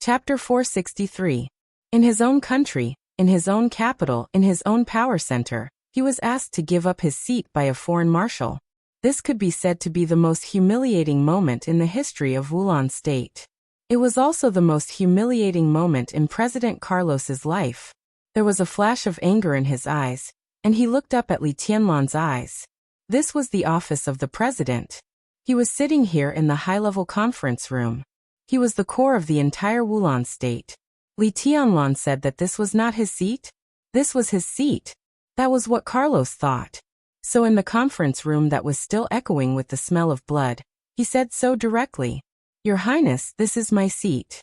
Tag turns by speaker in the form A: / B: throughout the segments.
A: Chapter 463. In his own country, in his own capital, in his own power center, he was asked to give up his seat by a foreign marshal. This could be said to be the most humiliating moment in the history of Wulan State. It was also the most humiliating moment in President Carlos's life. There was a flash of anger in his eyes, and he looked up at Li Tianlan's eyes. This was the office of the president. He was sitting here in the high-level conference room. He was the core of the entire Wulan State. Li Tianlan said that this was not his seat? This was his seat. That was what Carlos thought. So in the conference room that was still echoing with the smell of blood, he said so directly. Your Highness, this is my seat.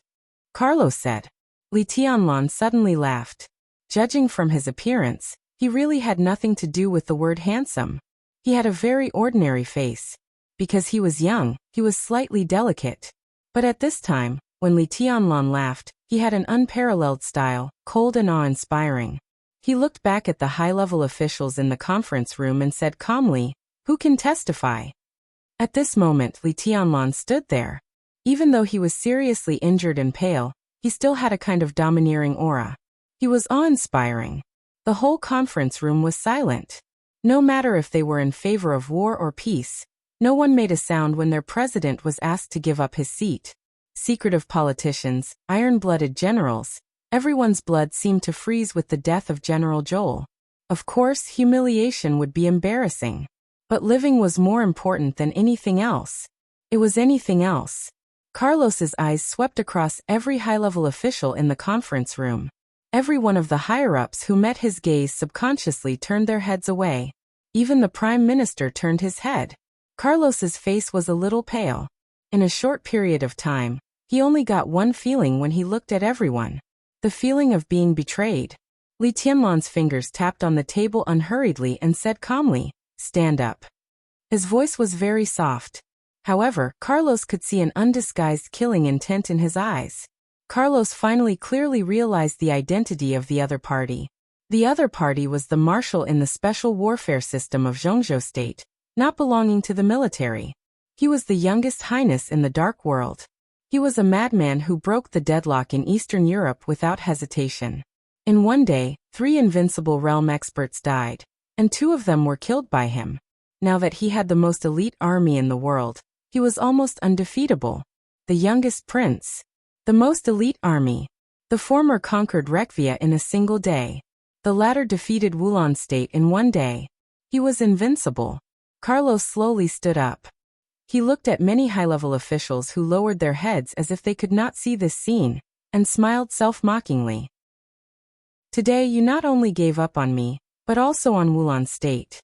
A: Carlos said. Li Tianlan suddenly laughed. Judging from his appearance, he really had nothing to do with the word handsome. He had a very ordinary face. Because he was young, he was slightly delicate. But at this time, when Li Tianlan laughed, he had an unparalleled style, cold and awe-inspiring. He looked back at the high-level officials in the conference room and said calmly, "Who can testify?" At this moment Li Tianlan stood there. Even though he was seriously injured and pale, he still had a kind of domineering aura. He was awe-inspiring. The whole conference room was silent. No matter if they were in favor of war or peace, no one made a sound when their president was asked to give up his seat. Secretive politicians, iron-blooded generals, everyone's blood seemed to freeze with the death of General Joel. Of course, humiliation would be embarrassing. But living was more important than anything else. It was anything else. Carlos's eyes swept across every high-level official in the conference room. Every one of the higher-ups who met his gaze subconsciously turned their heads away. Even the Prime Minister turned his head. Carlos's face was a little pale. In a short period of time, he only got one feeling when he looked at everyone. The feeling of being betrayed. Li Tianlan's fingers tapped on the table unhurriedly and said calmly, "Stand up." His voice was very soft. However, Carlos could see an undisguised killing intent in his eyes. Carlos finally clearly realized the identity of the other party. The other party was the marshal in the special warfare system of Zhongzhou State, not belonging to the military. He was the youngest highness in the dark world. He was a madman who broke the deadlock in Eastern Europe without hesitation. In one day, 3 invincible realm experts died, and 2 of them were killed by him. Now that he had the most elite army in the world, he was almost undefeatable. The youngest prince. The most elite army. The former conquered Rekvia in a single day. The latter defeated Wulan State in one day. He was invincible. Carlos slowly stood up. He looked at many high-level officials who lowered their heads as if they could not see this scene, and smiled self-mockingly. Today you not only gave up on me, but also on Wulan State.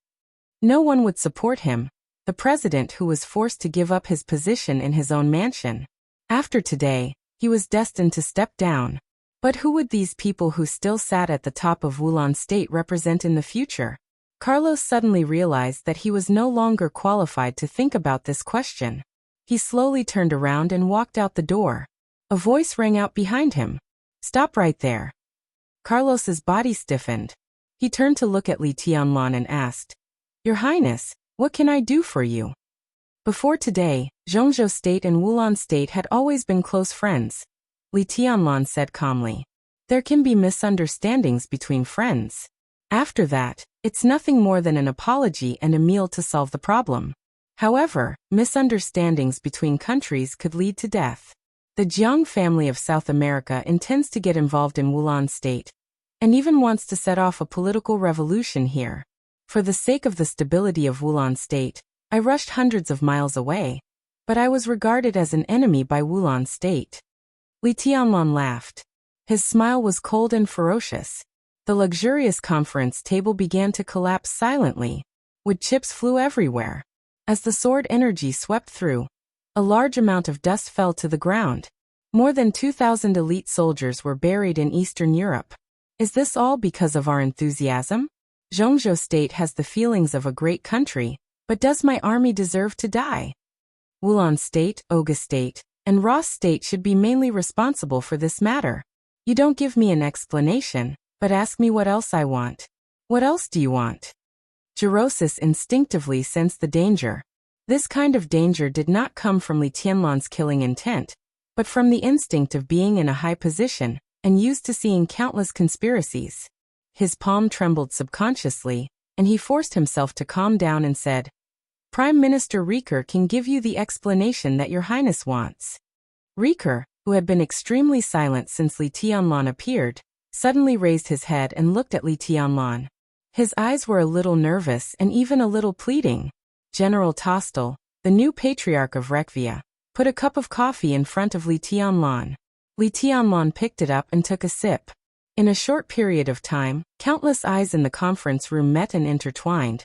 A: No one would support him, the president who was forced to give up his position in his own mansion. After today, he was destined to step down. But who would these people who still sat at the top of Wulan State represent in the future? Carlos suddenly realized that he was no longer qualified to think about this question. He slowly turned around and walked out the door. A voice rang out behind him. "Stop right there." Carlos's body stiffened. He turned to look at Li Tianlan and asked, "Your Highness, what can I do for you?" Before today, Zhongzhou State and Wulan State had always been close friends. Li Tianlan said calmly. There can be misunderstandings between friends. After that, it's nothing more than an apology and a meal to solve the problem. However, misunderstandings between countries could lead to death. The Jiang family of South America intends to get involved in Wulan State, and even wants to set off a political revolution here. For the sake of the stability of Wulan State, I rushed hundreds of miles away, but I was regarded as an enemy by Wulan State. Li Tianlan laughed. His smile was cold and ferocious. The luxurious conference table began to collapse silently. Wood chips flew everywhere. As the sword energy swept through, a large amount of dust fell to the ground. More than 2,000 elite soldiers were buried in Eastern Europe. Is this all because of our enthusiasm? Zhongzhou State has the feelings of a great country, but does my army deserve to die? Wulan State, Oga State, and Ross State should be mainly responsible for this matter. You don't give me an explanation, but ask me what else I want. What else do you want? Jirosis instinctively sensed the danger. This kind of danger did not come from Li Tianlan's killing intent, but from the instinct of being in a high position and used to seeing countless conspiracies. His palm trembled subconsciously, and he forced himself to calm down and said, "Prime Minister Rieker can give you the explanation that Your Highness wants." Rieker, who had been extremely silent since Li Tianlan appeared, suddenly raised his head and looked at Li Tianlan. His eyes were a little nervous and even a little pleading. General Tostel, the new patriarch of Rekvia, put a cup of coffee in front of Li Tianlan. Li Tianlan picked it up and took a sip. In a short period of time, countless eyes in the conference room met and intertwined,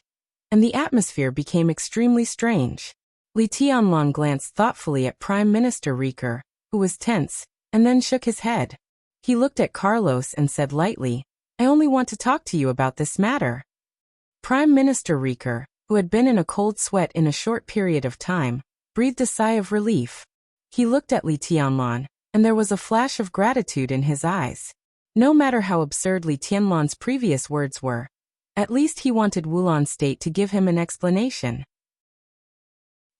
A: and the atmosphere became extremely strange. Li Tianlan glanced thoughtfully at Prime Minister Rieker, who was tense, and then shook his head. He looked at Carlos and said lightly, "I only want to talk to you about this matter." Prime Minister Rieker, who had been in a cold sweat in a short period of time, breathed a sigh of relief. He looked at Li Tianlan, and there was a flash of gratitude in his eyes. No matter how absurd Li Tianlan's previous words were, at least he wanted Wulan State to give him an explanation.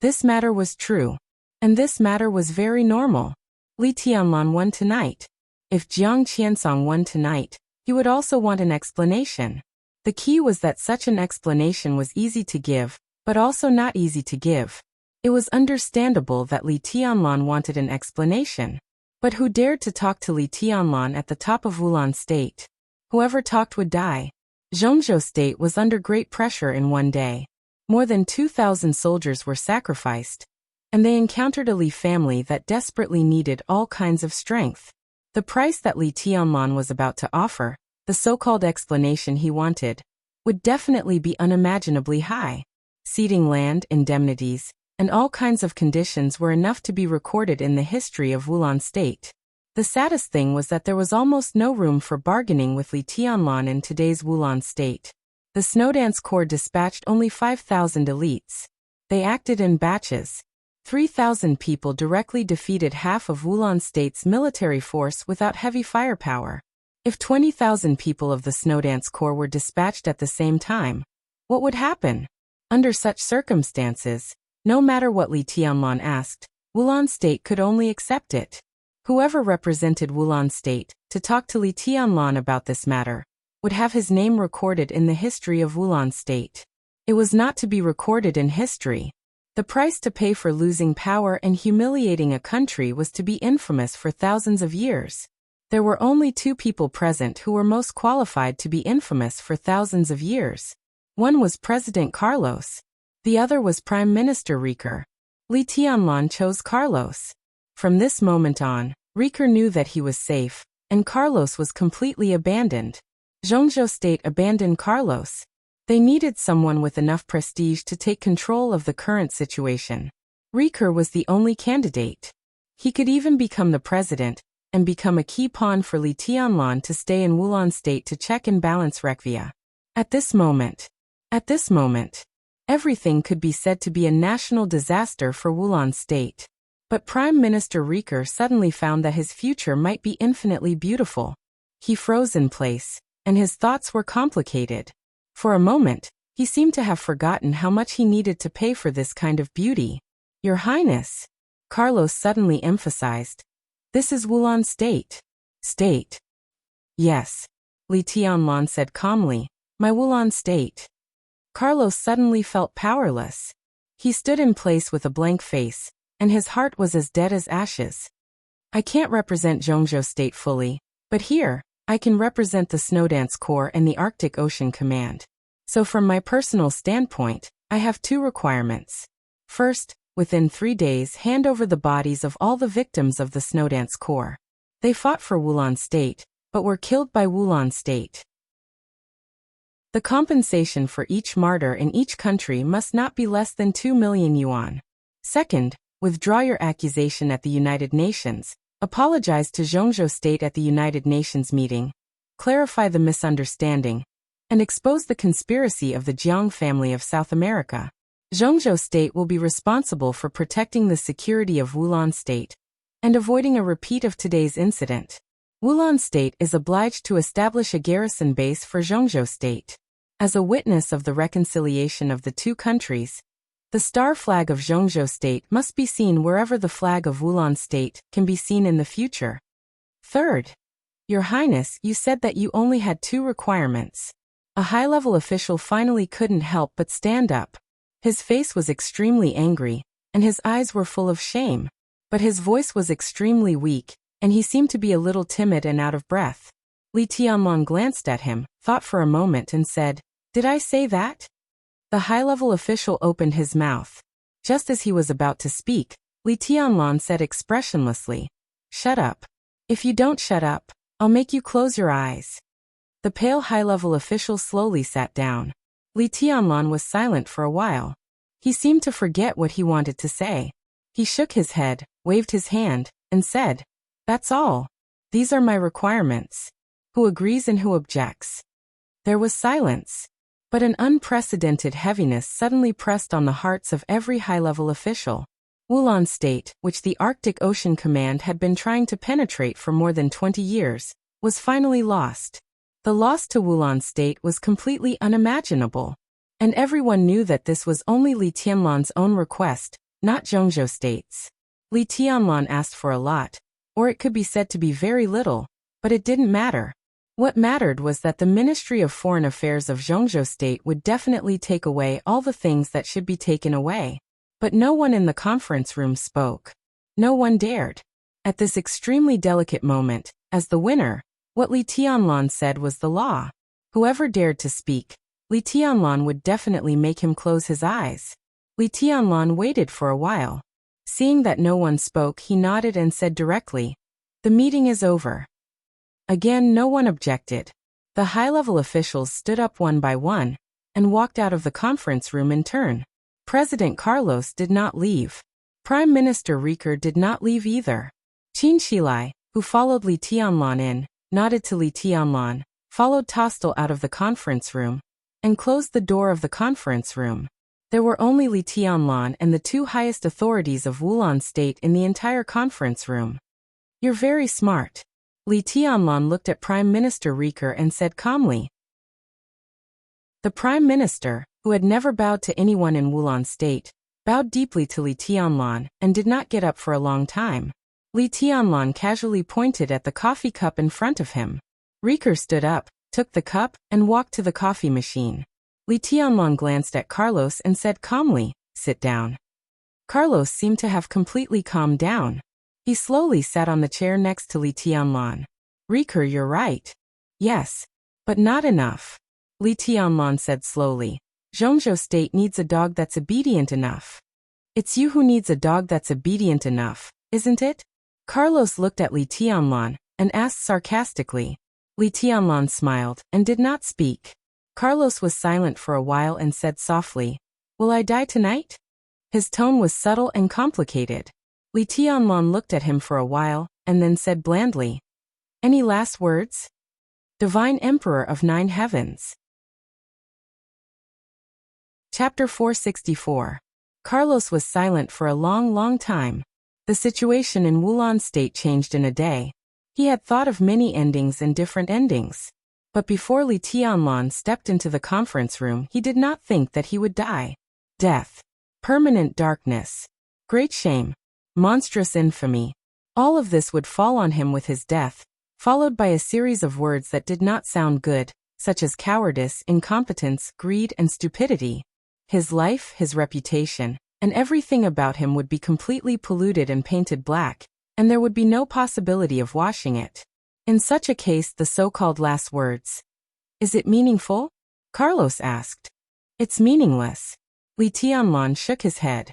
A: This matter was true. And this matter was very normal. Li Tianlan won tonight. If Jiang Qiansong won tonight, he would also want an explanation. The key was that such an explanation was easy to give, but also not easy to give. It was understandable that Li Tianlan wanted an explanation. But who dared to talk to Li Tianlan at the top of Wulan State? Whoever talked would die. Zhongzhou State was under great pressure in one day. More than 2,000 soldiers were sacrificed, and they encountered a Li family that desperately needed all kinds of strength. The price that Li Tianlan was about to offer, the so-called explanation he wanted, would definitely be unimaginably high. Ceding land, indemnities, and all kinds of conditions were enough to be recorded in the history of Wulan State. The saddest thing was that there was almost no room for bargaining with Li Tianlan in today's Wulan State. The Snowdance Corps dispatched only 5,000 elites. They acted in batches. 3,000 people directly defeated half of Wulan State's military force without heavy firepower. If 20,000 people of the Snowdance Corps were dispatched at the same time, what would happen? Under such circumstances, no matter what Li Tianlan asked, Wulan State could only accept it. Whoever represented Wulan State to talk to Li Tianlan about this matter would have his name recorded in the history of Wulan State. It was not to be recorded in history. The price to pay for losing power and humiliating a country was to be infamous for thousands of years. There were only two people present who were most qualified to be infamous for thousands of years. One was President Carlos. The other was Prime Minister Rieker. Li Tianlan chose Carlos. From this moment on, Rieker knew that he was safe, and Carlos was completely abandoned. Zhongzhou State abandoned Carlos. They needed someone with enough prestige to take control of the current situation. Rieker was the only candidate. He could even become the president, and become a key pawn for Li Tianlan to stay in Wulan State to check and balance Rekvia. At this moment, everything could be said to be a national disaster for Wulan State. But Prime Minister Rieker suddenly found that his future might be infinitely beautiful. He froze in place, and his thoughts were complicated. For a moment, he seemed to have forgotten how much he needed to pay for this kind of beauty. "Your Highness," Carlos suddenly emphasized, "this is Wulan State." "State?" "Yes," Li Tianlan said calmly, "my Wulan State." Carlos suddenly felt powerless. He stood in place with a blank face, and his heart was as dead as ashes. "I can't represent Zhongzhou State fully, but here, I can represent the Snowdance Corps and the Arctic Ocean Command. So from my personal standpoint, I have two requirements. First, within 3 days hand over the bodies of all the victims of the Snowdance Corps. They fought for Wulan State, but were killed by Wulan State. The compensation for each martyr in each country must not be less than 2 million yuan. Second, withdraw your accusation at the United Nations, apologize to Zhongzhou State at the United Nations meeting, clarify the misunderstanding, and expose the conspiracy of the Jiang family of South America. Zhongzhou State will be responsible for protecting the security of Wulan State and avoiding a repeat of today's incident. Wulan State is obliged to establish a garrison base for Zhongzhou State. As a witness of the reconciliation of the two countries, The star flag of Zhongzhou State must be seen wherever the flag of Wulan State can be seen in the future. Third, Your Highness, you said that you only had 2 requirements. A high-level official finally couldn't help but stand up. His face was extremely angry, and his eyes were full of shame. But his voice was extremely weak, and he seemed to be a little timid and out of breath. Li Tianlong glanced at him, thought for a moment and said, "Did I say that?" The high-level official opened his mouth. Just as he was about to speak, Li Tianlong said expressionlessly, "Shut up. If you don't shut up, I'll make you close your eyes." The pale high-level official slowly sat down. Li Tianlong was silent for a while. He seemed to forget what he wanted to say. He shook his head, waved his hand, and said, "That's all. These are my requirements. Who agrees and who objects?" There was silence. But an unprecedented heaviness suddenly pressed on the hearts of every high-level official. Wulan State, which the Arctic Ocean Command had been trying to penetrate for more than 20 years, was finally lost. The loss to Wulan State was completely unimaginable. And everyone knew that this was only Li Tianlong's own request, not Zhongzhou State's. Li Tianlong asked for a lot, or it could be said to be very little, but it didn't matter. What mattered was that the Ministry of Foreign Affairs of Zhongzhou State would definitely take away all the things that should be taken away. But no one in the conference room spoke. No one dared. At this extremely delicate moment, as the winner, what Li Tianlong said was the law. Whoever dared to speak, Li Tianlong would definitely make him close his eyes. Li Tianlong waited for a while. Seeing that no one spoke, he nodded and said directly, "The meeting is over." Again, no one objected. The high-level officials stood up one by one and walked out of the conference room in turn. President Carlos did not leave. Prime Minister Riker did not leave either. Qin Shilai, who followed Li Tianlong in, nodded to Li Tianlong, followed Tostel out of the conference room, and closed the door of the conference room. There were only Li Tianlong and the 2 highest authorities of Wulan State in the entire conference room. "You're very smart." Li Tianlong looked at Prime Minister Riker and said calmly. The Prime Minister, who had never bowed to anyone in Wulan State, bowed deeply to Li Tianlong and did not get up for a long time. Li Tianlong casually pointed at the coffee cup in front of him. Riker stood up, took the cup, and walked to the coffee machine. Li Tianlong glanced at Carlos and said calmly, "Sit down." Carlos seemed to have completely calmed down. He slowly sat on the chair next to Li Tianlong. "Riker, you're right." "Yes. But not enough." Li Tianlong said slowly. "Zhongzhou State needs a dog that's obedient enough." "It's you who needs a dog that's obedient enough, isn't it?" Carlos looked at Li Tianlong and asked sarcastically. Li Tianlong smiled and did not speak. Carlos was silent for a while and said softly, "Will I die tonight?" His tone was subtle and complicated. Li Tianlong looked at him for a while, and then said blandly, "Any last words?" Divine Emperor of 9 Heavens. Chapter 464. Carlos was silent for a long time. The situation in Wulan State changed in a day. He had thought of many endings and different endings. But before Li Tianlong stepped into the conference room, he did not think that he would die. Death. Permanent darkness. Great shame. Monstrous infamy. All of this would fall on him with his death, followed by a series of words that did not sound good, such as cowardice, incompetence, greed, and stupidity. His life, his reputation, and everything about him would be completely polluted and painted black, and there would be no possibility of washing it. In such a case, the so-called last words. "Is it meaningful?" Carlos asked. "It's meaningless." Li Tianlong shook his head.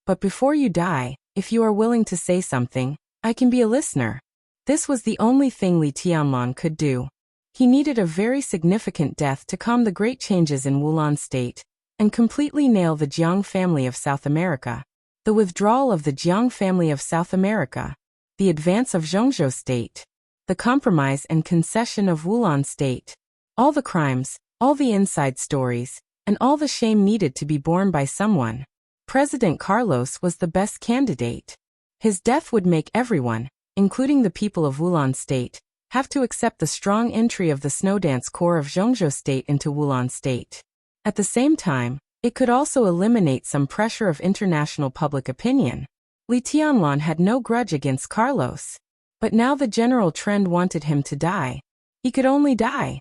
A: "But before you die, if you are willing to say something, I can be a listener." This was the only thing Li Tianlong could do. He needed a very significant death to calm the great changes in Wulan State, and completely nail the Jiang family of South America. The withdrawal of the Jiang family of South America. The advance of Zhongzhou State. The compromise and concession of Wulan State. All the crimes, all the inside stories, and all the shame needed to be borne by someone. President Carlos was the best candidate. His death would make everyone, including the people of Wulan State, have to accept the strong entry of the Snowdance Corps of Zhongzhou State into Wulan State. At the same time, It could also eliminate some pressure of international public opinion. Li Tianlan had no grudge against Carlos. But now the general trend wanted him to die. He could only die.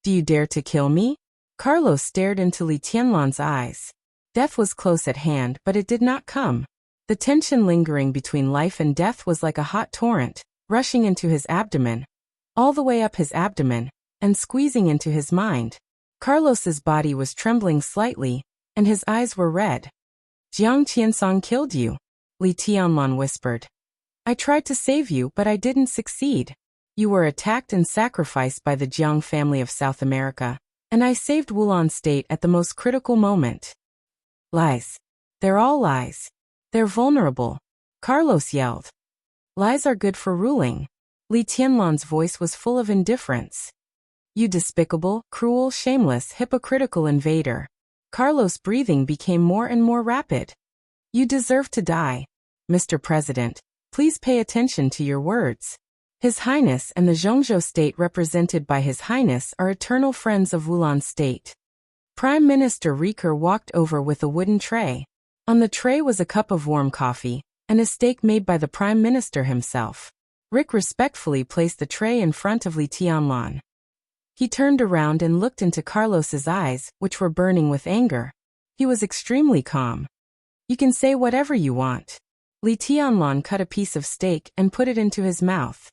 A: Do you dare to kill me? Carlos stared into Li Tianlan's eyes. Death was close at hand, but it did not come. The tension lingering between life and death was like a hot torrent, rushing into his abdomen, all the way up his abdomen, and squeezing into his mind. Carlos's body was trembling slightly, and his eyes were red. Jiang Qiansong killed you, Li Tianlan whispered. I tried to save you, but I didn't succeed. You were attacked and sacrificed by the Jiang family of South America, and I saved Wulan State at the most critical moment. Lies. They're all lies. They're vulnerable, Carlos yelled. Lies are good for ruling. Li Tianlan's voice was full of indifference. You despicable, cruel, shameless, hypocritical invader. Carlos' breathing became more and more rapid. You deserve to die. Mr. President, please pay attention to your words. His Highness and the Zhongzhou state represented by His Highness are eternal friends of Wulan State. Prime Minister Riker walked over with a wooden tray. On the tray was a cup of warm coffee, and a steak made by the Prime Minister himself. Rick respectfully placed the tray in front of Li Tianlan. He turned around and looked into Carlos's eyes, which were burning with anger. He was extremely calm. You can say whatever you want. Li Tianlan cut a piece of steak and put it into his mouth.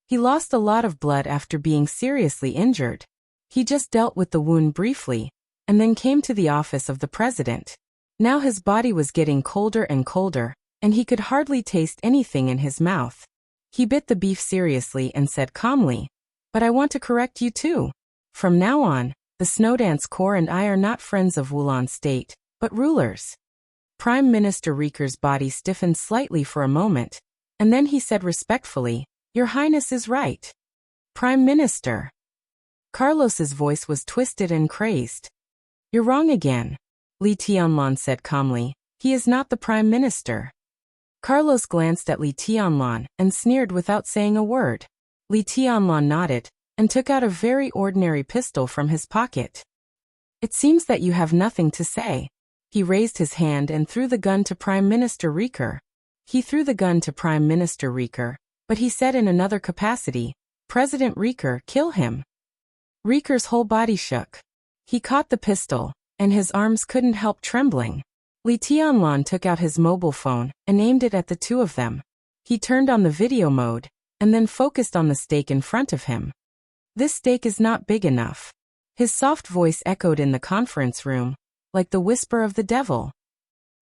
A: He lost a lot of blood after being seriously injured. He just dealt with the wound briefly, and then came to the office of the president. Now his body was getting colder and colder, and he could hardly taste anything in his mouth. He bit the beef seriously and said calmly, But I want to correct you too. From now on, the Snowdance Corps and I are not friends of Wulan State, but rulers. Prime Minister Riker's body stiffened slightly for a moment, and then he said respectfully, Your Highness is right. Prime Minister. Carlos's voice was twisted and crazed. You're wrong again, Li Tianlan said calmly. He is not the Prime Minister. Carlos glanced at Li Tianlan and sneered without saying a word. Li Tianlan nodded and took out a very ordinary pistol from his pocket. It seems that you have nothing to say. He raised his hand and threw the gun to Prime Minister Riker. He threw the gun to Prime Minister Riker, but he said in another capacity, President Riker, kill him. Riker's whole body shook. He caught the pistol, and his arms couldn't help trembling. Li Tianlan took out his mobile phone and aimed it at the two of them. He turned on the video mode, and then focused on the steak in front of him. This steak is not big enough. His soft voice echoed in the conference room, like the whisper of the devil.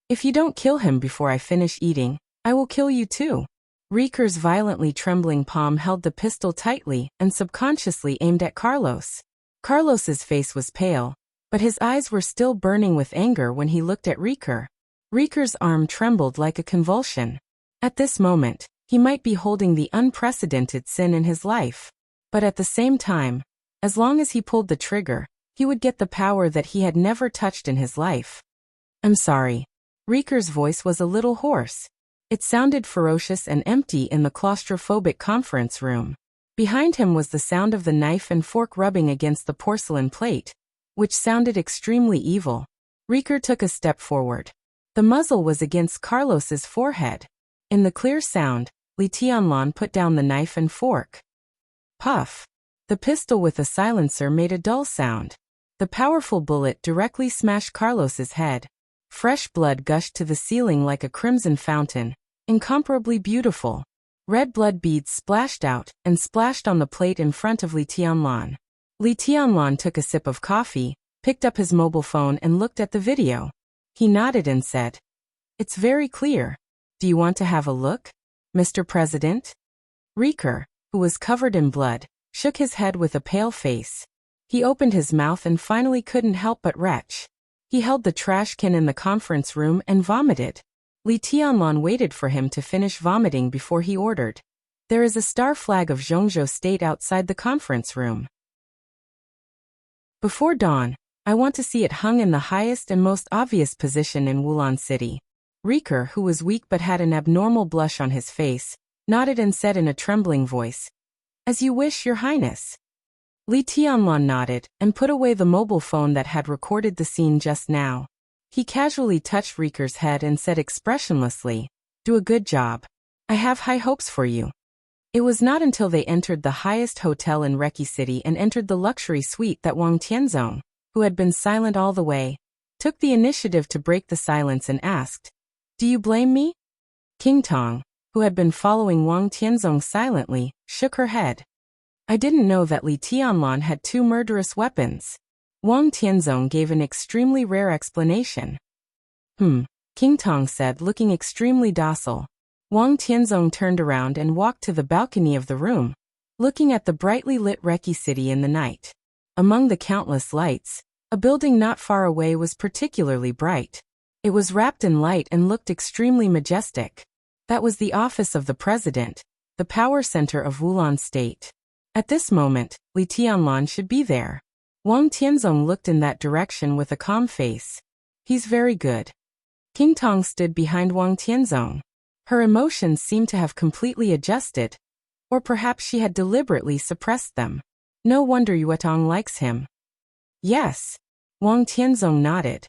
A: If you don't kill him before I finish eating, I will kill you too. Riker's violently trembling palm held the pistol tightly and subconsciously aimed at Carlos. Carlos's face was pale, but his eyes were still burning with anger when he looked at Riker. Riker's arm trembled like a convulsion. At this moment, he might be holding the unprecedented sin in his life. But at the same time, as long as he pulled the trigger, he would get the power that he had never touched in his life. I'm sorry. Riker's voice was a little hoarse. It sounded ferocious and empty in the claustrophobic conference room. Behind him was the sound of the knife and fork rubbing against the porcelain plate, which sounded extremely evil. Riker took a step forward. The muzzle was against Carlos's forehead. In the clear sound, Li Tianlan put down the knife and fork. Puff. The pistol with a silencer made a dull sound. The powerful bullet directly smashed Carlos's head. Fresh blood gushed to the ceiling like a crimson fountain, incomparably beautiful. Red blood beads splashed out and splashed on the plate in front of Li Tianlan. Li Tianlan took a sip of coffee, picked up his mobile phone and looked at the video. He nodded and said, It's very clear. Do you want to have a look, Mr. President? Riker, who was covered in blood, shook his head with a pale face. He opened his mouth and finally couldn't help but retch. He held the trash can in the conference room and vomited. Li Tianlan waited for him to finish vomiting before he ordered, There is a star flag of Zhongzhou State outside the conference room. Before dawn, I want to see it hung in the highest and most obvious position in Wulan City. Riker, who was weak but had an abnormal blush on his face, nodded and said in a trembling voice, As you wish, Your Highness. Li Tianlan nodded and put away the mobile phone that had recorded the scene just now. He casually touched Riker's head and said expressionlessly, "Do a good job. I have high hopes for you." It was not until they entered the highest hotel in Reki City and entered the luxury suite that Wang Tianzong, who had been silent all the way, took the initiative to break the silence and asked, "Do you blame me?" King Tong, who had been following Wang Tianzong silently, shook her head. "I didn't know that Li Tianlan had 2 murderous weapons." Wang Tianzong gave an extremely rare explanation. King Tong said, looking extremely docile. Wang Tianzong turned around and walked to the balcony of the room, looking at the brightly lit Reki City in the night. Among the countless lights, a building not far away was particularly bright. It was wrapped in light and looked extremely majestic. That was the office of the president, the power center of Wulan State. At this moment, Li Tianlan should be there. Wang Tianzong looked in that direction with a calm face. "He's very good." King Tong stood behind Wang Tianzong. Her emotions seemed to have completely adjusted, or perhaps she had deliberately suppressed them. No wonder Yuetong likes him. "Yes." Wang Tianzong nodded.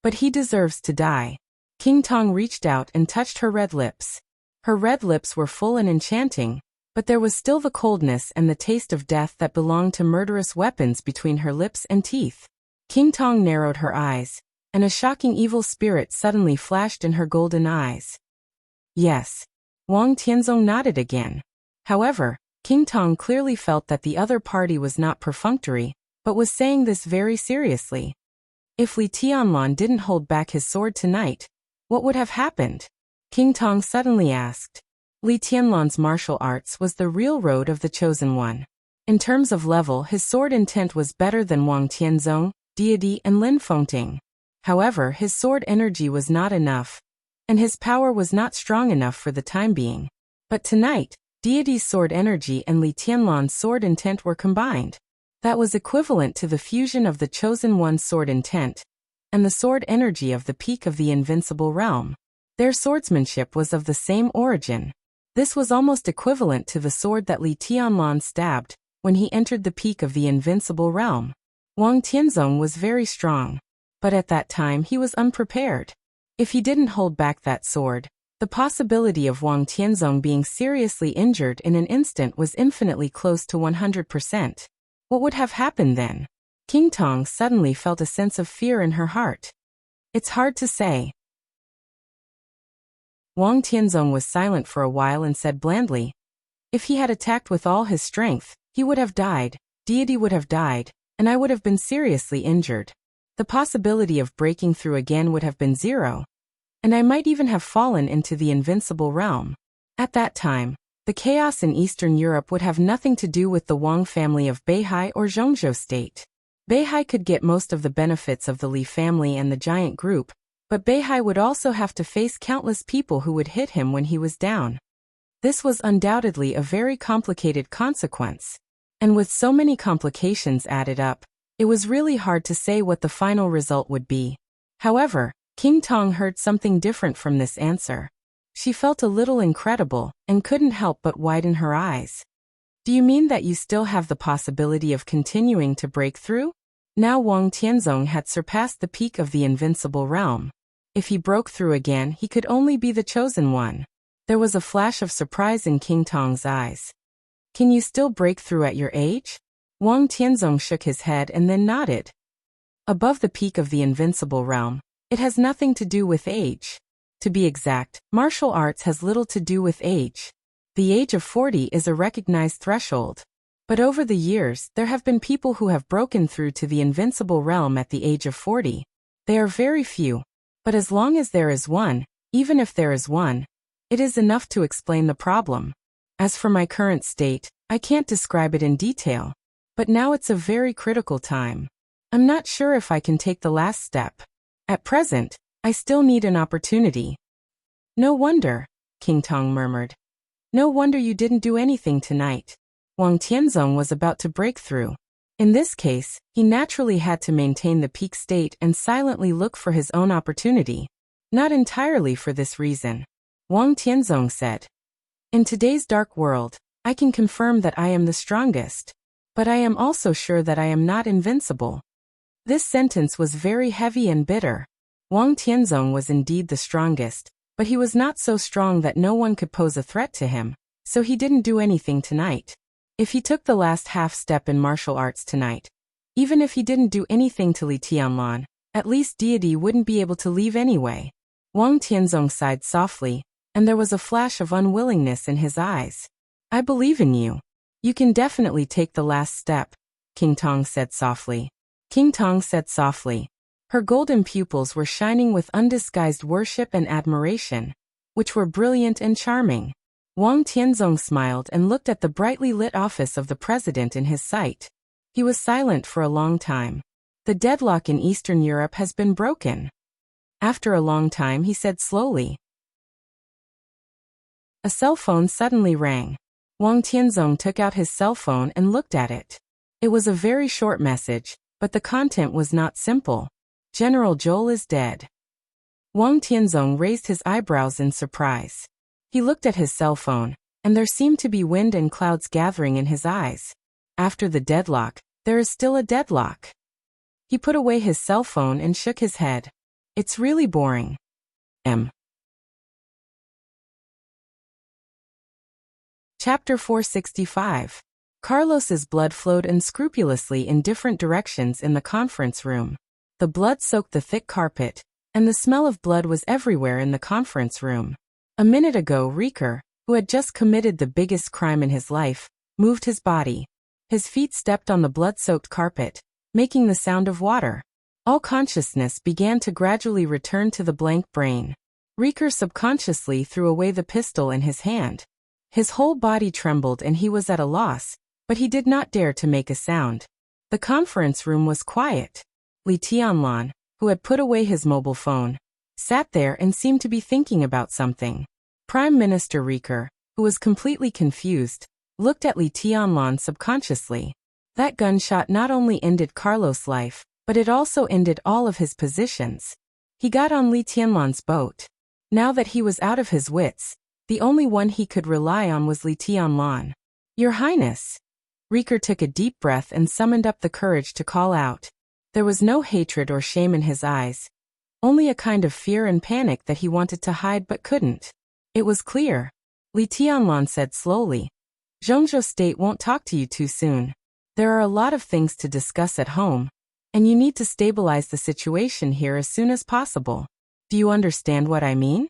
A: "But he deserves to die." King Tong reached out and touched her red lips. Her red lips were full and enchanting, but there was still the coldness and the taste of death that belonged to murderous weapons between her lips and teeth. King Tong narrowed her eyes, and a shocking evil spirit suddenly flashed in her golden eyes. "Yes." Wang Tianzong nodded again. However, King Tong clearly felt that the other party was not perfunctory, but was saying this very seriously. If Li Tianlan didn't hold back his sword tonight, what would have happened? King Tong suddenly asked. Li Tianlan's martial arts was the real road of the chosen one. In terms of level, his sword intent was better than Wang Tianzong, Deity, and Lin Fengting. However, his sword energy was not enough, and his power was not strong enough for the time being. But tonight, Deity's sword energy and Li Tianlan's sword intent were combined. That was equivalent to the fusion of the Chosen One's sword intent and the sword energy of the peak of the Invincible Realm. Their swordsmanship was of the same origin. This was almost equivalent to the sword that Li Tianlan stabbed when he entered the peak of the Invincible Realm. Wang Tianzong was very strong, but at that time he was unprepared. If he didn't hold back that sword, the possibility of Wang Tianzong being seriously injured in an instant was infinitely close to 100%. What would have happened then? King Tong suddenly felt a sense of fear in her heart. "It's hard to say." Wang Tianzong was silent for a while and said blandly, "If he had attacked with all his strength, he would have died, Deity would have died, and I would have been seriously injured. The possibility of breaking through again would have been 0, and I might even have fallen into the Invincible Realm. At that time, the chaos in Eastern Europe would have nothing to do with the Wang family of Beihai or Zhongzhou State. Beihai could get most of the benefits of the Li family and the giant group, but Beihai would also have to face countless people who would hit him when he was down. This was undoubtedly a very complicated consequence, and with so many complications added up, it was really hard to say what the final result would be. However, King Tong heard something different from this answer. She felt a little incredible and couldn't help but widen her eyes. "Do you mean that you still have the possibility of continuing to break through?" Now Wang Tianzong had surpassed the peak of the Invincible Realm. If he broke through again, he could only be the Chosen One. There was a flash of surprise in King Tong's eyes. "Can you still break through at your age?" Wang Tianzong shook his head and then nodded. "Above the peak of the Invincible Realm, it has nothing to do with age. To be exact, martial arts has little to do with age. The age of 40 is a recognized threshold. But over the years, there have been people who have broken through to the Invincible Realm at the age of 40. They are very few. But as long as there is one, even if there is one, it is enough to explain the problem. As for my current state, I can't describe it in detail. But now it's a very critical time. I'm not sure if I can take the last step. At present, I still need an opportunity." "No wonder," King Tong murmured. "No wonder you didn't do anything tonight." Wang Tianzong was about to break through. In this case, he naturally had to maintain the peak state and silently look for his own opportunity. Not entirely for this reason. Wang Tianzong said, "In today's dark world, I can confirm that I am the strongest. But I am also sure that I am not invincible. This sentence was very heavy and bitter. Wang Tianzong was indeed the strongest, but he was not so strong that no one could pose a threat to him, so he didn't do anything tonight. If he took the last half step in martial arts tonight, even if he didn't do anything to Li Tianlan, at least deity wouldn't be able to leave anyway. Wang Tianzong sighed softly, and there was a flash of unwillingness in his eyes. I believe in you. You can definitely take the last step, King Tong said softly. King Tong said softly. Her golden pupils were shining with undisguised worship and admiration, which were brilliant and charming. Wang Tianzong smiled and looked at the brightly lit office of the president in his sight. He was silent for a long time. The deadlock in Eastern Europe has been broken. After a long time he said slowly. A cell phone suddenly rang. Wang Tianzong took out his cell phone and looked at it. It was a very short message, but the content was not simple. General Joel is dead. Wang Tianzong raised his eyebrows in surprise. He looked at his cell phone, and there seemed to be wind and clouds gathering in his eyes. After the deadlock, there is still a deadlock. He put away his cell phone and shook his head. It's really boring. Chapter 465. Carlos's blood flowed unscrupulously in different directions in the conference room. The blood soaked the thick carpet, and the smell of blood was everywhere in the conference room. A minute ago, Riker, who had just committed the biggest crime in his life, moved his body. His feet stepped on the blood-soaked carpet, making the sound of water. All consciousness began to gradually return to the blank brain. Riker subconsciously threw away the pistol in his hand. His whole body trembled and he was at a loss, but he did not dare to make a sound. The conference room was quiet. Li Tianlan, who had put away his mobile phone, sat there and seemed to be thinking about something. Prime Minister Riker, who was completely confused, looked at Li Tianlan subconsciously. That gunshot not only ended Carlos' life, but it also ended all of his positions. He got on Li Tianlan's boat. Now that he was out of his wits, the only one he could rely on was Li Tianlan. Your Highness. Riker took a deep breath and summoned up the courage to call out. There was no hatred or shame in his eyes, only a kind of fear and panic that he wanted to hide but couldn't. It was clear. Li Tianlan said slowly. Zhongzhou State won't talk to you too soon. There are a lot of things to discuss at home, and you need to stabilize the situation here as soon as possible. Do you understand what I mean?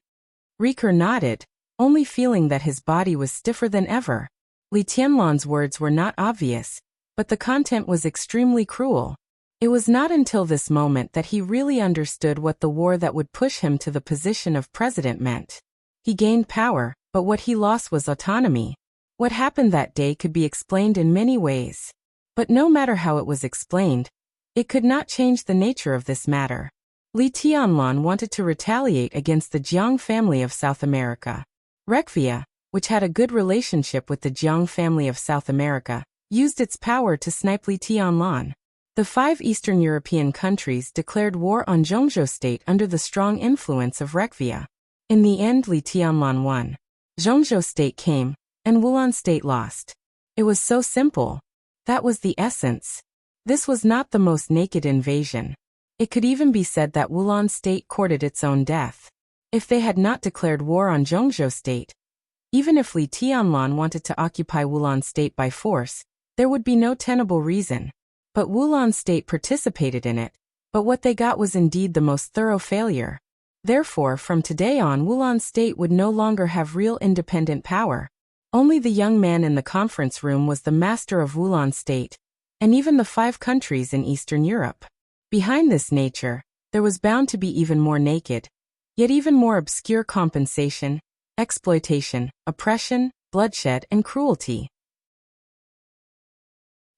A: Riker nodded, only feeling that his body was stiffer than ever. Li Tianlan's words were not obvious, but the content was extremely cruel. It was not until this moment that he really understood what the war that would push him to the position of president meant. He gained power, but what he lost was autonomy. What happened that day could be explained in many ways. But no matter how it was explained, it could not change the nature of this matter. Li Tianlan wanted to retaliate against the Jiang family of South America. Rekvia, which had a good relationship with the Jiang family of South America, used its power to snipe Li Tianlan. The 5 Eastern European countries declared war on Zhongzhou State under the strong influence of Rekvia. In the end, Li Tianlan won. Zhongzhou State came, and Wulan State lost. It was so simple. That was the essence. This was not the most naked invasion. It could even be said that Wulan State courted its own death. If they had not declared war on Zhongzhou State, even if Li Tianlan wanted to occupy Wulan State by force, there would be no tenable reason. But Wulan State participated in it, but what they got was indeed the most thorough failure. Therefore, from today on, Wulan State would no longer have real independent power. Only the young man in the conference room was the master of Wulan State, and even the 5 countries in Eastern Europe. Behind this nature, there was bound to be even more naked, yet even more obscure compensation, exploitation, oppression, bloodshed, and cruelty.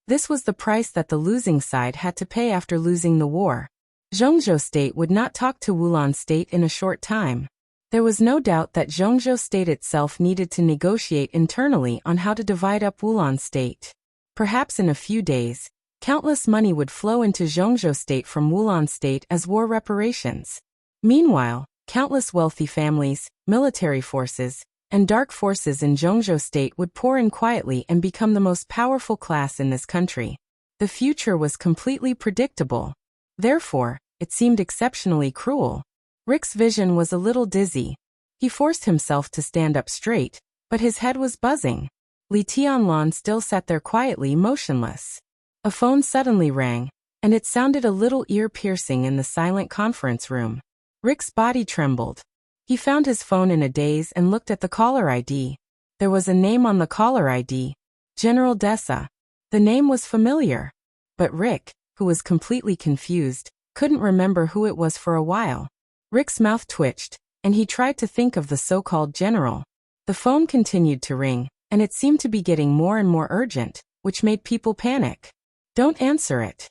A: This was the price that the losing side had to pay after losing the war. Zhongzhou State would not talk to Wulan State in a short time. There was no doubt that Zhongzhou State itself needed to negotiate internally on how to divide up Wulan State. Perhaps in a few days, countless money would flow into Zhongzhou State from Wulan State as war reparations. Meanwhile, countless wealthy families, military forces, and dark forces in Zhongzhou state would pour in quietly and become the most powerful class in this country. The future was completely predictable. Therefore, it seemed exceptionally cruel. Rick's vision was a little dizzy. He forced himself to stand up straight, but his head was buzzing. Li Tianlan still sat there quietly motionless. A phone suddenly rang, and it sounded a little ear-piercing in the silent conference room. Rick's body trembled. He found his phone in a daze and looked at the caller ID. There was a name on the caller ID. General Dessa. The name was familiar. But Rick, who was completely confused, couldn't remember who it was for a while. Rick's mouth twitched, and he tried to think of the so-called general. The phone continued to ring, and it seemed to be getting more and more urgent, which made people panic. "Don't answer it,"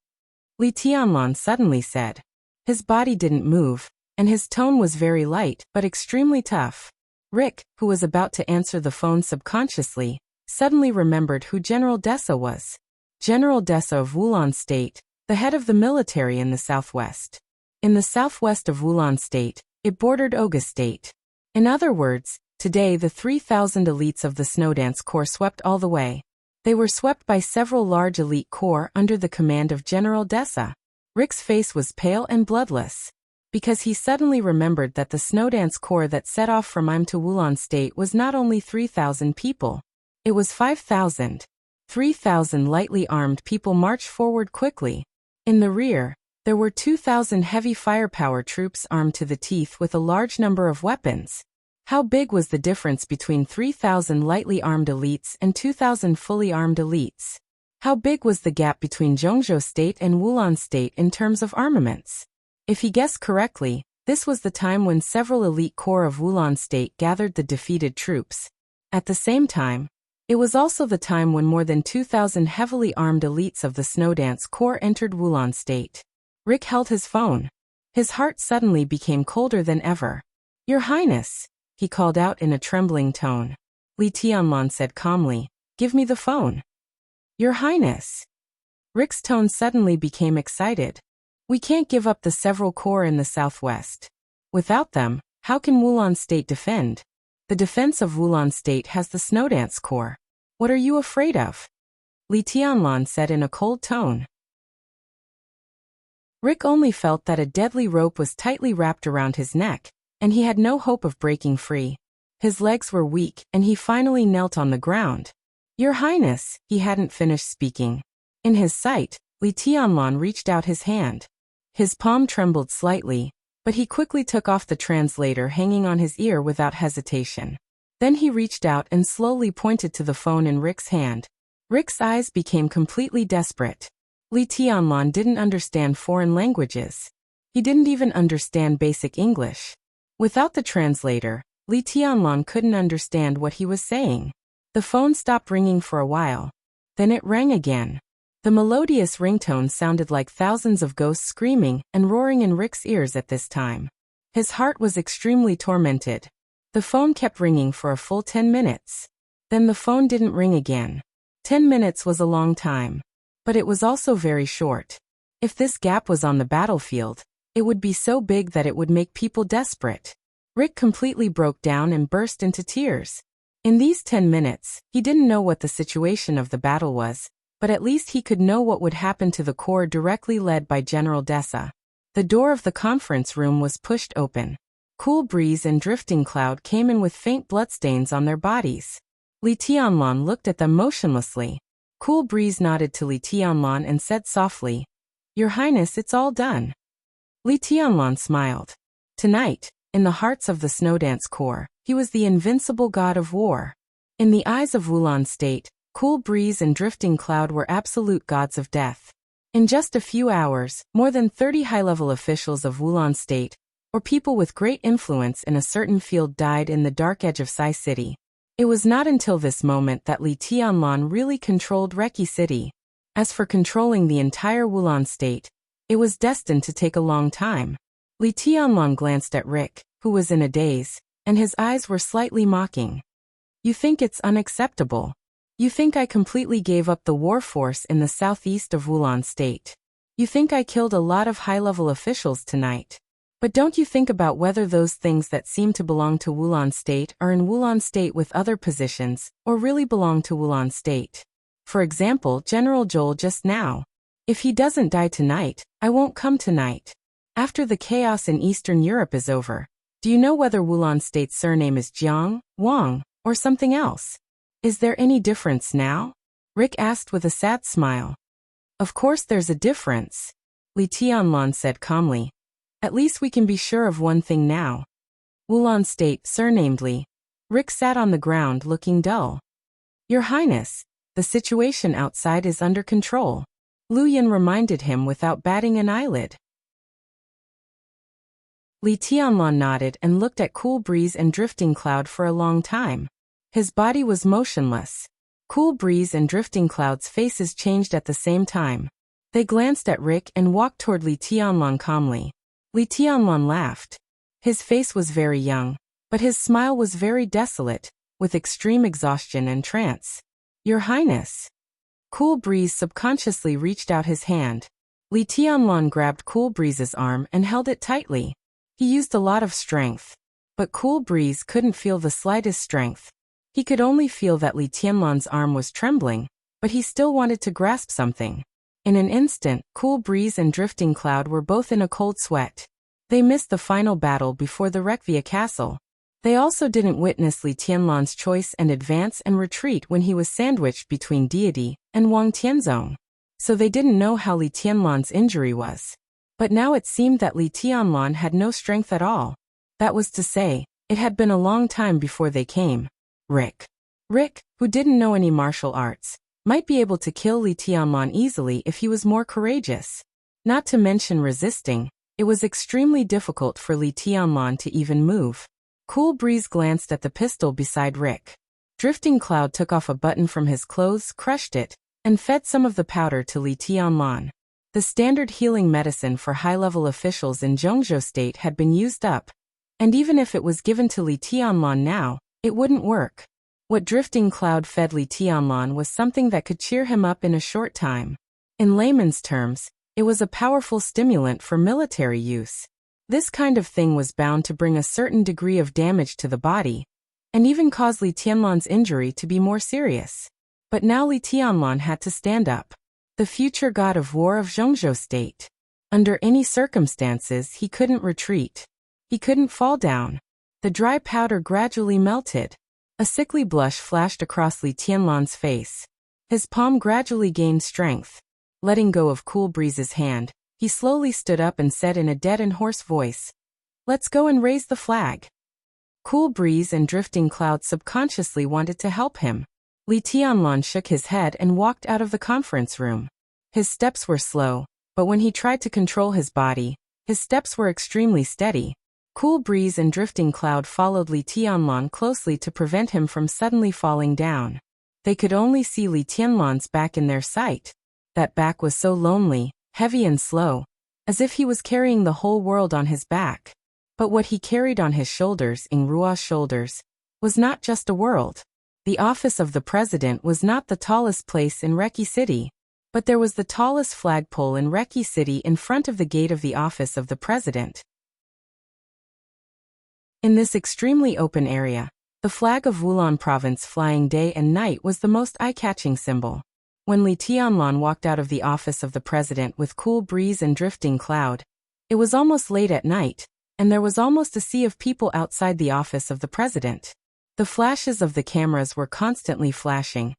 A: Li Tianlan suddenly said. His body didn't move, and his tone was very light but extremely tough. Rick, who was about to answer the phone subconsciously, suddenly remembered who General Dessa was. General Dessa of Wulan State, the head of the military in the southwest. In the southwest of Wulan State, it bordered Oga State. In other words, today the 3,000 elites of the Snowdance Corps swept all the way. They were swept by several large elite corps under the command of General Dessa. Rick's face was pale and bloodless, because he suddenly remembered that the Snowdance Corps that set off from Im to Wulan State was not only 3,000 people. It was 5,000. 3,000 lightly armed people marched forward quickly. In the rear, there were 2,000 heavy firepower troops armed to the teeth with a large number of weapons. How big was the difference between 3,000 lightly armed elites and 2,000 fully armed elites? How big was the gap between Zhongzhou State and Wulan State in terms of armaments? If he guessed correctly, this was the time when several elite corps of Wulan State gathered the defeated troops. At the same time, it was also the time when more than 2,000 heavily armed elites of the Snowdance Corps entered Wulan State. Rick held his phone. His heart suddenly became colder than ever. "Your Highness," he called out in a trembling tone. Li Tianlan said calmly, "Give me the phone." "Your Highness." Rick's tone suddenly became excited. "We can't give up the several corps in the southwest. Without them, how can Wulan State defend? The defense of Wulan State has the Snowdance Corps. What are you afraid of?" Li Tianlan said in a cold tone. Rick only felt that a deadly rope was tightly wrapped around his neck, and he had no hope of breaking free. His legs were weak, and he finally knelt on the ground. "Your Highness," he hadn't finished speaking. In his sight, Li Tianlan reached out his hand. His palm trembled slightly, but he quickly took off the translator hanging on his ear without hesitation. Then he reached out and slowly pointed to the phone in Rick's hand. Rick's eyes became completely desperate. Li Tianlan didn't understand foreign languages. He didn't even understand basic English. Without the translator, Li Tianlan couldn't understand what he was saying. The phone stopped ringing for a while. Then it rang again. The melodious ringtone sounded like thousands of ghosts screaming and roaring in Rick's ears at this time. His heart was extremely tormented. The phone kept ringing for a full 10 minutes. Then the phone didn't ring again. 10 minutes was a long time. But it was also very short. If this gap was on the battlefield, it would be so big that it would make people desperate. Rick completely broke down and burst into tears. In these 10 minutes, he didn't know what the situation of the battle was, but at least he could know what would happen to the corps directly led by General Dessa. The door of the conference room was pushed open. Cool breeze and drifting cloud came in with faint bloodstains on their bodies. Li Tianlan looked at them motionlessly. Cool breeze nodded to Li Tianlan and said softly, "Your Highness, it's all done." Li Tianlan smiled. Tonight, in the hearts of the Snowdance Corps, he was the invincible god of war. In the eyes of Wulan State, cool breeze and drifting cloud were absolute gods of death. In just a few hours, more than 30 high-level officials of Wulan State, or people with great influence in a certain field, died in the dark edge of Sai City. It was not until this moment that Li Tianlan really controlled Reki City. As for controlling the entire Wulan State, it was destined to take a long time. Li Tianlan glanced at Rick, who was in a daze, and his eyes were slightly mocking. "You think it's unacceptable? You think I completely gave up the war force in the southeast of Wulan State? You think I killed a lot of high-level officials tonight? But don't you think about whether those things that seem to belong to Wulon State are in Wulon State with other positions, or really belong to Wulon State? For example, General Joel just now. If he doesn't die tonight, I won't come tonight. After the chaos in Eastern Europe is over, do you know whether Wulon State's surname is Jiang, Wang, or something else? Is there any difference now? Rick asked with a sad smile. Of course there's a difference, Li Tianlan said calmly. At least we can be sure of one thing now. Wulon State, surnamed Li. Rick sat on the ground looking dull. Your Highness, the situation outside is under control, Lu Yin reminded him without batting an eyelid. Li Tianlan nodded and looked at Cool Breeze and Drifting Cloud for a long time. His body was motionless. Cool Breeze and Drifting Cloud's faces changed at the same time. They glanced at Rick and walked toward Li Tianlan calmly. Li Tianlan laughed. His face was very young, but his smile was very desolate, with extreme exhaustion and trance. Your Highness. Cool Breeze subconsciously reached out his hand. Li Tianlan grabbed Cool Breeze's arm and held it tightly. He used a lot of strength. But Cool Breeze couldn't feel the slightest strength. He could only feel that Li Tianlan's arm was trembling, but he still wanted to grasp something. In an instant, Cool Breeze and Drifting Cloud were both in a cold sweat. They missed the final battle before the Rekvia castle. They also didn't witness Li Tianlan's choice and advance and retreat when he was sandwiched between Deity and Wang Tianzong. So they didn't know how Li Tianlan's injury was. But now it seemed that Li Tianlan had no strength at all. That was to say, it had been a long time before they came. Rick, who didn't know any martial arts, might be able to kill Li Tianlan easily if he was more courageous. Not to mention resisting, it was extremely difficult for Li Tianlan to even move. Cool Breeze glanced at the pistol beside Rick. Drifting Cloud took off a button from his clothes, crushed it, and fed some of the powder to Li Tianlan. The standard healing medicine for high-level officials in Zhongzhou State had been used up, and even if it was given to Li Tianlan now, it wouldn't work. What Drifting Cloud fed Li Tianlan was something that could cheer him up in a short time. In layman's terms, it was a powerful stimulant for military use. This kind of thing was bound to bring a certain degree of damage to the body, and even cause Li Tianlan's injury to be more serious. But now Li Tianlan had to stand up. The future god of war of Zhongzhou State. Under any circumstances he couldn't retreat. He couldn't fall down. The dry powder gradually melted. A sickly blush flashed across Li Tianlan's face. His palm gradually gained strength. Letting go of Cool Breeze's hand, he slowly stood up and said in a dead and hoarse voice, "Let's go and raise the flag." Cool Breeze and Drifting Cloud subconsciously wanted to help him. Li Tianlan shook his head and walked out of the conference room. His steps were slow, but when he tried to control his body, his steps were extremely steady. Cool Breeze and Drifting Cloud followed Li Tianlan closely to prevent him from suddenly falling down. They could only see Li Tianlan's back in their sight. That back was so lonely, heavy and slow, as if he was carrying the whole world on his back. But what he carried on his shoulders, in Rua's shoulders, was not just a world. The office of the president was not the tallest place in Reki City, but there was the tallest flagpole in Reki City in front of the gate of the office of the president. In this extremely open area, the flag of Wulon province flying day and night was the most eye-catching symbol. When Li Tianlan walked out of the office of the president with Cool Breeze and Drifting Cloud, it was almost late at night, and there was almost a sea of people outside the office of the president. The flashes of the cameras were constantly flashing,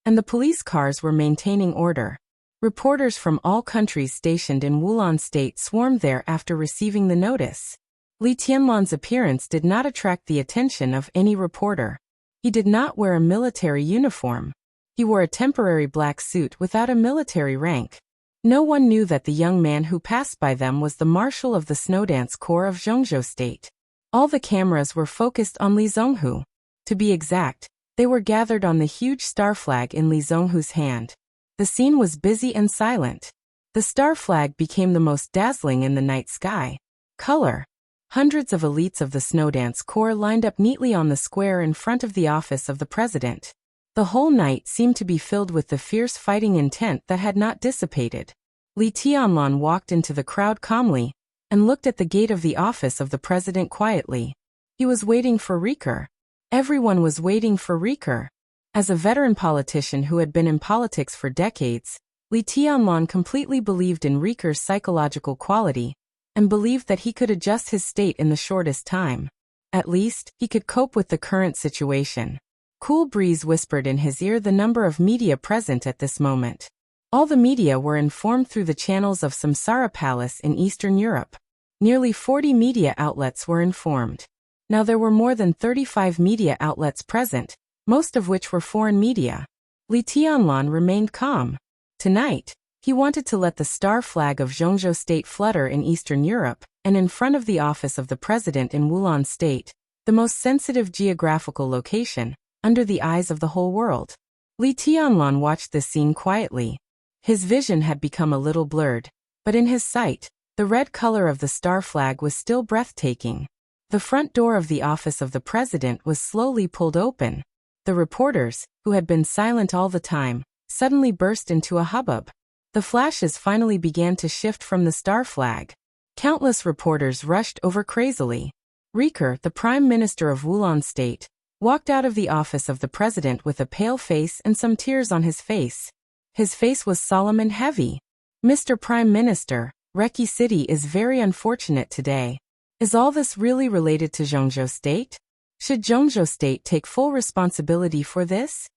A: and the police cars were maintaining order. Reporters from all countries stationed in Wulon State swarmed there after receiving the notice. Li Tianlan's appearance did not attract the attention of any reporter. He did not wear a military uniform. He wore a temporary black suit without a military rank. No one knew that the young man who passed by them was the marshal of the Snowdance Corps of Zhongzhou State. All the cameras were focused on Li Zhonghu. To be exact, they were gathered on the huge star flag in Li Zhonghu's hand. The scene was busy and silent. The star flag became the most dazzling in the night sky. Color. Hundreds of elites of the Snowdance Corps lined up neatly on the square in front of the office of the president. The whole night seemed to be filled with the fierce fighting intent that had not dissipated. Li Tianlan walked into the crowd calmly, and looked at the gate of the office of the president quietly. He was waiting for Riker. Everyone was waiting for Riker. As a veteran politician who had been in politics for decades, Li Tianlan completely believed in Riker's psychological quality and believed that he could adjust his state in the shortest time. At least, he could cope with the current situation. Cool breeze whispered in his ear the number of media present at this moment. All the media were informed through the channels of Samsara Palace in Eastern Europe. Nearly 40 media outlets were informed. Now there were more than 35 media outlets present, most of which were foreign media. Li Tianlan remained calm. Tonight, he wanted to let the star flag of Zhongzhou State flutter in Eastern Europe and in front of the office of the president in Wulan State, the most sensitive geographical location, under the eyes of the whole world. Li Tianlan watched this scene quietly. His vision had become a little blurred, but in his sight, the red color of the star flag was still breathtaking. The front door of the office of the president was slowly pulled open. The reporters, who had been silent all the time, suddenly burst into a hubbub. The flashes finally began to shift from the star flag. Countless reporters rushed over crazily. Riker, the Prime Minister of Wulan State, walked out of the office of the president with a pale face and some tears on his face. His face was solemn and heavy. "Mr. Prime Minister, Reki City is very unfortunate today. Is all this really related to Zhongzhou State? Should Zhongzhou State take full responsibility for this?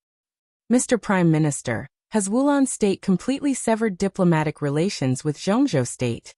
A: Mr. Prime Minister, has Wulan State completely severed diplomatic relations with Zhongzhou State?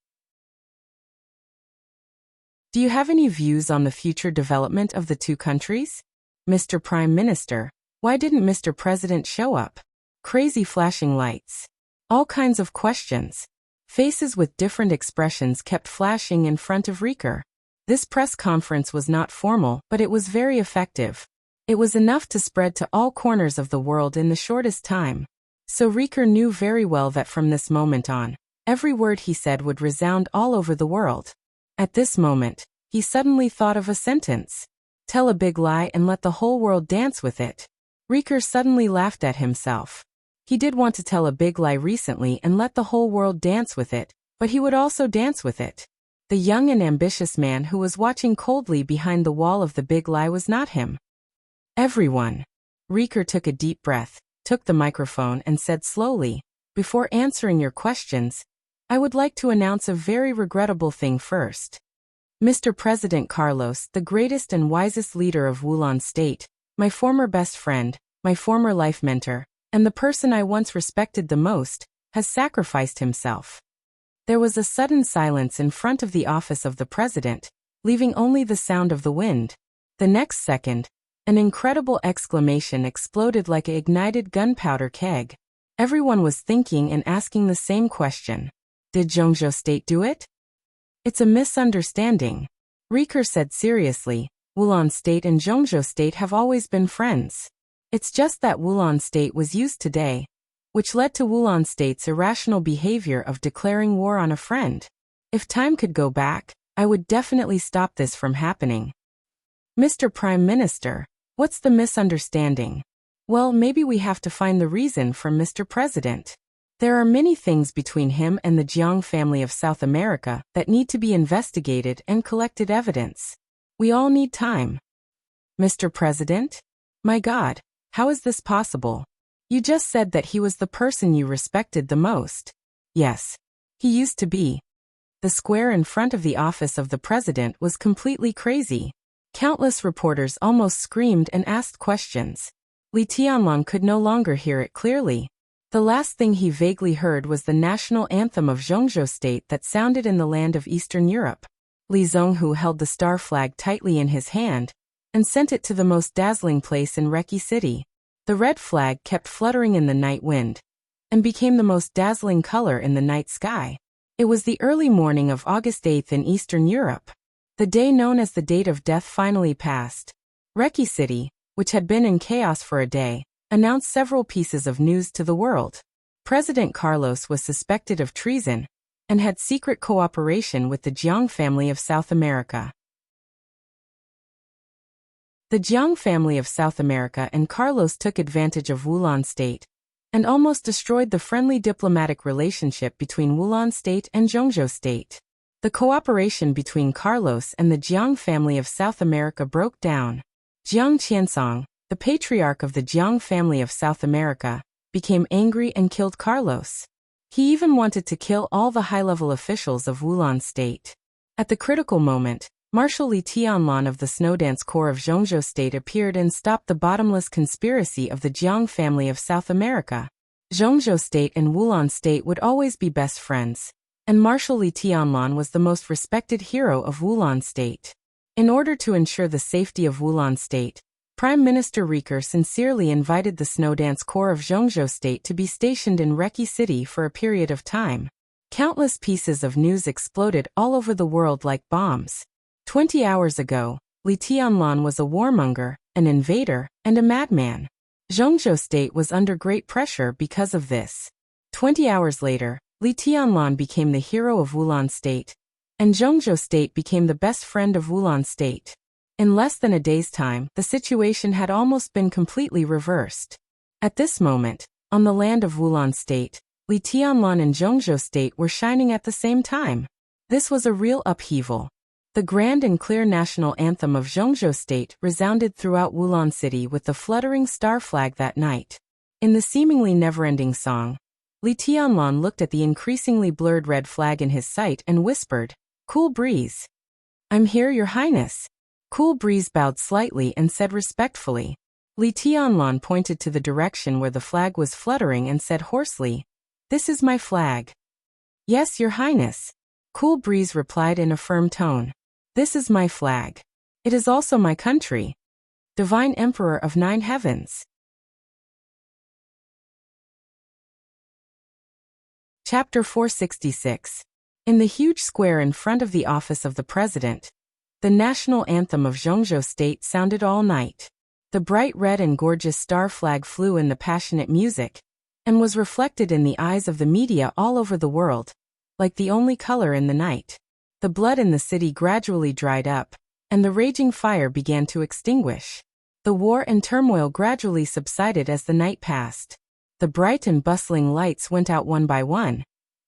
A: Do you have any views on the future development of the two countries? Mr. Prime Minister, why didn't Mr. President show up? Crazy flashing lights. All kinds of questions. Faces with different expressions kept flashing in front of Riker. This press conference was not formal, but it was very effective. It was enough to spread to all corners of the world in the shortest time. So Riker knew very well that from this moment on, every word he said would resound all over the world. At this moment, he suddenly thought of a sentence. Tell a big lie and let the whole world dance with it. Riker suddenly laughed at himself. He did want to tell a big lie recently and let the whole world dance with it, but he would also dance with it. The young and ambitious man who was watching coldly behind the wall of the big lie was not him. Everyone. Riker took a deep breath, took the microphone and said slowly, "Before answering your questions, I would like to announce a very regrettable thing first. Mr. President Carlos, the greatest and wisest leader of Wulan State, my former best friend, my former life mentor, and the person I once respected the most, has sacrificed himself." There was a sudden silence in front of the office of the president, leaving only the sound of the wind. The next second, an incredible exclamation exploded like an ignited gunpowder keg. Everyone was thinking and asking the same question. Did Zhongzhou State do it? It's a misunderstanding. Riker said seriously, Wulan State and Zhongzhou State have always been friends. It's just that Wulan State was used today, which led to Wulan State's irrational behavior of declaring war on a friend. If time could go back, I would definitely stop this from happening. Mr. Prime Minister, what's the misunderstanding? Well, maybe we have to find the reason from Mr. President. There are many things between him and the Jiang family of South America that need to be investigated and collected evidence. We all need time. Mr. President? My God, how is this possible? You just said that he was the person you respected the most. Yes. He used to be. The square in front of the office of the president was completely crazy. Countless reporters almost screamed and asked questions. Li Tianlan could no longer hear it clearly. The last thing he vaguely heard was the national anthem of Zhongzhou State that sounded in the land of Eastern Europe. Li Zhonghu held the star flag tightly in his hand and sent it to the most dazzling place in Reki City. The red flag kept fluttering in the night wind and became the most dazzling color in the night sky. It was the early morning of August 8th in Eastern Europe. The day known as the date of death finally passed. Reki City, which had been in chaos for a day, announced several pieces of news to the world. President Carlos was suspected of treason and had secret cooperation with the Jiang family of South America. The Jiang family of South America and Carlos took advantage of Wulan State and almost destroyed the friendly diplomatic relationship between Wulan State and Zhongzhou State. The cooperation between Carlos and the Jiang family of South America broke down. Jiang Qiansong, the patriarch of the Jiang family of South America, became angry and killed Carlos. He even wanted to kill all the high-level officials of Wulan State. At the critical moment, Marshal Li Tianlan of the Snowdance Corps of Zhongzhou State appeared and stopped the bottomless conspiracy of the Jiang family of South America. Zhongzhou State and Wulan State would always be best friends, and Marshal Li Tianlan was the most respected hero of Wulan State. In order to ensure the safety of Wulan State, Prime Minister Riker sincerely invited the Snowdance Corps of Zhongzhou State to be stationed in Reki City for a period of time. Countless pieces of news exploded all over the world like bombs. 20 hours ago, Li Tianlan was a warmonger, an invader, and a madman. Zhongzhou State was under great pressure because of this. 20 hours later, Li Tianlan became the hero of Wulan State, and Zhongzhou State became the best friend of Wulan State. In less than a day's time, the situation had almost been completely reversed. At this moment, on the land of Wulan State, Li Tianlan and Zhongzhou State were shining at the same time. This was a real upheaval. The grand and clear national anthem of Zhongzhou State resounded throughout Wulan City with the fluttering star flag that night. In the seemingly never-ending song, Li Tianlan looked at the increasingly blurred red flag in his sight and whispered, "Cool breeze." "I'm here, Your Highness." Cool breeze bowed slightly and said respectfully. Li Tianlan pointed to the direction where the flag was fluttering and said hoarsely, "This is my flag." "Yes, Your Highness." Cool breeze replied in a firm tone. "This is my flag. It is also my country." Divine Emperor of Nine Heavens. Chapter 466. In the huge square in front of the office of the president, the national anthem of Zhongzhou State sounded all night. The bright red and gorgeous star flag flew in the passionate music, and was reflected in the eyes of the media all over the world, like the only color in the night. The blood in the city gradually dried up, and the raging fire began to extinguish. The war and turmoil gradually subsided as the night passed. The bright and bustling lights went out one by one,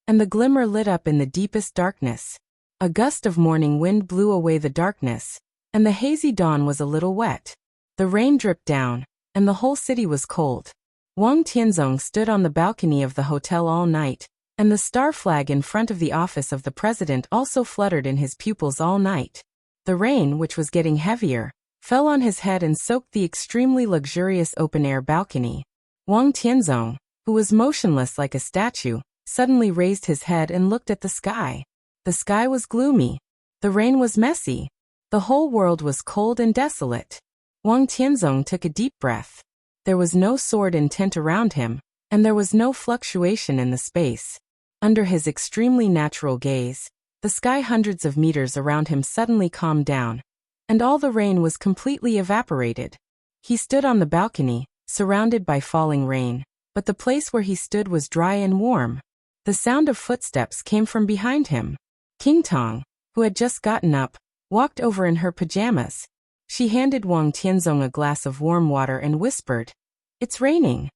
A: and the glimmer lit up in the deepest darkness. A gust of morning wind blew away the darkness, and the hazy dawn was a little wet. The rain dripped down, and the whole city was cold. Wang Tianzong stood on the balcony of the hotel all night, and the star flag in front of the office of the president also fluttered in his pupils all night. The rain, which was getting heavier, fell on his head and soaked the extremely luxurious open-air balcony. Wang Tianzong, who was motionless like a statue, suddenly raised his head and looked at the sky. The sky was gloomy. The rain was messy. The whole world was cold and desolate. Wang Tianzong took a deep breath. There was no sword in tent around him, and there was no fluctuation in the space. Under his extremely natural gaze, the sky hundreds of meters around him suddenly calmed down, and all the rain was completely evaporated. He stood on the balcony, surrounded by falling rain, but the place where he stood was dry and warm. The sound of footsteps came from behind him. King Tong, who had just gotten up, walked over in her pajamas. She handed Wang Tianzong a glass of warm water and whispered, "It's raining."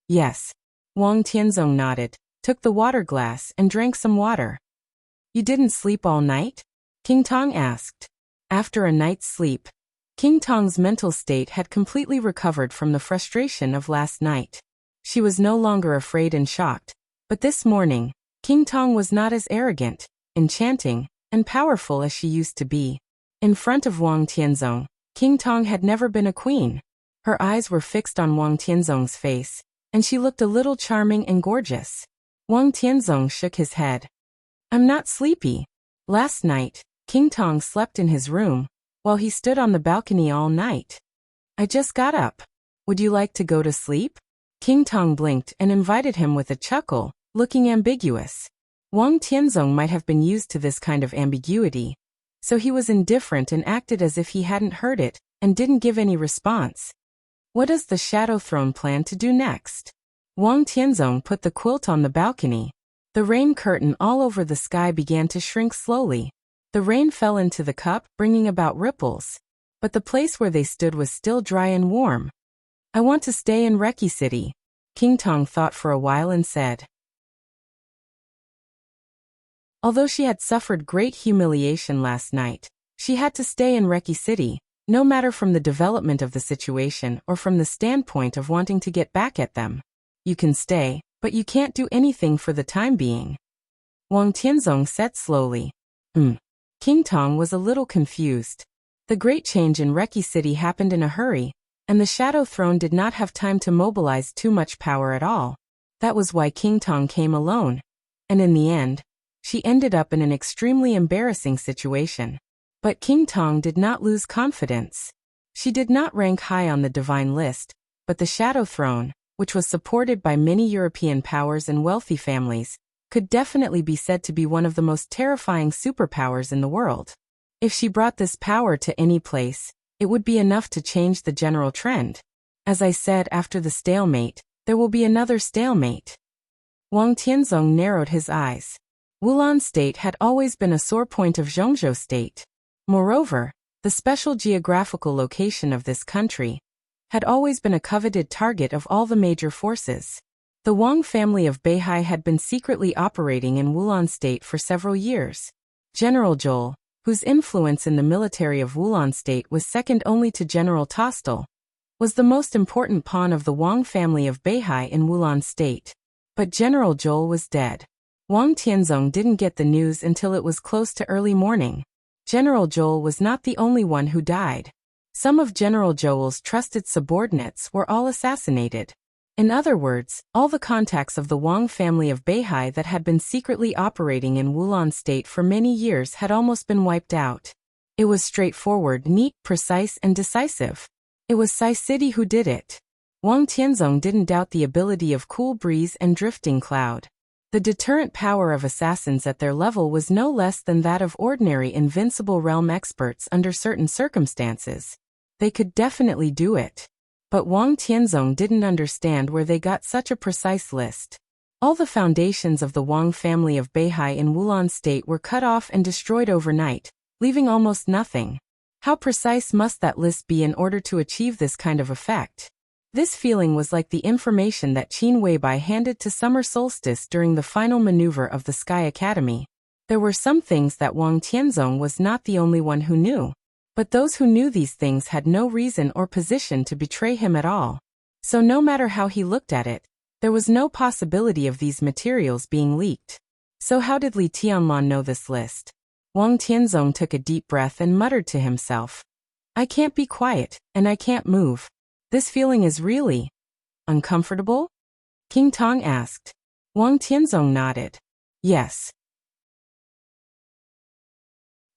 A: "Yes." Wang Tianzong nodded, took the water glass and drank some water. "You didn't sleep all night?" King Tong asked. After a night's sleep, King Tong's mental state had completely recovered from the frustration of last night. She was no longer afraid and shocked, but this morning, King Tong was not as arrogant, enchanting, and powerful as she used to be. In front of Wang Tianzong, King Tong had never been a queen. Her eyes were fixed on Wang Tianzong's face, and she looked a little charming and gorgeous. Wang Tianzong shook his head. "I'm not sleepy. Last night, King Tong slept in his room, while he stood on the balcony all night. I just got up. Would you like to go to sleep?" King Tong blinked and invited him with a chuckle, looking ambiguous. Wang Tianzong might have been used to this kind of ambiguity, so he was indifferent and acted as if he hadn't heard it, and didn't give any response. What does the Shadow Throne plan to do next? Wang Tianzong put the quilt on the balcony. The rain curtain all over the sky began to shrink slowly. The rain fell into the cup, bringing about ripples. But the place where they stood was still dry and warm. "I want to stay in Reki City." King Tong thought for a while and said, Although she had suffered great humiliation last night, she had to stay in Reki City, no matter from the development of the situation or from the standpoint of wanting to get back at them. You can stay, but you can't do anything for the time being. Wang Tianzong said slowly. King Tong was a little confused. The great change in Reki City happened in a hurry, and the Shadow Throne did not have time to mobilize too much power at all. That was why King Tong came alone. And in the end, she ended up in an extremely embarrassing situation. But King Tong did not lose confidence. She did not rank high on the divine list, but the Shadow Throne, which was supported by many European powers and wealthy families, could definitely be said to be one of the most terrifying superpowers in the world. If she brought this power to any place, it would be enough to change the general trend. As I said, after the stalemate, there will be another stalemate. Wang Tianzong narrowed his eyes. Wulan State had always been a sore point of Zhongzhou State. Moreover, the special geographical location of this country had always been a coveted target of all the major forces. The Wang family of Beihai had been secretly operating in Wulan State for several years. General Zhou, whose influence in the military of Wulan State was second only to General Tostel, was the most important pawn of the Wang family of Beihai in Wulan State. But General Zhou was dead. Wang Tianzong didn't get the news until it was close to early morning. General Zhou was not the only one who died. Some of General Zhou's trusted subordinates were all assassinated. In other words, all the contacts of the Wang family of Beihai that had been secretly operating in Wulan State for many years had almost been wiped out. It was straightforward, neat, precise, and decisive. It was Sai City who did it. Wang Tianzong didn't doubt the ability of cool breeze and drifting cloud. The deterrent power of assassins at their level was no less than that of ordinary invincible realm experts under certain circumstances. They could definitely do it. But Wang Tianzong didn't understand where they got such a precise list. All the foundations of the Wang family of Beihai in Wulan State were cut off and destroyed overnight, leaving almost nothing. How precise must that list be in order to achieve this kind of effect? This feeling was like the information that Qin Weibai handed to Summer Solstice during the final maneuver of the Sky Academy. There were some things that Wang Tianzong was not the only one who knew. But those who knew these things had no reason or position to betray him at all. So no matter how he looked at it, there was no possibility of these materials being leaked. So how did Li Tianlan know this list? Wang Tianzong took a deep breath and muttered to himself. I can't be quiet, and I can't move. This feeling is really uncomfortable? King Tong asked. Wang Tianzong nodded. Yes.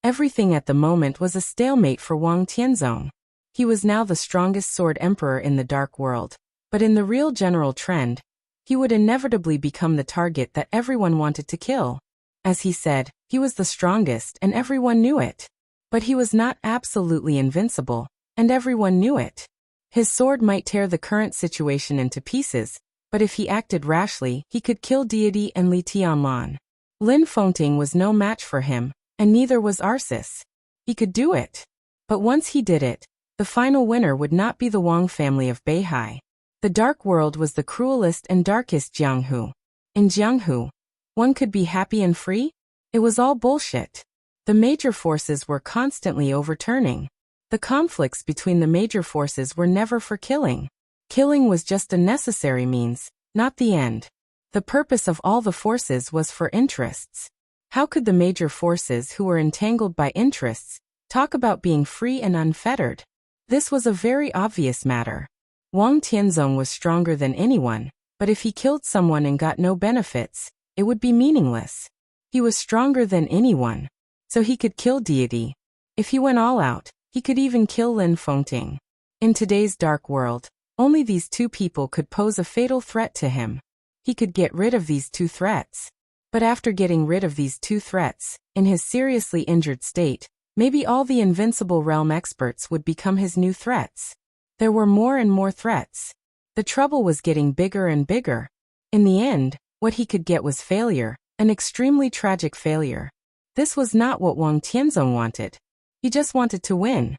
A: Everything at the moment was a stalemate for Wang Tianzong. He was now the strongest sword emperor in the dark world, but in the real general trend, he would inevitably become the target that everyone wanted to kill. As he said, he was the strongest and everyone knew it. But he was not absolutely invincible, and everyone knew it. His sword might tear the current situation into pieces, but if he acted rashly, he could kill Deity and Li Tianlan. Lin Fengting was no match for him, and neither was Arceus. He could do it. But once he did it, the final winner would not be the Wang family of Beihai. The dark world was the cruelest and darkest Jianghu. In Jianghu, one could be happy and free? It was all bullshit. The major forces were constantly overturning. The conflicts between the major forces were never for killing. Killing was just a necessary means, not the end. The purpose of all the forces was for interests. How could the major forces who were entangled by interests talk about being free and unfettered? This was a very obvious matter. Wang Tianzong was stronger than anyone, but if he killed someone and got no benefits, it would be meaningless. He was stronger than anyone, so he could kill Deity. If he went all out, he could even kill Lin Fengting. In today's dark world, only these two people could pose a fatal threat to him. He could get rid of these two threats. But after getting rid of these two threats, in his seriously injured state, maybe all the invincible realm experts would become his new threats. There were more and more threats. The trouble was getting bigger and bigger. In the end, what he could get was failure, an extremely tragic failure. This was not what Wang Tianzong wanted. He just wanted to win.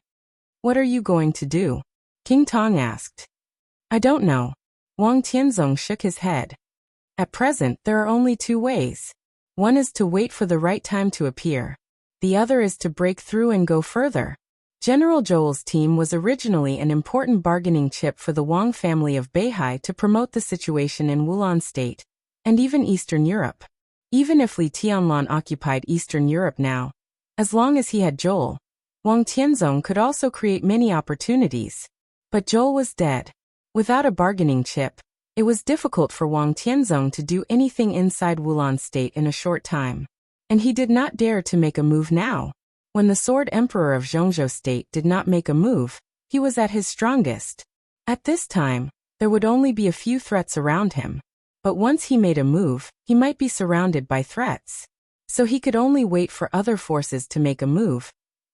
A: What are you going to do? King Tong asked. I don't know. Wang Tianzong shook his head. At present, there are only two ways. One is to wait for the right time to appear. The other is to break through and go further. General Zhou's team was originally an important bargaining chip for the Wang family of Beihai to promote the situation in Wulan State, and even Eastern Europe. Even if Li Tianlan occupied Eastern Europe now, as long as he had Zhou, Wang Tianzong could also create many opportunities. But Zhou was dead. Without a bargaining chip, it was difficult for Wang Tianzong to do anything inside Wulan State in a short time. And he did not dare to make a move now. When the Sword Emperor of Zhongzhou State did not make a move, he was at his strongest. At this time, there would only be a few threats around him. But once he made a move, he might be surrounded by threats. So he could only wait for other forces to make a move,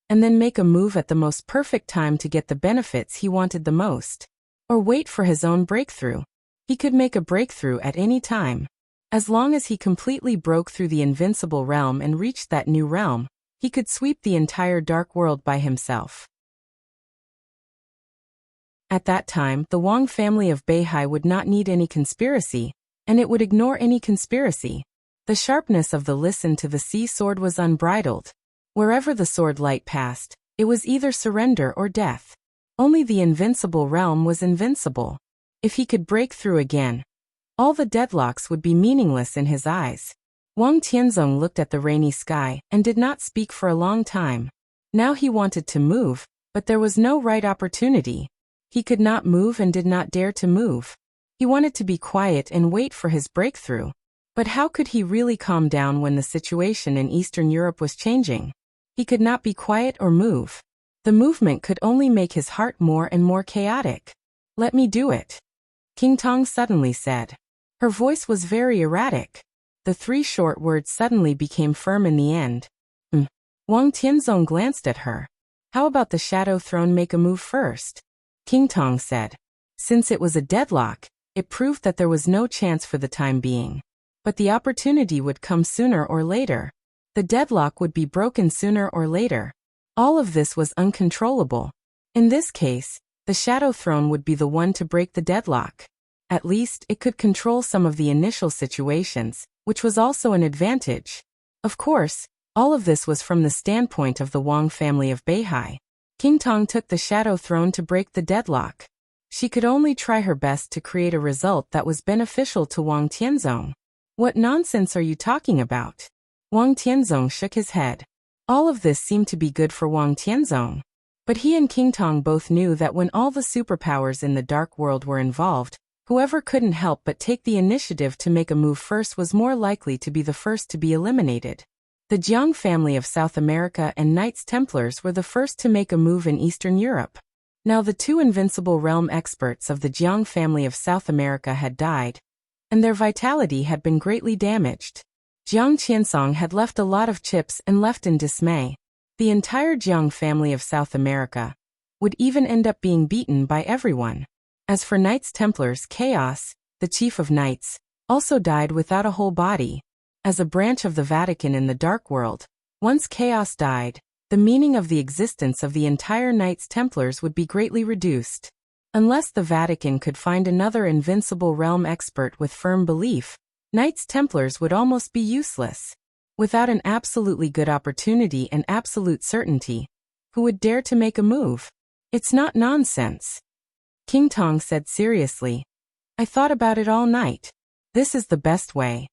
A: and then make a move at the most perfect time to get the benefits he wanted the most. Or wait for his own breakthrough. He could make a breakthrough at any time. As long as he completely broke through the invincible realm and reached that new realm, he could sweep the entire dark world by himself. At that time, the Wang family of Beihai would not need any conspiracy, and it would ignore any conspiracy. The sharpness of the listen to the sea sword was unbridled. Wherever the sword light passed, it was either surrender or death. Only the invincible realm was invincible. If he could break through again, all the deadlocks would be meaningless in his eyes. Wang Tianzong looked at the rainy sky and did not speak for a long time. Now he wanted to move, but there was no right opportunity. He could not move and did not dare to move. He wanted to be quiet and wait for his breakthrough. But how could he really calm down when the situation in Eastern Europe was changing? He could not be quiet or move. The movement could only make his heart more and more chaotic. "Let me do it," King Tong suddenly said. Her voice was very erratic. The three short words suddenly became firm in the end. Wang Tianzong glanced at her. "How about the Shadow Throne make a move first?" King Tong said. Since it was a deadlock, it proved that there was no chance for the time being. But the opportunity would come sooner or later. The deadlock would be broken sooner or later. All of this was uncontrollable. In this case, the Shadow Throne would be the one to break the deadlock. At least, it could control some of the initial situations, which was also an advantage. Of course, all of this was from the standpoint of the Wang family of Beihai. King Tong took the Shadow Throne to break the deadlock. She could only try her best to create a result that was beneficial to Wang Tianzong. "What nonsense are you talking about?" Wang Tianzong shook his head. All of this seemed to be good for Wang Tianzong. But he and King Tong both knew that when all the superpowers in the dark world were involved, whoever couldn't help but take the initiative to make a move first was more likely to be the first to be eliminated. The Jiang family of South America and Knights Templars were the first to make a move in Eastern Europe. Now the two invincible realm experts of the Jiang family of South America had died, and their vitality had been greatly damaged. Jiang Qiansong had left a lot of chips and left in dismay. The entire Jiang family of South America would even end up being beaten by everyone. As for Knights Templars, Chaos, the chief of knights, also died without a whole body. As a branch of the Vatican in the Dark World, once Chaos died, the meaning of the existence of the entire Knights Templars would be greatly reduced. Unless the Vatican could find another invincible realm expert with firm belief, Knights Templars would almost be useless. Without an absolutely good opportunity and absolute certainty, who would dare to make a move? "It's not nonsense," King Tong said seriously. "I thought about it all night. This is the best way."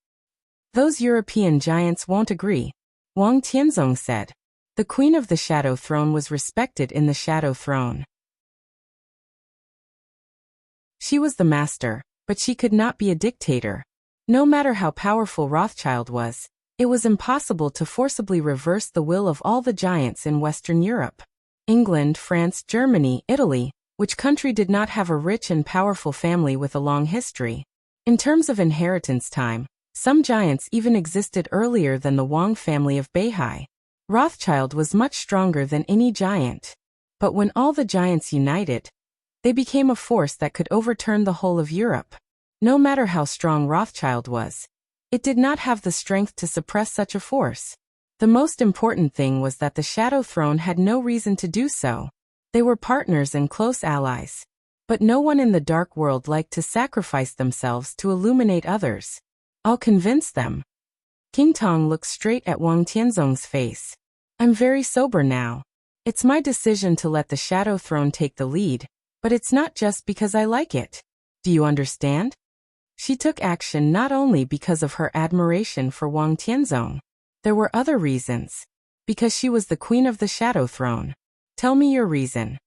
A: "Those European giants won't agree," Wang Tianzong said. The Queen of the Shadow Throne was respected in the Shadow Throne. She was the master, but she could not be a dictator. No matter how powerful Rothschild was, it was impossible to forcibly reverse the will of all the giants in Western Europe. England, France, Germany, Italy, which country did not have a rich and powerful family with a long history? In terms of inheritance time, some giants even existed earlier than the Wang family of Beihai. Rothschild was much stronger than any giant. But when all the giants united, they became a force that could overturn the whole of Europe. No matter how strong Rothschild was, it did not have the strength to suppress such a force. The most important thing was that the Shadow Throne had no reason to do so. They were partners and close allies. But no one in the dark world liked to sacrifice themselves to illuminate others. "I'll convince them," King Tong looked straight at Wang Tianzong's face. I'm very sober now. It's my decision to let the Shadow Throne take the lead, but it's not just because I like it. Do you understand? She took action not only because of her admiration for Wang Tianzong. There were other reasons. Because she was the queen of the Shadow Throne. Tell me your reason.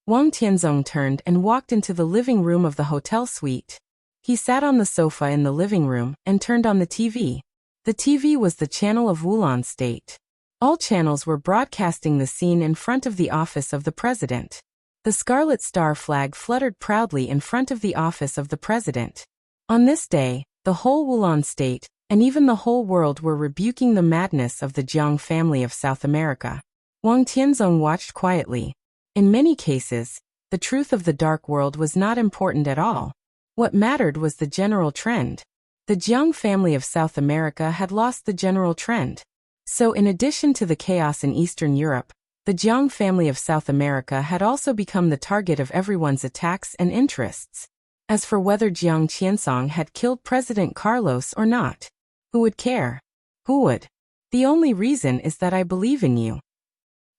A: Wang Tianzong turned and walked into the living room of the hotel suite. He sat on the sofa in the living room and turned on the TV. The TV was the channel of Wulan State. All channels were broadcasting the scene in front of the office of the president. The Scarlet Star flag fluttered proudly in front of the office of the president. On this day, the whole Wulan State, and even the whole world were rebuking the madness of the Jiang family of South America. Wang Tianzong watched quietly. In many cases, the truth of the dark world was not important at all. What mattered was the general trend. The Jiang family of South America had lost the general trend. So in addition to the chaos in Eastern Europe, the Jiang family of South America had also become the target of everyone's attacks and interests. As for whether Jiang Qiansong had killed President Carlos or not, who would care? Who would? The only reason is that I believe in you.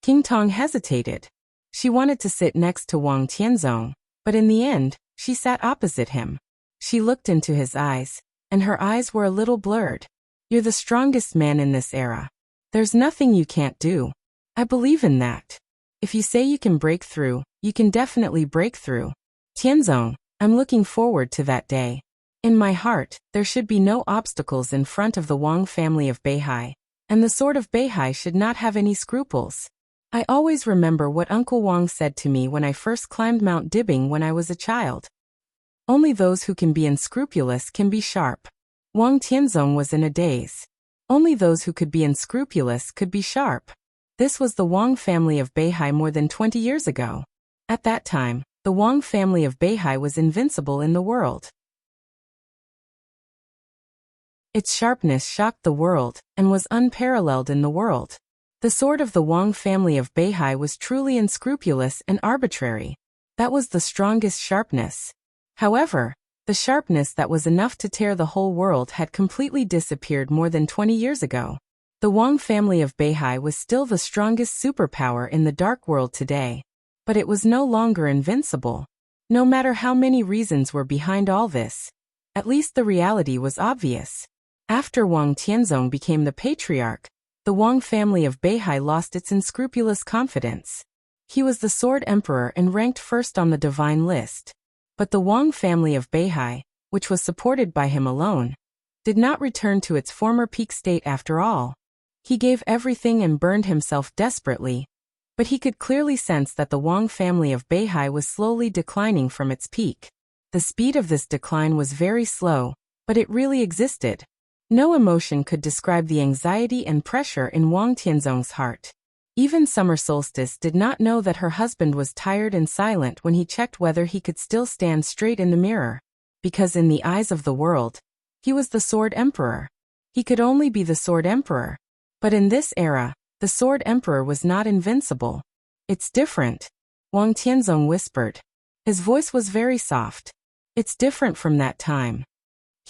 A: King Tong hesitated. She wanted to sit next to Wang Tianzong, but in the end, she sat opposite him. She looked into his eyes, and her eyes were a little blurred. You're the strongest man in this era. There's nothing you can't do. I believe in that. If you say you can break through, you can definitely break through. Tianzong, I'm looking forward to that day. In my heart, there should be no obstacles in front of the Wang family of Beihai, and the sword of Beihai should not have any scruples. I always remember what Uncle Wang said to me when I first climbed Mount Dibbing when I was a child. Only those who can be unscrupulous can be sharp. Wang Tianzong was in a daze. Only those who could be unscrupulous could be sharp. This was the Wang family of Beihai more than 20 years ago. At that time, the Wang family of Beihai was invincible in the world. Its sharpness shocked the world, and was unparalleled in the world. The sword of the Wang family of Beihai was truly unscrupulous and arbitrary. That was the strongest sharpness. However, the sharpness that was enough to tear the whole world had completely disappeared more than 20 years ago. The Wang family of Beihai was still the strongest superpower in the dark world today. But it was no longer invincible. No matter how many reasons were behind all this, at least the reality was obvious. After Wang Tianzong became the patriarch, the Wang family of Beihai lost its unscrupulous confidence. He was the Sword Emperor and ranked first on the divine list. But the Wang family of Beihai, which was supported by him alone, did not return to its former peak state after all. He gave everything and burned himself desperately, but he could clearly sense that the Wang family of Beihai was slowly declining from its peak. The speed of this decline was very slow, but it really existed. No emotion could describe the anxiety and pressure in Wang Tianzong's heart. Even Summer Solstice did not know that her husband was tired and silent when he checked whether he could still stand straight in the mirror. Because in the eyes of the world, he was the Sword Emperor. He could only be the Sword Emperor. But in this era, the Sword Emperor was not invincible. It's different, Wang Tianzong whispered. His voice was very soft. It's different from that time.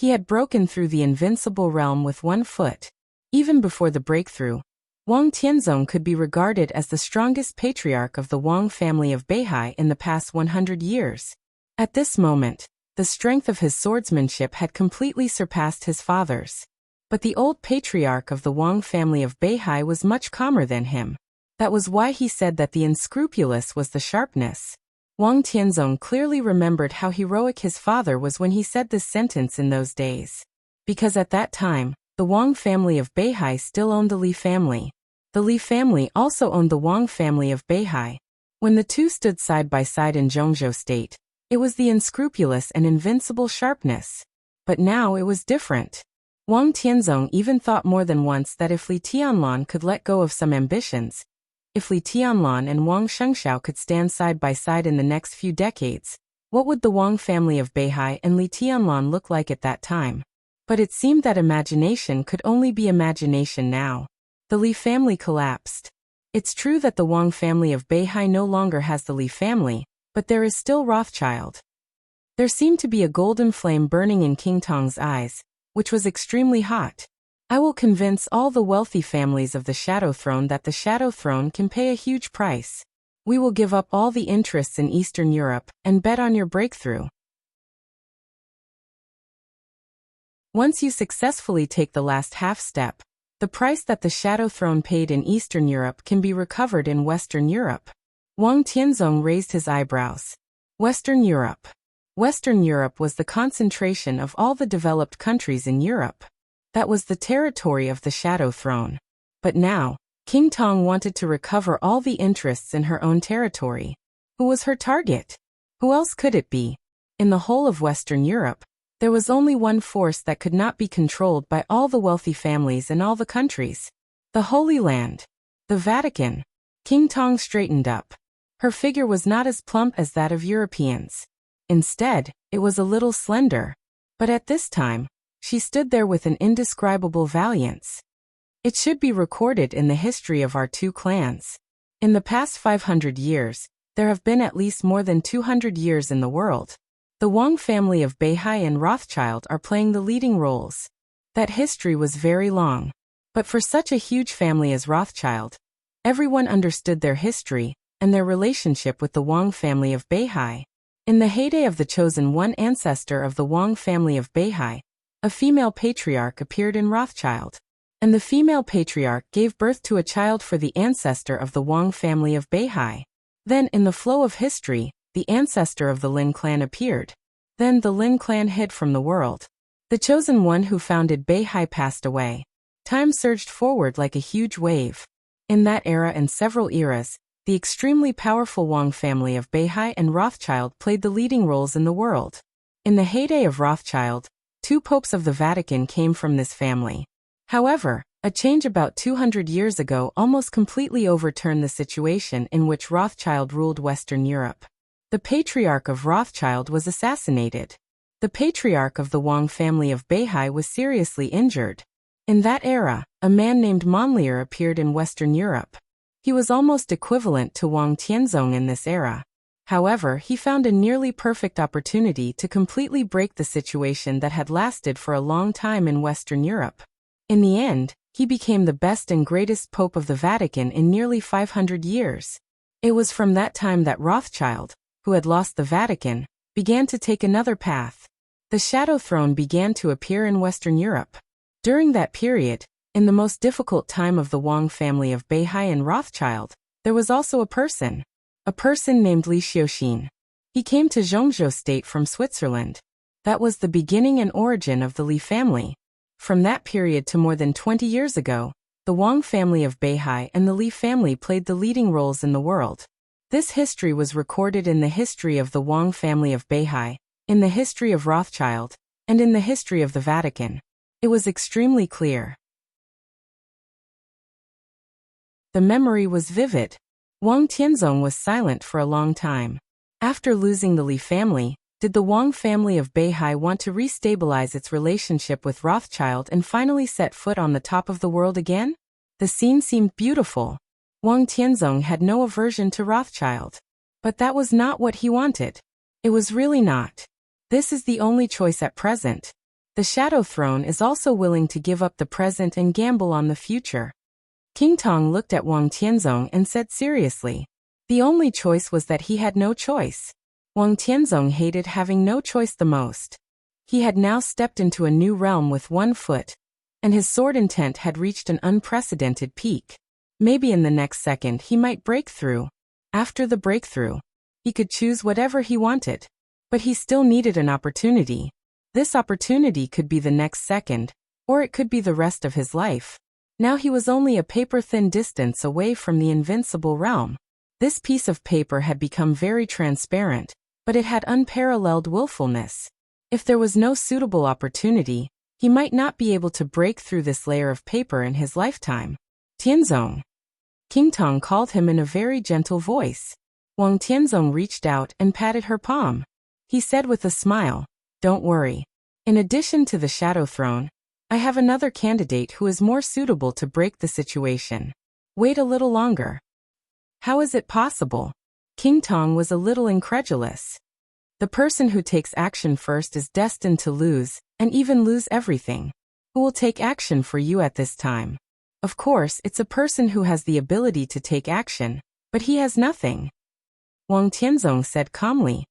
A: He had broken through the invincible realm with one foot. Even before the breakthrough, Wang Tianzong could be regarded as the strongest patriarch of the Wang family of Beihai in the past 100 years. At this moment, the strength of his swordsmanship had completely surpassed his father's. But the old patriarch of the Wang family of Beihai was much calmer than him. That was why he said that the unscrupulous was the sharpness. Wang Tianzong clearly remembered how heroic his father was when he said this sentence in those days. Because at that time, the Wang family of Beihai still owned the Li family. The Li family also owned the Wang family of Beihai. When the two stood side by side in Zhongzhou State, it was the unscrupulous and invincible sharpness. But now it was different. Wang Tianzong even thought more than once that if Li Tianlan could let go of some ambitions, if Li Tianlan and Wang Shengxiao could stand side by side in the next few decades, what would the Wang family of Beihai and Li Tianlan look like at that time? But it seemed that imagination could only be imagination now. The Li family collapsed. It's true that the Wang family of Beihai no longer has the Li family, but there is still Rothschild. There seemed to be a golden flame burning in King Tong's eyes, which was extremely hot. I will convince all the wealthy families of the Shadow Throne that the Shadow Throne can pay a huge price. We will give up all the interests in Eastern Europe and bet on your breakthrough. Once you successfully take the last half step, the price that the Shadow Throne paid in Eastern Europe can be recovered in Western Europe. Wang Tianzong raised his eyebrows. Western Europe. Western Europe was the concentration of all the developed countries in Europe. That was the territory of the Shadow Throne. But now, King Tong wanted to recover all the interests in her own territory. Who was her target? Who else could it be? In the whole of Western Europe, there was only one force that could not be controlled by all the wealthy families in all the countries. The Holy Land. The Vatican. King Tong straightened up. Her figure was not as plump as that of Europeans. Instead, it was a little slender. But at this time, she stood there with an indescribable valiance. It should be recorded in the history of our two clans. In the past 500 years, there have been at least more than 200 years in the world. The Wang family of Beihai and Rothschild are playing the leading roles. That history was very long. But for such a huge family as Rothschild, everyone understood their history and their relationship with the Wang family of Beihai. In the heyday of the chosen one ancestor of the Wang family of Beihai, a female patriarch appeared in Rothschild. And the female patriarch gave birth to a child for the ancestor of the Wang family of Beihai. Then, in the flow of history, the ancestor of the Lin clan appeared. Then the Lin clan hid from the world. The chosen one who founded Beihai passed away. Time surged forward like a huge wave. In that era and several eras, the extremely powerful Wang family of Beihai and Rothschild played the leading roles in the world. In the heyday of Rothschild, 2 popes of the Vatican came from this family. However, a change about 200 years ago almost completely overturned the situation in which Rothschild ruled Western Europe. The patriarch of Rothschild was assassinated. The patriarch of the Wang family of Beihai was seriously injured. In that era, a man named Monlier appeared in Western Europe. He was almost equivalent to Wang Tianzong in this era. However, he found a nearly perfect opportunity to completely break the situation that had lasted for a long time in Western Europe. In the end, he became the best and greatest pope of the Vatican in nearly 500 years. It was from that time that Rothschild, who had lost the Vatican, began to take another path. The Shadow Throne began to appear in Western Europe. During that period, in the most difficult time of the Wang family of Beihai and Rothschild, there was also a person named Li Xiuxin. He came to Zhongzhou state from Switzerland. That was the beginning and origin of the Li family. From that period to more than 20 years ago, the Wang family of Beihai and the Li family played the leading roles in the world. This history was recorded in the history of the Wang family of Beihai, in the history of Rothschild, and in the history of the Vatican. It was extremely clear. The memory was vivid. Wang Tianzong was silent for a long time. After losing the Li family, did the Wang family of Beihai want to restabilize its relationship with Rothschild and finally set foot on the top of the world again? The scene seemed beautiful. Wang Tianzong had no aversion to Rothschild. But that was not what he wanted. It was really not. This is the only choice at present. The Shadow Throne is also willing to give up the present and gamble on the future. King Tong looked at Wang Tianzong and said seriously. The only choice was that he had no choice. Wang Tianzong hated having no choice the most. He had now stepped into a new realm with one foot, and his sword intent had reached an unprecedented peak. Maybe in the next second he might break through. After the breakthrough, he could choose whatever he wanted. But he still needed an opportunity. This opportunity could be the next second, or it could be the rest of his life. Now he was only a paper-thin distance away from the invincible realm. This piece of paper had become very transparent, but it had unparalleled willfulness. If there was no suitable opportunity, he might not be able to break through this layer of paper in his lifetime. Tianzong. King Tong called him in a very gentle voice. Wang Tianzong reached out and patted her palm. He said with a smile, "Don't worry. In addition to the Shadow Throne, I have another candidate who is more suitable to break the situation. Wait a little longer." How is it possible? King Tong was a little incredulous. The person who takes action first is destined to lose, and even lose everything. Who will take action for you at this time? Of course, it's a person who has the ability to take action, but he has nothing. Wang Tianzong said calmly.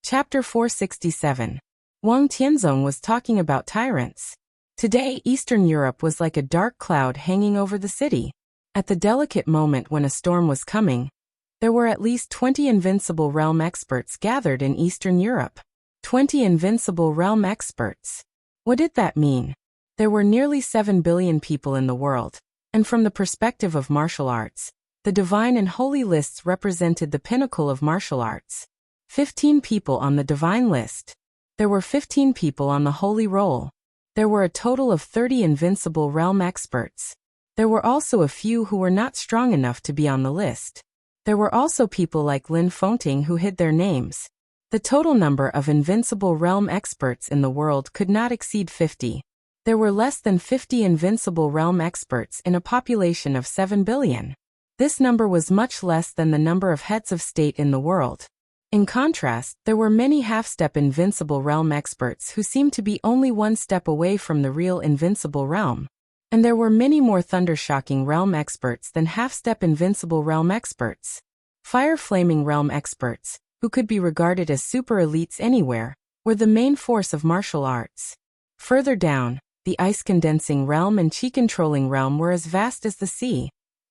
A: Chapter 467. Wang Tianzong was talking about tyrants. Today, Eastern Europe was like a dark cloud hanging over the city. At the delicate moment when a storm was coming, there were at least 20 invincible realm experts gathered in Eastern Europe. 20 invincible realm experts. What did that mean? There were nearly 7 billion people in the world, and from the perspective of martial arts, the divine and holy lists represented the pinnacle of martial arts. 15 people on the divine list. There were 15 people on the holy roll. There were a total of 30 invincible realm experts. There were also a few who were not strong enough to be on the list. There were also people like Lin Fengting who hid their names. The total number of invincible realm experts in the world could not exceed 50. There were less than 50 invincible realm experts in a population of 7 billion. This number was much less than the number of heads of state in the world. In contrast, there were many half-step invincible realm experts who seemed to be only one step away from the real invincible realm. And there were many more thunder-shocking realm experts than half-step invincible realm experts. Fire-flaming realm experts, who could be regarded as super-elites anywhere, were the main force of martial arts. Further down, the ice-condensing realm and chi-controlling realm were as vast as the sea,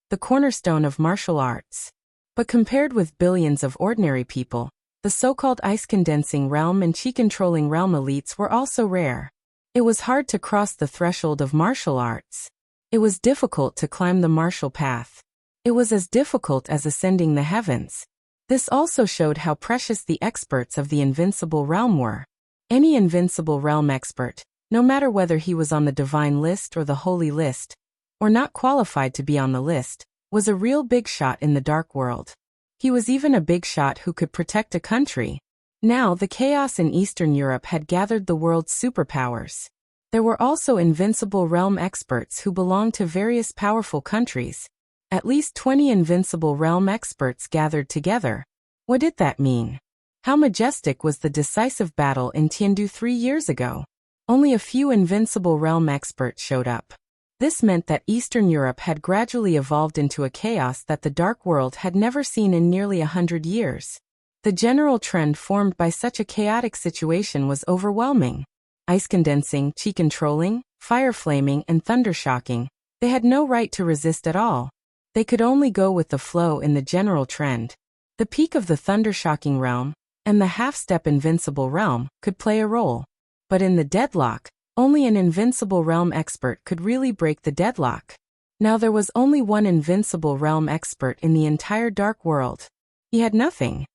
A: the cornerstone of martial arts. But compared with billions of ordinary people, the so-called ice-condensing realm and chi-controlling realm elites were also rare. It was hard to cross the threshold of martial arts. It was difficult to climb the martial path. It was as difficult as ascending the heavens. This also showed how precious the experts of the invincible realm were. Any invincible realm expert, no matter whether he was on the divine list or the holy list, or not qualified to be on the list, was a real big shot in the dark world. He was even a big shot who could protect a country. Now, the chaos in Eastern Europe had gathered the world's superpowers. There were also invincible realm experts who belonged to various powerful countries. At least 20 invincible realm experts gathered together. What did that mean? How majestic was the decisive battle in Tiandu 3 years ago? Only a few invincible realm experts showed up. This meant that Eastern Europe had gradually evolved into a chaos that the dark world had never seen in nearly 100 years. The general trend formed by such a chaotic situation was overwhelming. Ice condensing, chi controlling, fire flaming, and thunder shocking. They had no right to resist at all. They could only go with the flow in the general trend. The peak of the thunder shocking realm, and the half-step invincible realm, could play a role. But in the deadlock, only an invincible realm expert could really break the deadlock. Now there was only one invincible realm expert in the entire dark world. He had nothing.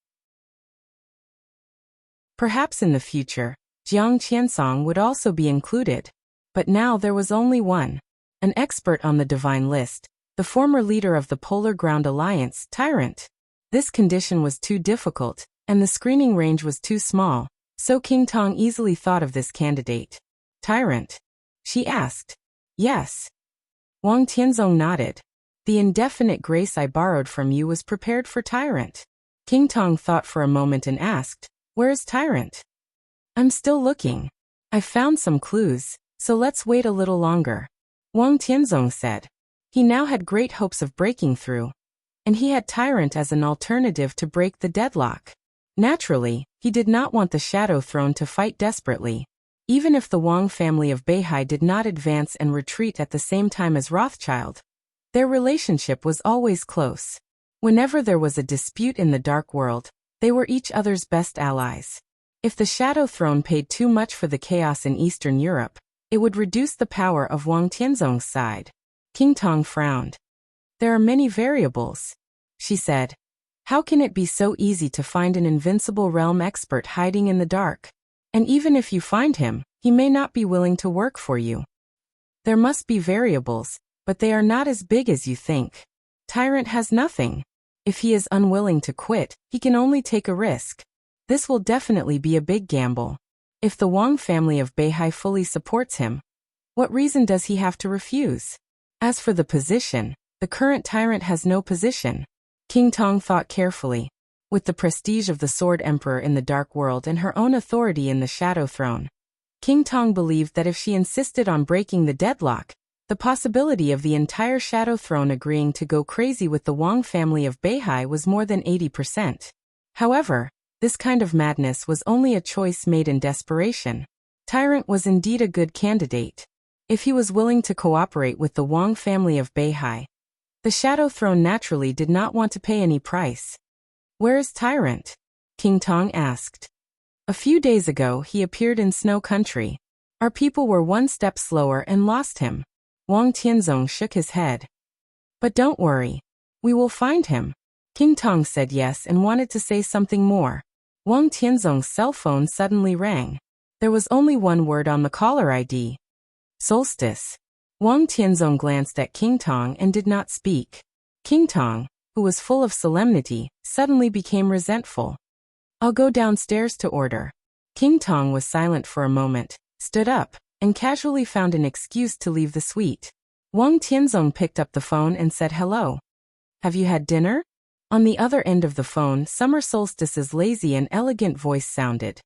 A: Perhaps in the future, Jiang Qiansong would also be included. But now there was only one. An expert on the divine list, the former leader of the Polar Ground Alliance, Tyrant. This condition was too difficult, and the screening range was too small, so King Tong easily thought of this candidate. Tyrant? She asked. Yes. Wang Tianzong nodded. The indefinite grace I borrowed from you was prepared for Tyrant. King Tong thought for a moment and asked, where is Tyrant? I'm still looking. I found some clues, so let's wait a little longer. Wang Tianzong said. He now had great hopes of breaking through, and he had Tyrant as an alternative to break the deadlock. Naturally, he did not want the Shadow Throne to fight desperately. Even if the Wang family of Beihai did not advance and retreat at the same time as Rothschild, their relationship was always close. Whenever there was a dispute in the dark world, they were each other's best allies. If the Shadow Throne paid too much for the chaos in Eastern Europe, it would reduce the power of Wang Tianzong's side. King Tong frowned. There are many variables, she said. How can it be so easy to find an invincible realm expert hiding in the dark? And even if you find him, he may not be willing to work for you. There must be variables, but they are not as big as you think. Tyrant has nothing. If he is unwilling to quit, he can only take a risk. This will definitely be a big gamble. If the Wang family of Beihai fully supports him, what reason does he have to refuse? As for the position, the current tyrant has no position. King Tong thought carefully. With the prestige of the Sword Emperor in the Dark World and her own authority in the Shadow Throne, King Tong believed that if she insisted on breaking the deadlock, the possibility of the entire Shadow Throne agreeing to go crazy with the Wang family of Beihai was more than 80%. However, this kind of madness was only a choice made in desperation. Tyrant was indeed a good candidate. If he was willing to cooperate with the Wang family of Beihai, the Shadow Throne naturally did not want to pay any price. "Where is Tyrant?" King Tong asked. "A few days ago he appeared in Snow Country. Our people were one step slower and lost him." Wang Tianzong shook his head. "But don't worry. We will find him." King Tong said yes and wanted to say something more. Wang Tianzong's cell phone suddenly rang. There was only one word on the caller ID. "Solstice." Wang Tianzong glanced at King Tong and did not speak. King Tong, who was full of solemnity, suddenly became resentful. "I'll go downstairs to order." King Tong was silent for a moment, stood up, and casually found an excuse to leave the suite. Wang Tianzong picked up the phone and said hello. "Have you had dinner?" On the other end of the phone, Summer Solstice's lazy and elegant voice sounded.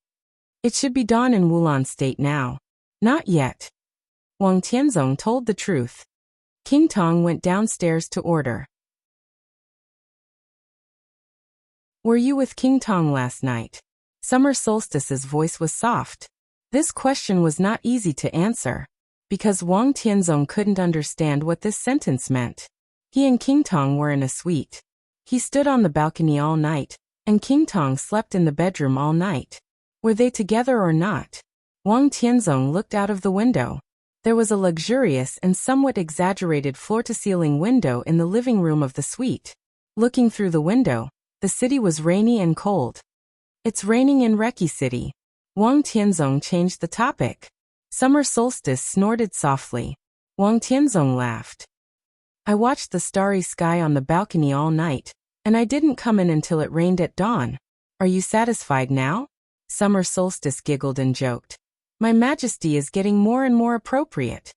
A: "It should be dawn in Wulan State now." "Not yet." Wang Tianzong told the truth. King Tong went downstairs to order. "Were you with King Tong last night?" Summer Solstice's voice was soft. This question was not easy to answer, because Wang Tianzong couldn't understand what this sentence meant. He and King Tong were in a suite. He stood on the balcony all night, and King Tong slept in the bedroom all night. Were they together or not? Wang Tianzong looked out of the window. There was a luxurious and somewhat exaggerated floor-to-ceiling window in the living room of the suite. Looking through the window, the city was rainy and cold. "It's raining in Reki City." Wang Tianzong changed the topic. Summer Solstice snorted softly. Wang Tianzong laughed. "I watched the starry sky on the balcony all night, and I didn't come in until it rained at dawn. Are you satisfied now?" Summer Solstice giggled and joked. "My Majesty is getting more and more appropriate."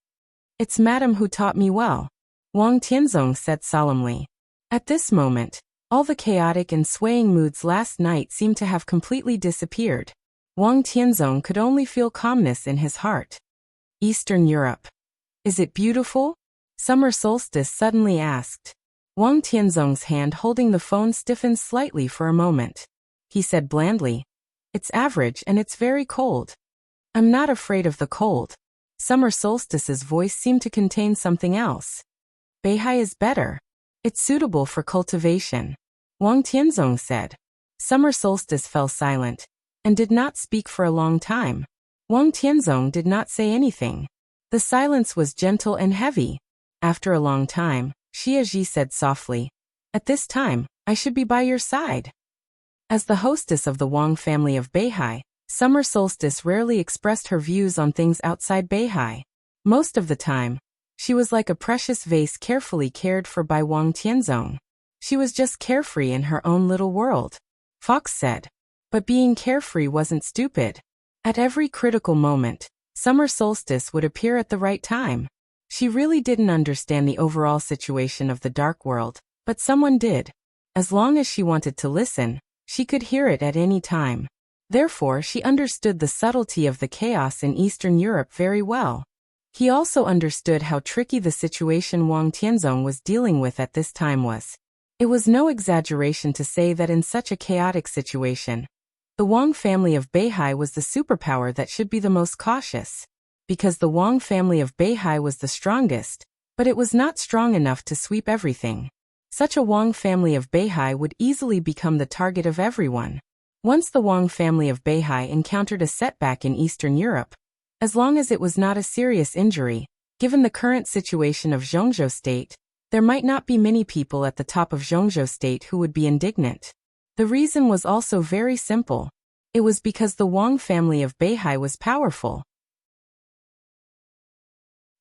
A: "It's Madam who taught me well," Wang Tianzong said solemnly. At this moment, all the chaotic and swaying moods last night seemed to have completely disappeared. Wang Tianzong could only feel calmness in his heart. "Eastern Europe. Is it beautiful?" Summer Solstice suddenly asked. Wang Tianzong's hand holding the phone stiffened slightly for a moment. He said blandly, "It's average and it's very cold." "I'm not afraid of the cold." Summer Solstice's voice seemed to contain something else. "Beihai is better. It's suitable for cultivation," Wang Tianzong said. Summer Solstice fell silent, and did not speak for a long time. Wang Tianzong did not say anything. The silence was gentle and heavy. After a long time, Xia Ji said softly, "At this time, I should be by your side." As the hostess of the Wang family of Beihai, Summer Solstice rarely expressed her views on things outside Beihai. Most of the time, she was like a precious vase carefully cared for by Wang Tianzong. She was just carefree in her own little world. Fox said. But being carefree wasn't stupid. At every critical moment, Summer Solstice would appear at the right time. She really didn't understand the overall situation of the Dark World, but someone did. As long as she wanted to listen, she could hear it at any time. Therefore, she understood the subtlety of the chaos in Eastern Europe very well. He also understood how tricky the situation Wang Tianzong was dealing with at this time was. It was no exaggeration to say that in such a chaotic situation, the Wang family of Beihai was the superpower that should be the most cautious. Because the Wang family of Beihai was the strongest, but it was not strong enough to sweep everything. Such a Wang family of Beihai would easily become the target of everyone. Once the Wang family of Beihai encountered a setback in Eastern Europe, as long as it was not a serious injury, given the current situation of Zhongzhou State, there might not be many people at the top of Zhongzhou State who would be indignant. The reason was also very simple. It was because the Wang family of Beihai was powerful.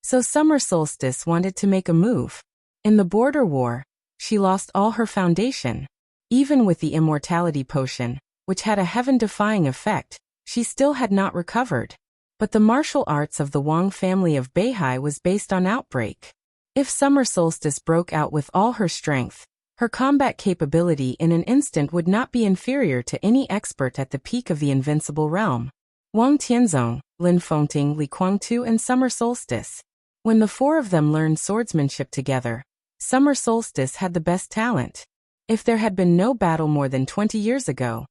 A: So Summer Solstice wanted to make a move. In the border war, she lost all her foundation. Even with the immortality potion, which had a heaven-defying effect, she still had not recovered. But the martial arts of the Wang family of Beihai was based on outbreak. If Summer Solstice broke out with all her strength, Her combat capability in an instant would not be inferior to any expert at the peak of the invincible realm. Wang Tianzong, Lin Fengting, Li Guangtu, and Summer Solstice. When the four of them learned swordsmanship together, Summer Solstice had the best talent. If there had been no battle more than 20 years ago,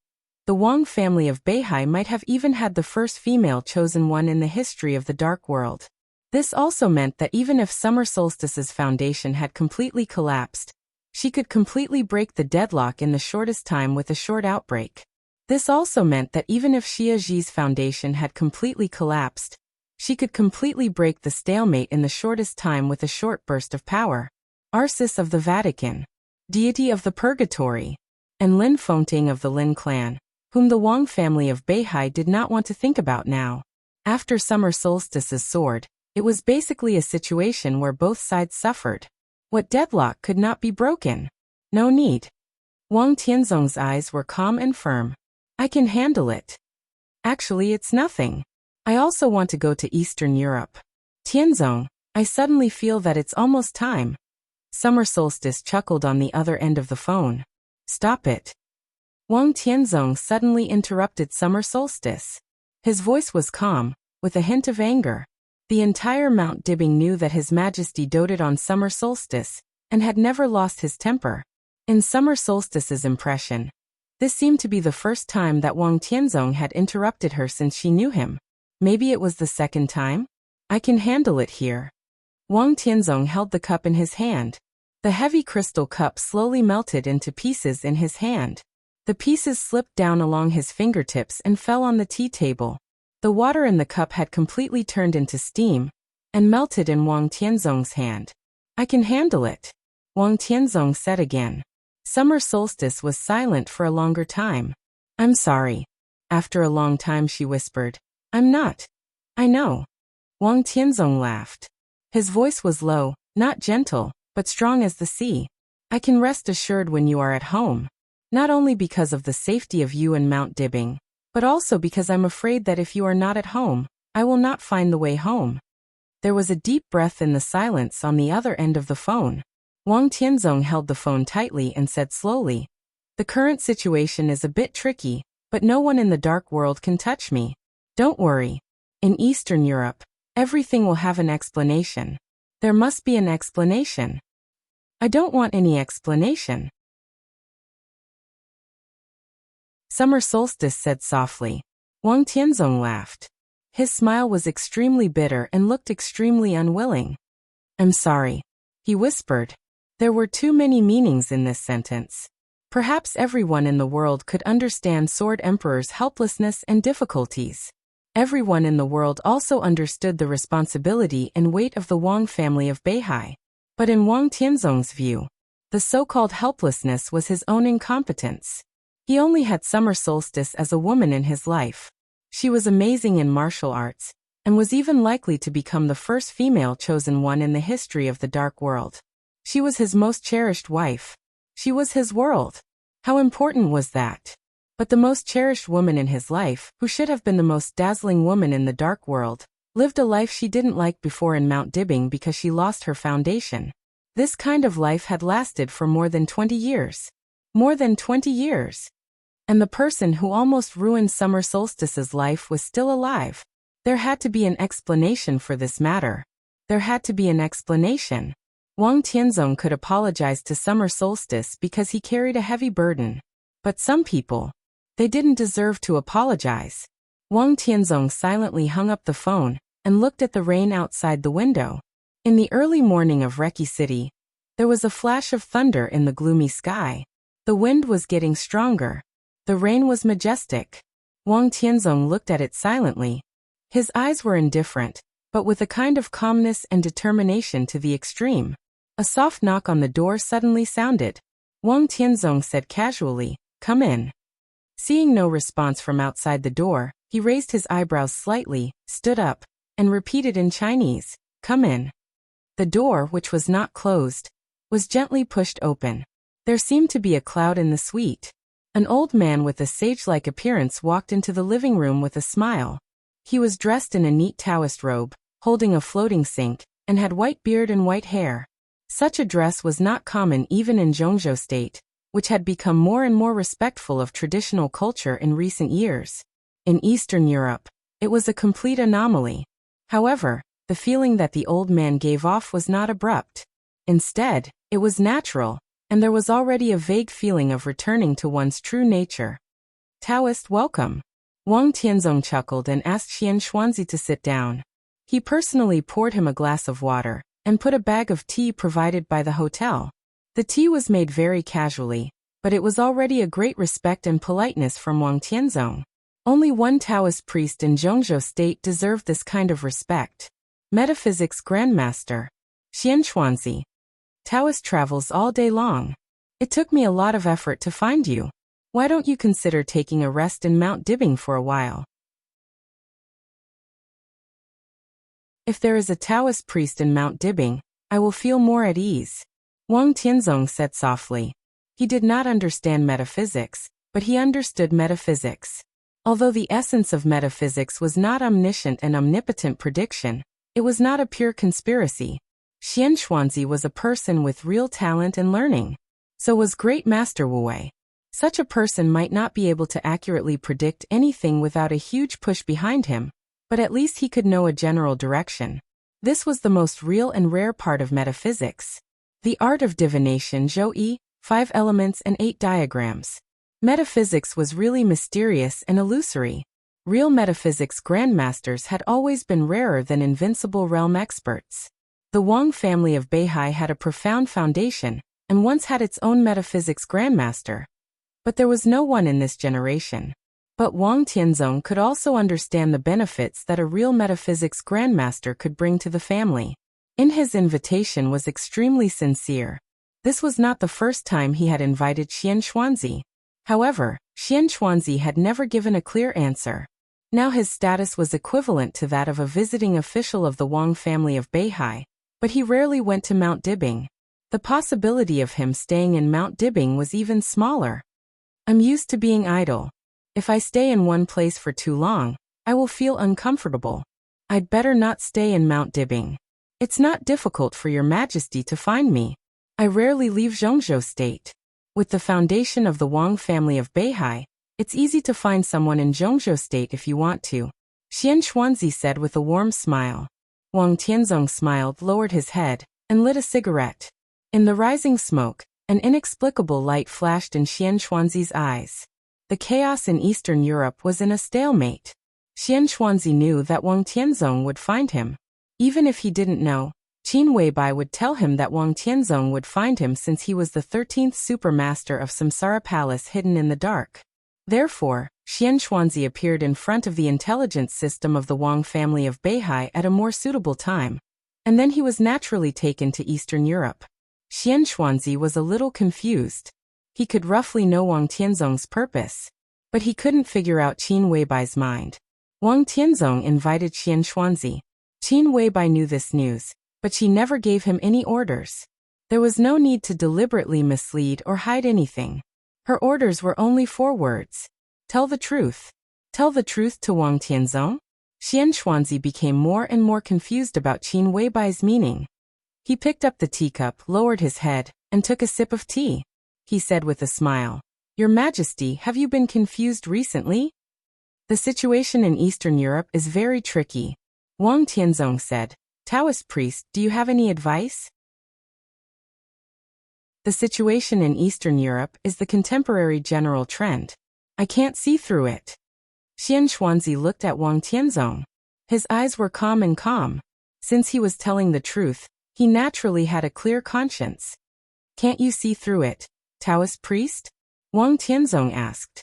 A: the Wang family of Beihai might have even had the first female chosen one in the history of the Dark World. This also meant that even if Summer Solstice's foundation had completely collapsed, she could completely break the deadlock in the shortest time with a short outbreak. This also meant that even if Xia Zhi's foundation had completely collapsed, she could completely break the stalemate in the shortest time with a short burst of power. Arcis of the Vatican, deity of the purgatory, and Lin Fengting of the Lin clan, whom the Wang family of Beihai did not want to think about now. After Summer Solstice's sword, it was basically a situation where both sides suffered. What deadlock could not be broken? No need. Wang Tianzong's eyes were calm and firm. I can handle it. Actually, it's nothing. I also want to go to Eastern Europe. Tianzong, I suddenly feel that it's almost time. Summer Solstice chuckled on the other end of the phone. Stop it. Wang Tianzong suddenly interrupted Summer Solstice. His voice was calm, with a hint of anger. The entire Mount Dibbing knew that His Majesty doted on Summer Solstice, and had never lost his temper. In Summer Solstice's impression, this seemed to be the first time that Wang Tianzong had interrupted her since she knew him. Maybe it was the second time? I can handle it here. Wang Tianzong held the cup in his hand. The heavy crystal cup slowly melted into pieces in his hand. The pieces slipped down along his fingertips and fell on the tea table. The water in the cup had completely turned into steam and melted in Wang Tianzong's hand. I can handle it, Wang Tianzong said again. Summer Solstice was silent for a longer time. I'm sorry. After a long time she whispered. I'm not. I know. Wang Tianzong laughed. His voice was low, not gentle, but strong as the sea. I can rest assured when you are at home. Not only because of the safety of you and Mount Dibbing, but also because I'm afraid that if you are not at home, I will not find the way home. There was a deep breath in the silence on the other end of the phone. Wang Tianzong held the phone tightly and said slowly, the current situation is a bit tricky, but no one in the Dark World can touch me. Don't worry. In Eastern Europe, everything will have an explanation. There must be an explanation. I don't want any explanation. Summer Solstice said softly. Wang Tianzong laughed. His smile was extremely bitter and looked extremely unwilling. I'm sorry, he whispered. There were too many meanings in this sentence. Perhaps everyone in the world could understand Sword Emperor's helplessness and difficulties. Everyone in the world also understood the responsibility and weight of the Wang family of Beihai. But in Wang Tianzong's view, the so-called helplessness was his own incompetence. He only had Summer Solstice as a woman in his life. She was amazing in martial arts, and was even likely to become the first female chosen one in the history of the Dark World. She was his most cherished wife. She was his world. How important was that? But the most cherished woman in his life, who should have been the most dazzling woman in the Dark World, lived a life she didn't like before in Mount Dibbing because she lost her foundation. This kind of life had lasted for more than 20 years. More than 20 years. And the person who almost ruined Summer Solstice's life was still alive. There had to be an explanation for this matter. There had to be an explanation. Wang Tianzong could apologize to Summer Solstice because he carried a heavy burden. But some people, they didn't deserve to apologize. Wang Tianzong silently hung up the phone and looked at the rain outside the window. In the early morning of Reki City, there was a flash of thunder in the gloomy sky. The wind was getting stronger. The rain was majestic. Wang Tianzong looked at it silently. His eyes were indifferent, but with a kind of calmness and determination to the extreme. A soft knock on the door suddenly sounded. Wang Tianzong said casually, "Come in." Seeing no response from outside the door, he raised his eyebrows slightly, stood up, and repeated in Chinese, "Come in." The door, which was not closed, was gently pushed open. There seemed to be a cloud in the suite. An old man with a sage-like appearance walked into the living room with a smile. He was dressed in a neat Taoist robe, holding a floating sink, and had white beard and white hair. Such a dress was not common even in Zhongzhou State, which had become more and more respectful of traditional culture in recent years. In Eastern Europe, it was a complete anomaly. However, the feeling that the old man gave off was not abrupt. Instead, it was natural, and there was already a vague feeling of returning to one's true nature. Taoist, welcome. Wang Tianzong chuckled and asked Xian Xuanzi to sit down. He personally poured him a glass of water and put a bag of tea provided by the hotel. The tea was made very casually, but it was already a great respect and politeness from Wang Tianzong. Only one Taoist priest in Zhongzhou State deserved this kind of respect. Metaphysics Grandmaster. Xian Xuanzi. Taoist travels all day long. It took me a lot of effort to find you. Why don't you consider taking a rest in Mount Dibbing for a while? If there is a Taoist priest in Mount Dibbing, I will feel more at ease. Wang Tianzong said softly. He did not understand metaphysics, but he understood metaphysics. Although the essence of metaphysics was not omniscient and omnipotent prediction, it was not a pure conspiracy. Xian Xuanzi was a person with real talent and learning. So was Great Master Wu Wei. Such a person might not be able to accurately predict anything without a huge push behind him, but at least he could know a general direction. This was the most real and rare part of metaphysics. The art of divination Zhou-yi, 5 elements and 8 diagrams. Metaphysics was really mysterious and illusory. Real metaphysics grandmasters had always been rarer than invincible realm experts. The Wang family of Beihai had a profound foundation, and once had its own metaphysics grandmaster. But there was no one in this generation. But Wang Tianzong could also understand the benefits that a real metaphysics grandmaster could bring to the family. In his invitation was extremely sincere. This was not the first time he had invited Xian Xuanzi. However, Xian Xuanzi had never given a clear answer. Now his status was equivalent to that of a visiting official of the Wang family of Beihai, but he rarely went to Mount Dibbing. The possibility of him staying in Mount Dibbing was even smaller. I'm used to being idle. If I stay in one place for too long, I will feel uncomfortable. I'd better not stay in Mount Dibbing. It's not difficult for your majesty to find me. I rarely leave Zhongzhou State. With the foundation of the Wang family of Beihai, it's easy to find someone in Zhongzhou State if you want to. Xian Xuanzi said with a warm smile. Wang Tianzong smiled, lowered his head, and lit a cigarette. In the rising smoke, an inexplicable light flashed in Xian Xuanzi's eyes. The chaos in Eastern Europe was in a stalemate. Xian Xuanzi knew that Wang Tianzong would find him. Even if he didn't know, Qin Weibai would tell him that Wang Tianzong would find him since he was the 13th supermaster of Samsara Palace hidden in the dark. Therefore, Xian Xuanzi appeared in front of the intelligence system of the Wang family of Beihai at a more suitable time. And then he was naturally taken to Eastern Europe. Xian Xuanzi was a little confused. He could roughly know Wang Tianzong's purpose, but he couldn't figure out Qin Weibai's mind. Wang Tianzong invited Xian Xuanzi. Qin Weibai knew this news, but she never gave him any orders. There was no need to deliberately mislead or hide anything. Her orders were only 4 words. Tell the truth. Tell the truth to Wang Tianzong? Xian Xuanzi became more and more confused about Qin Weibai's meaning. He picked up the teacup, lowered his head, and took a sip of tea. He said with a smile, Your Majesty, have you been confused recently? The situation in Eastern Europe is very tricky. Wang Tianzong said, Taoist priest, do you have any advice? The situation in Eastern Europe is the contemporary general trend. I can't see through it. Xian Xuanzi looked at Wang Tianzong. His eyes were calm. Since he was telling the truth, he naturally had a clear conscience. Can't you see through it, Taoist priest? Wang Tianzong asked.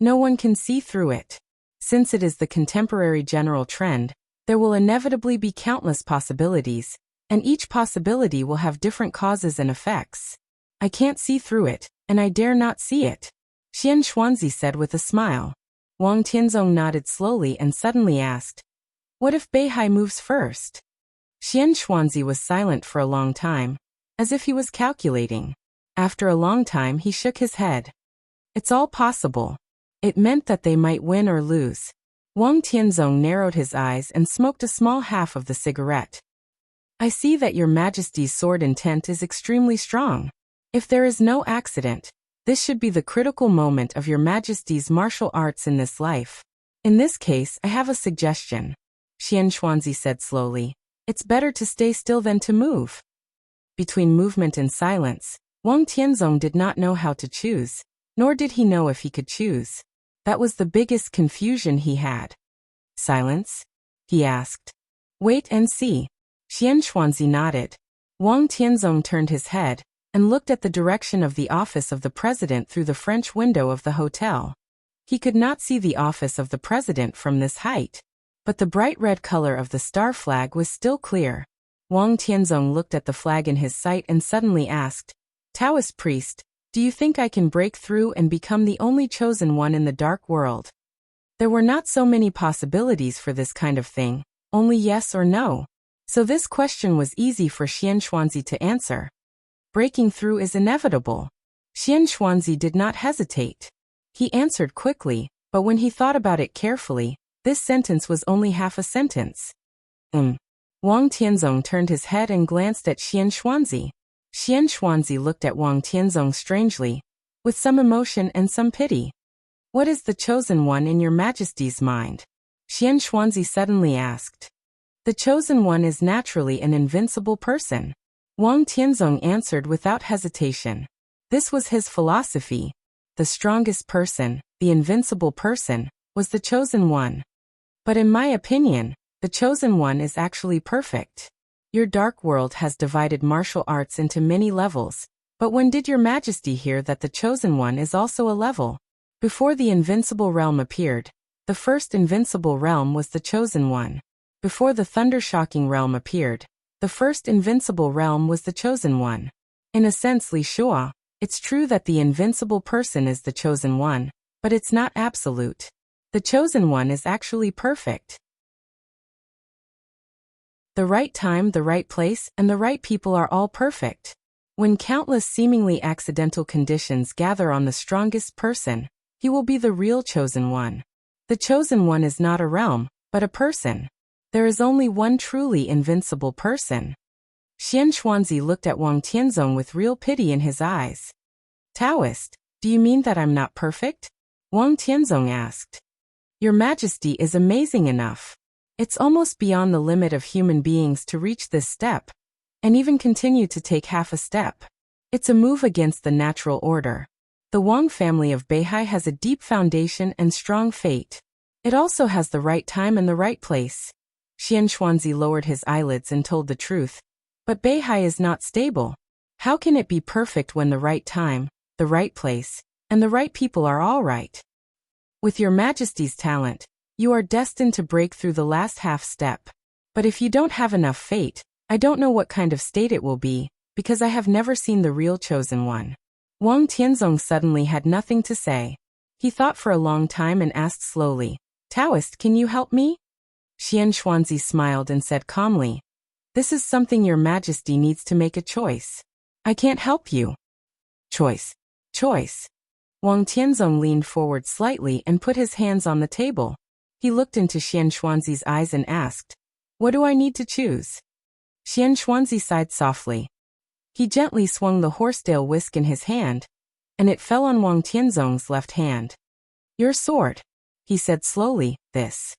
A: No one can see through it. Since it is the contemporary general trend, there will inevitably be countless possibilities, and each possibility will have different causes and effects. I can't see through it, and I dare not see it, Xian Xuanzi said with a smile. Wang Tianzong nodded slowly and suddenly asked, What if Beihai moves first? Xian Xuanzi was silent for a long time, as if he was calculating. After a long time he shook his head. It's all possible. It meant that they might win or lose. Wang Tianzong narrowed his eyes and smoked a small half of the cigarette. I see that your Majesty's sword intent is extremely strong. If there is no accident, this should be the critical moment of your Majesty's martial arts in this life. In this case, I have a suggestion. Xian Xuanzi said slowly. It's better to stay still than to move. Between movement and silence, Wang Tianzong did not know how to choose, nor did he know if he could choose. That was the biggest confusion he had. Silence? He asked. Wait and see. Xian Xuanzi nodded. Wang Tianzong turned his head and looked at the direction of the office of the president through the French window of the hotel. He could not see the office of the president from this height, but the bright red color of the star flag was still clear. Wang Tianzong looked at the flag in his sight and suddenly asked, Taoist priest, do you think I can break through and become the only chosen one in the dark world? There were not so many possibilities for this kind of thing, only yes or no. So this question was easy for Xian Xuanzi to answer. Breaking through is inevitable. Xian Xuanzi did not hesitate. He answered quickly, but when he thought about it carefully, this sentence was only half a sentence. Wang Tianzong turned his head and glanced at Xian Xuanzi. Xian Xuanzi looked at Wang Tianzong strangely, with some emotion and some pity. What is the chosen one in your Majesty's mind? Xian Xuanzi suddenly asked. The chosen one is naturally an invincible person. Wang Tianzong answered without hesitation. This was his philosophy. The strongest person, the invincible person, was the chosen one. But in my opinion, the chosen one is actually perfect. Your dark world has divided martial arts into many levels, but when did your Majesty hear that the chosen one is also a level? Before the invincible realm appeared, the first invincible realm was the chosen one. Before the thunder-shocking realm appeared, the first invincible realm was the chosen one. In a sense, Li Shua, it's true that the invincible person is the chosen one, but it's not absolute. The chosen one is actually perfect. The right time, the right place, and the right people are all perfect. When countless seemingly accidental conditions gather on the strongest person, he will be the real chosen one. The chosen one is not a realm, but a person. There is only one truly invincible person. Xian Xuanzi looked at Wang Tianzong with real pity in his eyes. Taoist, do you mean that I'm not perfect? Wang Tianzong asked. Your Majesty is amazing enough. It's almost beyond the limit of human beings to reach this step, and even continue to take half a step. It's a move against the natural order. The Wang family of Beihai has a deep foundation and strong fate. It also has the right time and the right place. Xian Xuanzi lowered his eyelids and told the truth. But Beihai is not stable. How can it be perfect when the right time, the right place, and the right people are all right? With your Majesty's talent, you are destined to break through the last half step. But if you don't have enough fate, I don't know what kind of state it will be, because I have never seen the real chosen one. Wang Tianzong suddenly had nothing to say. He thought for a long time and asked slowly, Taoist, can you help me? Xian Xuanzi smiled and said calmly, This is something your Majesty needs to make a choice. I can't help you. Choice. Choice. Wang Tianzong leaned forward slightly and put his hands on the table. He looked into Xian Xuanzi's eyes and asked, What do I need to choose? Xian Xuanzi sighed softly. He gently swung the horsetail whisk in his hand, and it fell on Wang Tianzong's left hand. Your sword, he said slowly, this.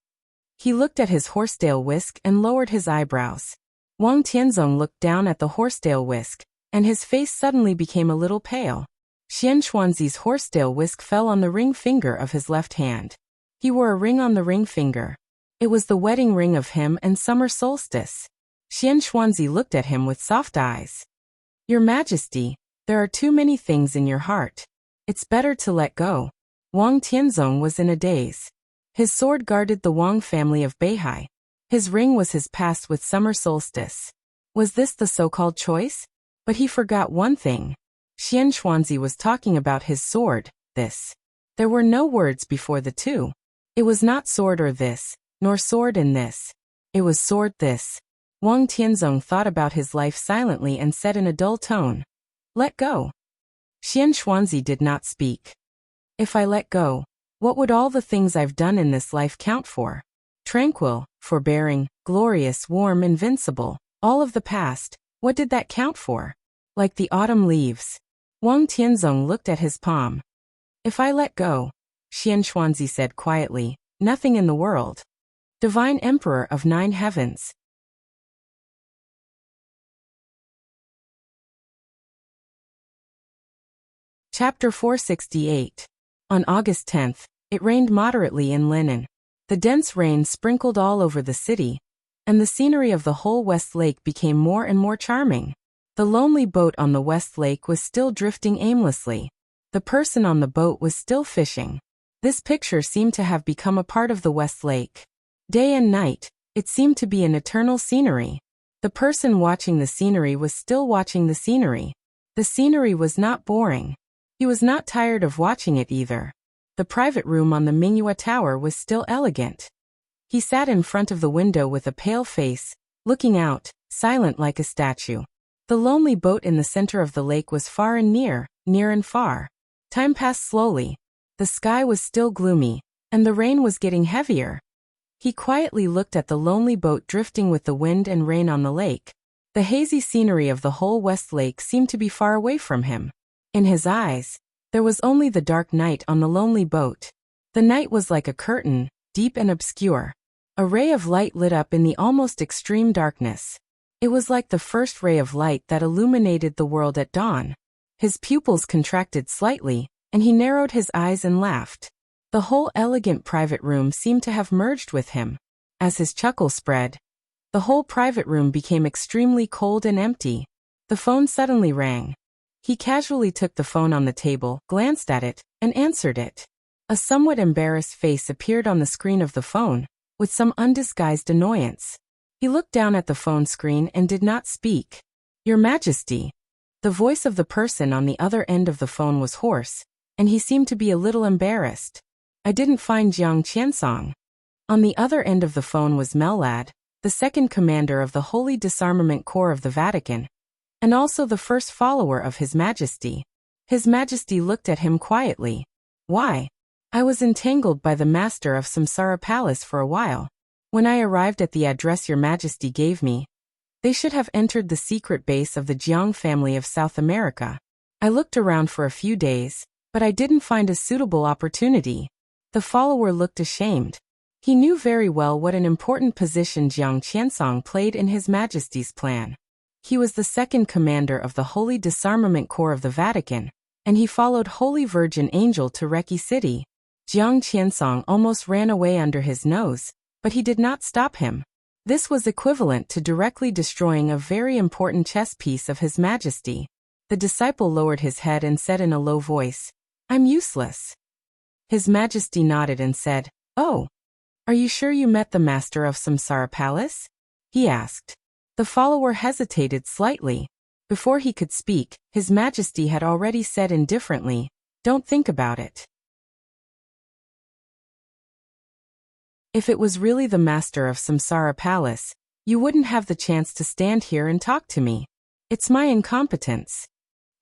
A: He looked at his horsetail whisk and lowered his eyebrows. Wang Tianzong looked down at the horsetail whisk, and his face suddenly became a little pale. Xian Xuanzi's horsetail whisk fell on the ring finger of his left hand. He wore a ring on the ring finger. It was the wedding ring of him and summer solstice. Xian Xuanzi looked at him with soft eyes. Your Majesty, there are too many things in your heart. It's better to let go. Wang Tianzong was in a daze. His sword guarded the Wang family of Beihai. His ring was his past with summer solstice. Was this the so-called choice? But he forgot one thing. Xian Xuanzi was talking about his sword, this. There were no words before the two. It was not sword or this, nor sword and this. It was sword this. Wang Tianzong thought about his life silently and said in a dull tone, Let go. Xian Xuanzi did not speak. If I let go, what would all the things I've done in this life count for? Tranquil, forbearing, glorious, warm, invincible, All of the past, what did that count for? Like the autumn leaves. Wang Tianzong looked at his palm. If I let go, Xian Xuanzi said quietly, nothing in the world. Divine Emperor of 9 Heavens. Chapter 468. On August 10th, it rained moderately in Linen. The dense rain sprinkled all over the city, and the scenery of the whole West Lake became more and more charming. The lonely boat on the West Lake was still drifting aimlessly. The person on the boat was still fishing. This picture seemed to have become a part of the West Lake. Day and night, it seemed to be an eternal scenery. The person watching the scenery was still watching the scenery. The scenery was not boring. He was not tired of watching it either. The private room on the Mingyue Tower was still elegant. He sat in front of the window with a pale face, looking out, silent like a statue. The lonely boat in the center of the lake was far and near and far. Time passed slowly. The sky was still gloomy, and the rain was getting heavier. He quietly looked at the lonely boat drifting with the wind and rain on the lake. The hazy scenery of the whole West Lake seemed to be far away from him. In his eyes, there was only the dark night on the lonely boat. The night was like a curtain, deep and obscure. A ray of light lit up in the almost extreme darkness. It was like the first ray of light that illuminated the world at dawn. His pupils contracted slightly, and he narrowed his eyes and laughed. The whole elegant private room seemed to have merged with him. As his chuckle spread, the whole private room became extremely cold and empty. The phone suddenly rang. He casually took the phone on the table, glanced at it, and answered it. A somewhat embarrassed face appeared on the screen of the phone, with some undisguised annoyance. He looked down at the phone screen and did not speak. Your Majesty. The voice of the person on the other end of the phone was hoarse, and he seemed to be a little embarrassed. I didn't find Jiang Qiansong. On the other end of the phone was Mellad, the second commander of the Holy Disarmament Corps of the Vatican, and also the first follower of His Majesty. His Majesty looked at him quietly. Why? I was entangled by the master of Samsara Palace for a while. When I arrived at the address Your Majesty gave me, they should have entered the secret base of the Jiang family of South America. I looked around for a few days, but I didn't find a suitable opportunity. The follower looked ashamed. He knew very well what an important position Jiang Qiansong played in His Majesty's plan. He was the second commander of the Holy Disarmament Corps of the Vatican, and he followed Holy Virgin Angel to Reki City. Jiang Qiansong almost ran away under his nose, but he did not stop him. This was equivalent to directly destroying a very important chess piece of His Majesty. The disciple lowered his head and said in a low voice, I'm useless. His Majesty nodded and said, Oh, are you sure you met the master of Samsara Palace? He asked. The follower hesitated slightly. Before he could speak, His Majesty had already said indifferently, Don't think about it. If it was really the master of Samsara Palace, you wouldn't have the chance to stand here and talk to me. It's my incompetence.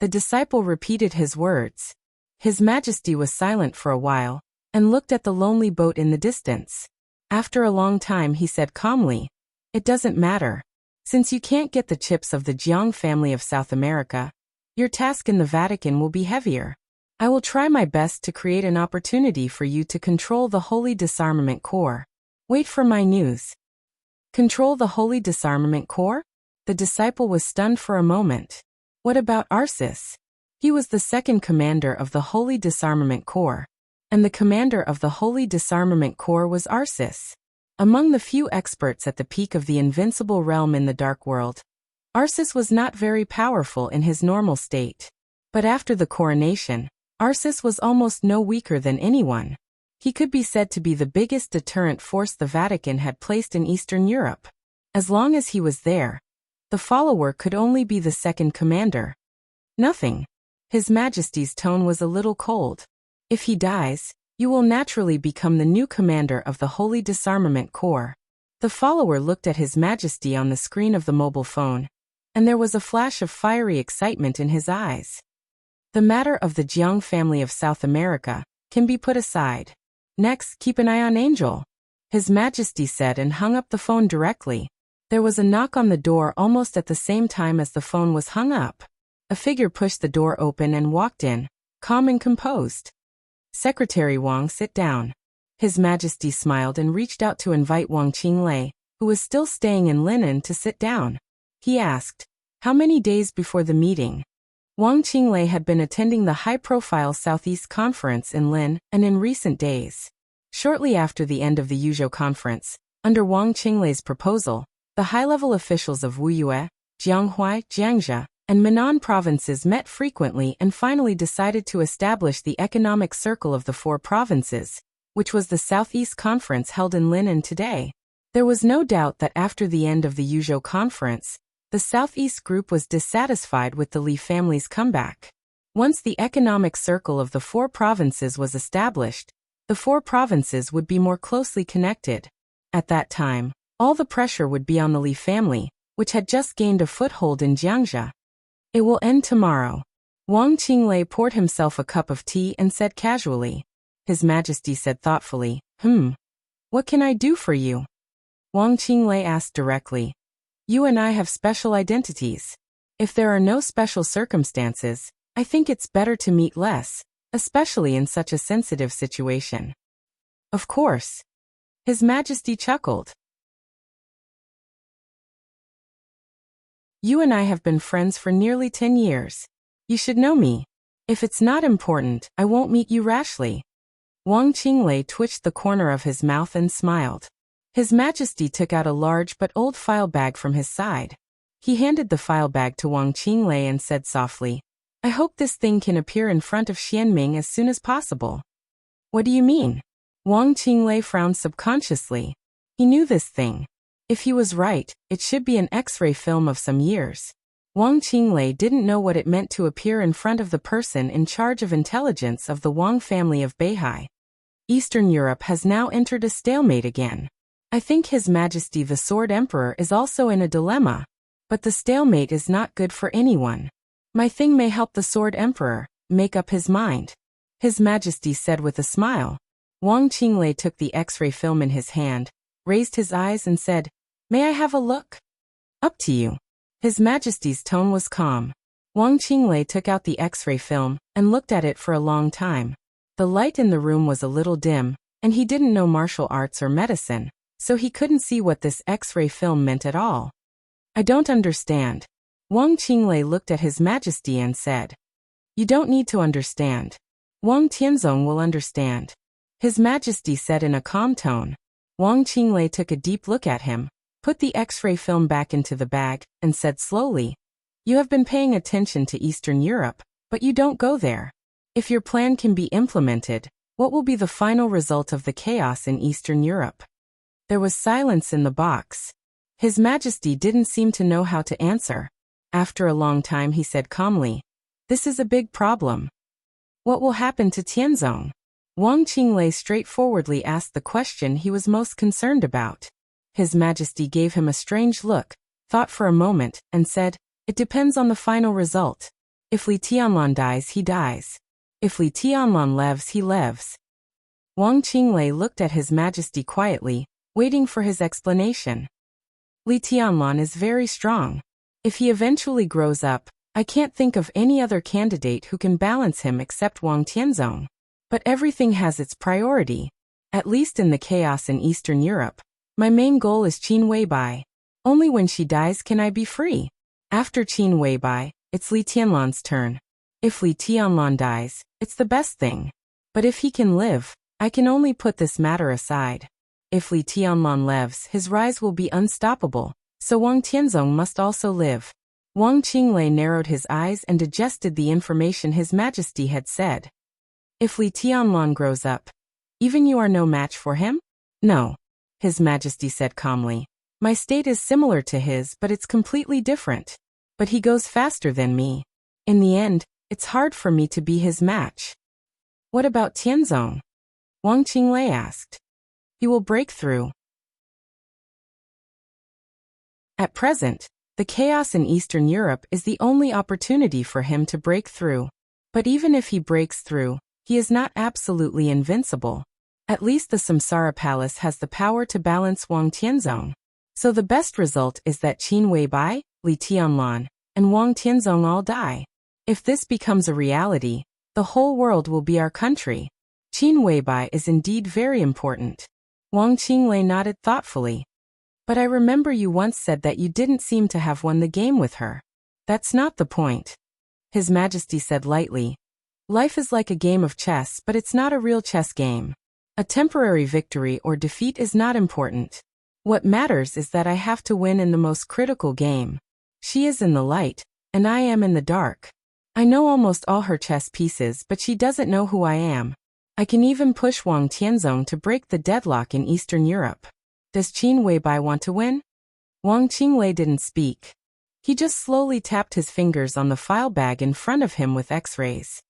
A: The disciple repeated his words. His Majesty was silent for a while, and looked at the lonely boat in the distance. After a long time he said calmly, It doesn't matter. Since you can't get the chips of the Jiang family of South America, your task in the Vatican will be heavier. I will try my best to create an opportunity for you to control the Holy Disarmament Corps. Wait for my news. Control the Holy Disarmament Corps? The disciple was stunned for a moment. What about Arsis? He was the second commander of the Holy Disarmament Corps, and the commander of the Holy Disarmament Corps was Arsis. Among the few experts at the peak of the invincible realm in the Dark World, Arsis was not very powerful in his normal state. But after the coronation, Arsis was almost no weaker than anyone. He could be said to be the biggest deterrent force the Vatican had placed in Eastern Europe. As long as he was there, the follower could only be the second commander. Nothing. His Majesty's tone was a little cold. If he dies, you will naturally become the new commander of the Holy Disarmament Corps. The follower looked at His Majesty on the screen of the mobile phone, and there was a flash of fiery excitement in his eyes. The matter of the Jiang family of South America can be put aside. Next, keep an eye on Angel, His Majesty said and hung up the phone directly. There was a knock on the door almost at the same time as the phone was hung up. A figure pushed the door open and walked in, calm and composed. "Secretary Wang, sit down." His Majesty smiled and reached out to invite Wang Qinglei, who was still staying in Linen, to sit down. He asked, "How many days before the meeting?" Wang Qinglei had been attending the high-profile Southeast Conference in Lin, and in recent days. Shortly after the end of the Yuzhou Conference, under Wang Qinglei's proposal, the high-level officials of Wuyue, Jianghuai, Jiangxia, and Minnan provinces met frequently and finally decided to establish the Economic Circle of the Four Provinces, which was the Southeast Conference held in Linen today. There was no doubt that after the end of the Yuzhou Conference, the Southeast Group was dissatisfied with the Li family's comeback. Once the Economic Circle of the Four Provinces was established, the four provinces would be more closely connected. At that time, all the pressure would be on the Li family, which had just gained a foothold in Jiangxia. "It will end tomorrow." Wang Qinglei poured himself a cup of tea and said casually. His Majesty said thoughtfully, "What can I do for you?" Wang Qinglei asked directly. "You and I have special identities. If there are no special circumstances, I think it's better to meet less, especially in such a sensitive situation." "Of course." His Majesty chuckled. "You and I have been friends for nearly 10 years. You should know me. If it's not important, I won't meet you rashly." Wang Qinglei twitched the corner of his mouth and smiled. His Majesty took out a large but old file bag from his side. He handed the file bag to Wang Qinglei and said softly, "I hope this thing can appear in front of Xianming as soon as possible." "What do you mean?" Wang Qinglei frowned subconsciously. He knew this thing. If he was right, it should be an X-ray film of some years. Wang Qinglei didn't know what it meant to appear in front of the person in charge of intelligence of the Wang family of Beihai. Eastern Europe has now entered a stalemate again. I think His Majesty the Sword Emperor is also in a dilemma. But the stalemate is not good for anyone. My thing may help the Sword Emperor make up his mind. His Majesty said with a smile. Wang Qinglei took the X-ray film in his hand, raised his eyes and said, "May I have a look?" "Up to you." His Majesty's tone was calm. Wang Qinglei took out the X-ray film and looked at it for a long time. The light in the room was a little dim, and he didn't know martial arts or medicine, so he couldn't see what this X-ray film meant at all. "I don't understand." Wang Qinglei looked at His Majesty and said, "You don't need to understand. Wang Tianzong will understand." His Majesty said in a calm tone. Wang Qinglei took a deep look at him, put the X-ray film back into the bag, and said slowly, "You have been paying attention to Eastern Europe, but you don't go there. If your plan can be implemented, what will be the final result of the chaos in Eastern Europe?" There was silence in the box. His Majesty didn't seem to know how to answer. After a long time he said calmly, "This is a big problem." "What will happen to Tianzong?" Wang Qinglei straightforwardly asked the question he was most concerned about. His Majesty gave him a strange look, thought for a moment, and said, "It depends on the final result. If Li Tianlan dies, he dies. If Li Tianlan lives, he lives." Wang Qinglei looked at His Majesty quietly, waiting for his explanation. "Li Tianlan is very strong. If he eventually grows up, I can't think of any other candidate who can balance him except Wang Tianzong. But everything has its priority. At least in the chaos in Eastern Europe, my main goal is Qin Weibai. Only when she dies can I be free. After Qin Weibai, it's Li Tianlan's turn. If Li Tianlan dies, it's the best thing. But if he can live, I can only put this matter aside. If Li Tianlan lives, his rise will be unstoppable, so Wang Tianzong must also live." Wang Qinglei narrowed his eyes and digested the information His Majesty had said. "If Li Tianlan grows up, even you are no match for him?" "No," His Majesty said calmly. "My state is similar to his, but it's completely different. But he goes faster than me. In the end, it's hard for me to be his match." "What about Tianzong?" Wang Qinglei asked. "He will break through." At present, the chaos in Eastern Europe is the only opportunity for him to break through. But even if he breaks through, he is not absolutely invincible. At least the Samsara Palace has the power to balance Wang Tianzong. So the best result is that Qin Weibai, Li Tianlan, and Wang Tianzong all die. If this becomes a reality, the whole world will be our country. Qin Weibai is indeed very important. Wang Qinglei nodded thoughtfully. But I remember you once said that you didn't seem to have won the game with her. That's not the point. His Majesty said lightly. Life is like a game of chess, but it's not a real chess game. A temporary victory or defeat is not important. What matters is that I have to win in the most critical game. She is in the light, and I am in the dark. I know almost all her chess pieces, but she doesn't know who I am. I can even push Wang Tianzong to break the deadlock in Eastern Europe. Does Qin Weibai want to win? Wang Qinglei didn't speak. He just slowly tapped his fingers on the file bag in front of him with X-rays.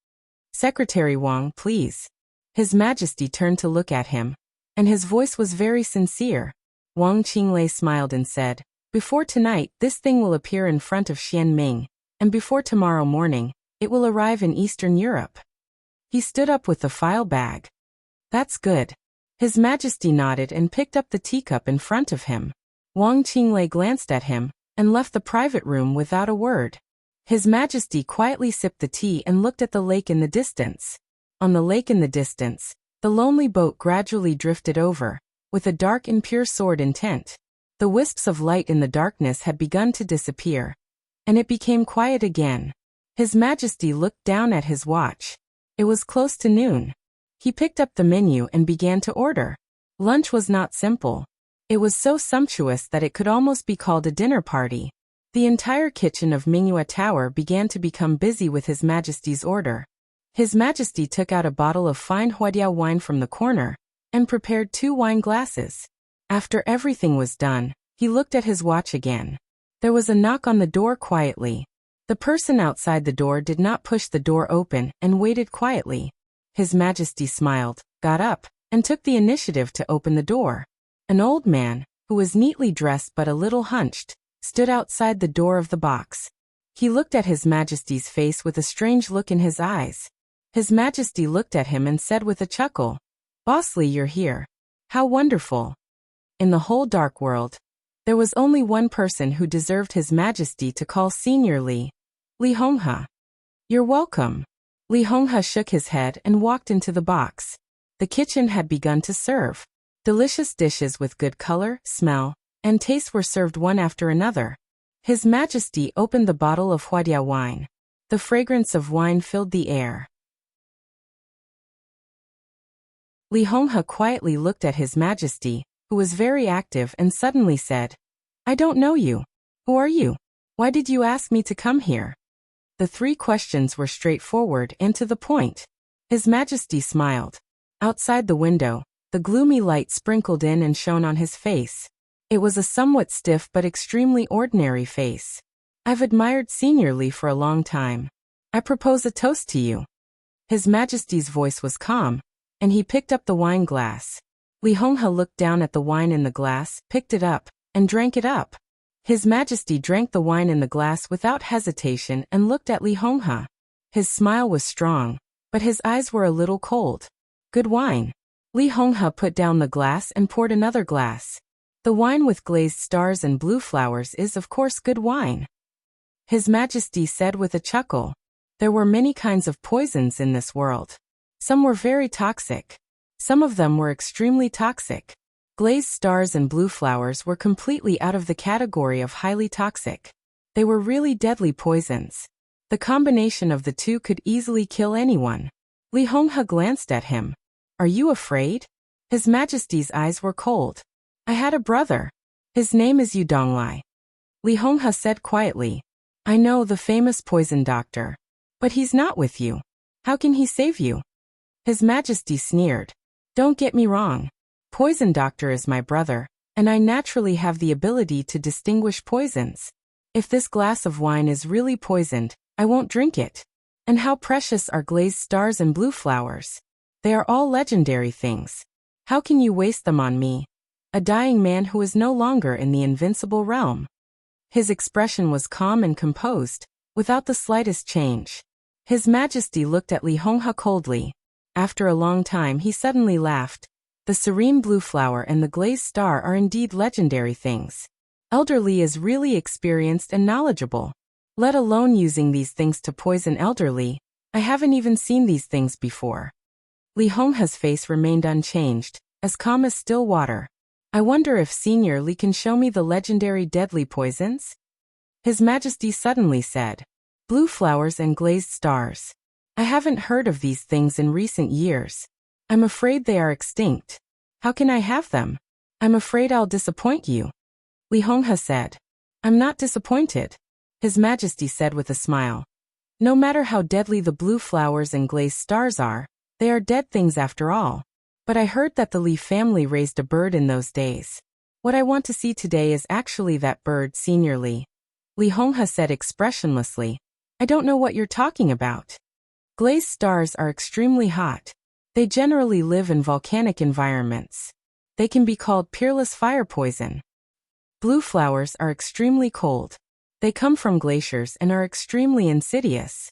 A: Secretary Wang, please. His Majesty turned to look at him, and his voice was very sincere. Wang Qinglei smiled and said, before tonight, this thing will appear in front of Xian Ming, and before tomorrow morning, it will arrive in Eastern Europe. He stood up with the file bag. That's good. His Majesty nodded and picked up the teacup in front of him. Wang Qinglei glanced at him, and left the private room without a word. His Majesty quietly sipped the tea and looked at the lake in the distance. On the lake in the distance, the lonely boat gradually drifted over, with a dark and pure sword intent. The wisps of light in the darkness had begun to disappear, and it became quiet again. His Majesty looked down at his watch. It was close to noon. He picked up the menu and began to order. Lunch was not simple. It was so sumptuous that it could almost be called a dinner party. The entire kitchen of Mingyue Tower began to become busy with His Majesty's order. His Majesty took out a bottle of fine Huadiao wine from the corner, and prepared 2 wine glasses. After everything was done, he looked at his watch again. There was a knock on the door quietly. The person outside the door did not push the door open and waited quietly. His Majesty smiled, got up, and took the initiative to open the door. An old man, who was neatly dressed but a little hunched, stood outside the door of the box. He looked at His Majesty's face with a strange look in his eyes. His Majesty looked at him and said with a chuckle, Bosley, you're here. How wonderful. In the whole dark world, there was only one person who deserved His Majesty to call Senior Li Honghe. You're welcome. Li Honghe shook his head and walked into the box. The kitchen had begun to serve. Delicious dishes with good color, smell, and taste were served one after another. His Majesty opened the bottle of Huadiao wine. The fragrance of wine filled the air. Li Honghe quietly looked at His Majesty, who was very active, and suddenly said, I don't know you. Who are you? Why did you ask me to come here? The 3 questions were straightforward and to the point. His Majesty smiled. Outside the window, the gloomy light sprinkled in and shone on his face. It was a somewhat stiff but extremely ordinary face. I've admired Senior Li for a long time. I propose a toast to you. His Majesty's voice was calm, and he picked up the wine glass. Li Honghe looked down at the wine in the glass, picked it up, and drank it up. His Majesty drank the wine in the glass without hesitation and looked at Li Honghe. His smile was strong, but his eyes were a little cold. Good wine. Li Honghe put down the glass and poured another glass. The wine with glazed stars and blue flowers is of course good wine. His Majesty said with a chuckle. There were many kinds of poisons in this world. Some were very toxic. Some of them were extremely toxic. Glazed stars and blue flowers were completely out of the category of highly toxic. They were really deadly poisons. The combination of the 2 could easily kill anyone. Li Honghe glanced at him. Are you afraid? His Majesty's eyes were cold. I had a brother. His name is Yu Donglai. Li Honghe said quietly. I know, the famous poison doctor. But he's not with you. How can he save you? His Majesty sneered. Don't get me wrong. Poison Doctor is my brother, and I naturally have the ability to distinguish poisons. If this glass of wine is really poisoned, I won't drink it. And how precious are glazed stars and blue flowers. They are all legendary things. How can you waste them on me, a dying man who is no longer in the invincible realm? His expression was calm and composed, without the slightest change. His Majesty looked at Li Honghe coldly. After a long time he suddenly laughed. The serene blue flower and the glazed star are indeed legendary things. Elder Li is really experienced and knowledgeable. Let alone using these things to poison Elder Li. I haven't even seen these things before. Li Honghe's face remained unchanged, as calm as still water. I wonder if Senior Li can show me the legendary deadly poisons? His Majesty suddenly said. Blue flowers and glazed stars. I haven't heard of these things in recent years. I'm afraid they are extinct. How can I have them? I'm afraid I'll disappoint you. Li Honghe said. I'm not disappointed. His Majesty said with a smile. No matter how deadly the blue flowers and glazed stars are, they are dead things after all. But I heard that the Li family raised a bird in those days. What I want to see today is actually that bird, Senior Li. Li Honghe said expressionlessly. I don't know what you're talking about. Glazed stars are extremely hot. They generally live in volcanic environments. They can be called peerless fire poison. Blue flowers are extremely cold. They come from glaciers and are extremely insidious.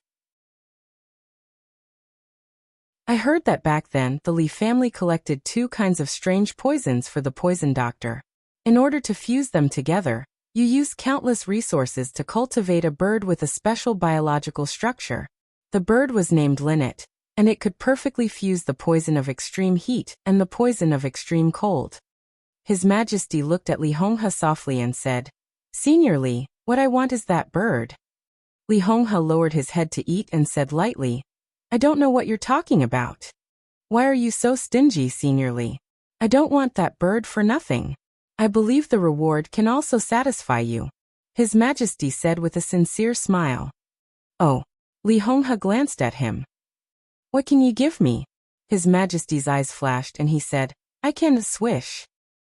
A: I heard that back then the Li family collected two kinds of strange poisons for the poison doctor. In order to fuse them together, you use countless resources to cultivate a bird with a special biological structure. The bird was named Linnet, and it could perfectly fuse the poison of extreme heat and the poison of extreme cold. His Majesty looked at Li Honghe softly and said, Senior Li, what I want is that bird. Li Honghe lowered his head to eat and said lightly, I don't know what you're talking about. Why are you so stingy, Senior Li? I don't want that bird for nothing. I believe the reward can also satisfy you. His Majesty said with a sincere smile. Oh. Li Honghe glanced at him. What can you give me? His Majesty's eyes flashed and he said, I can swish.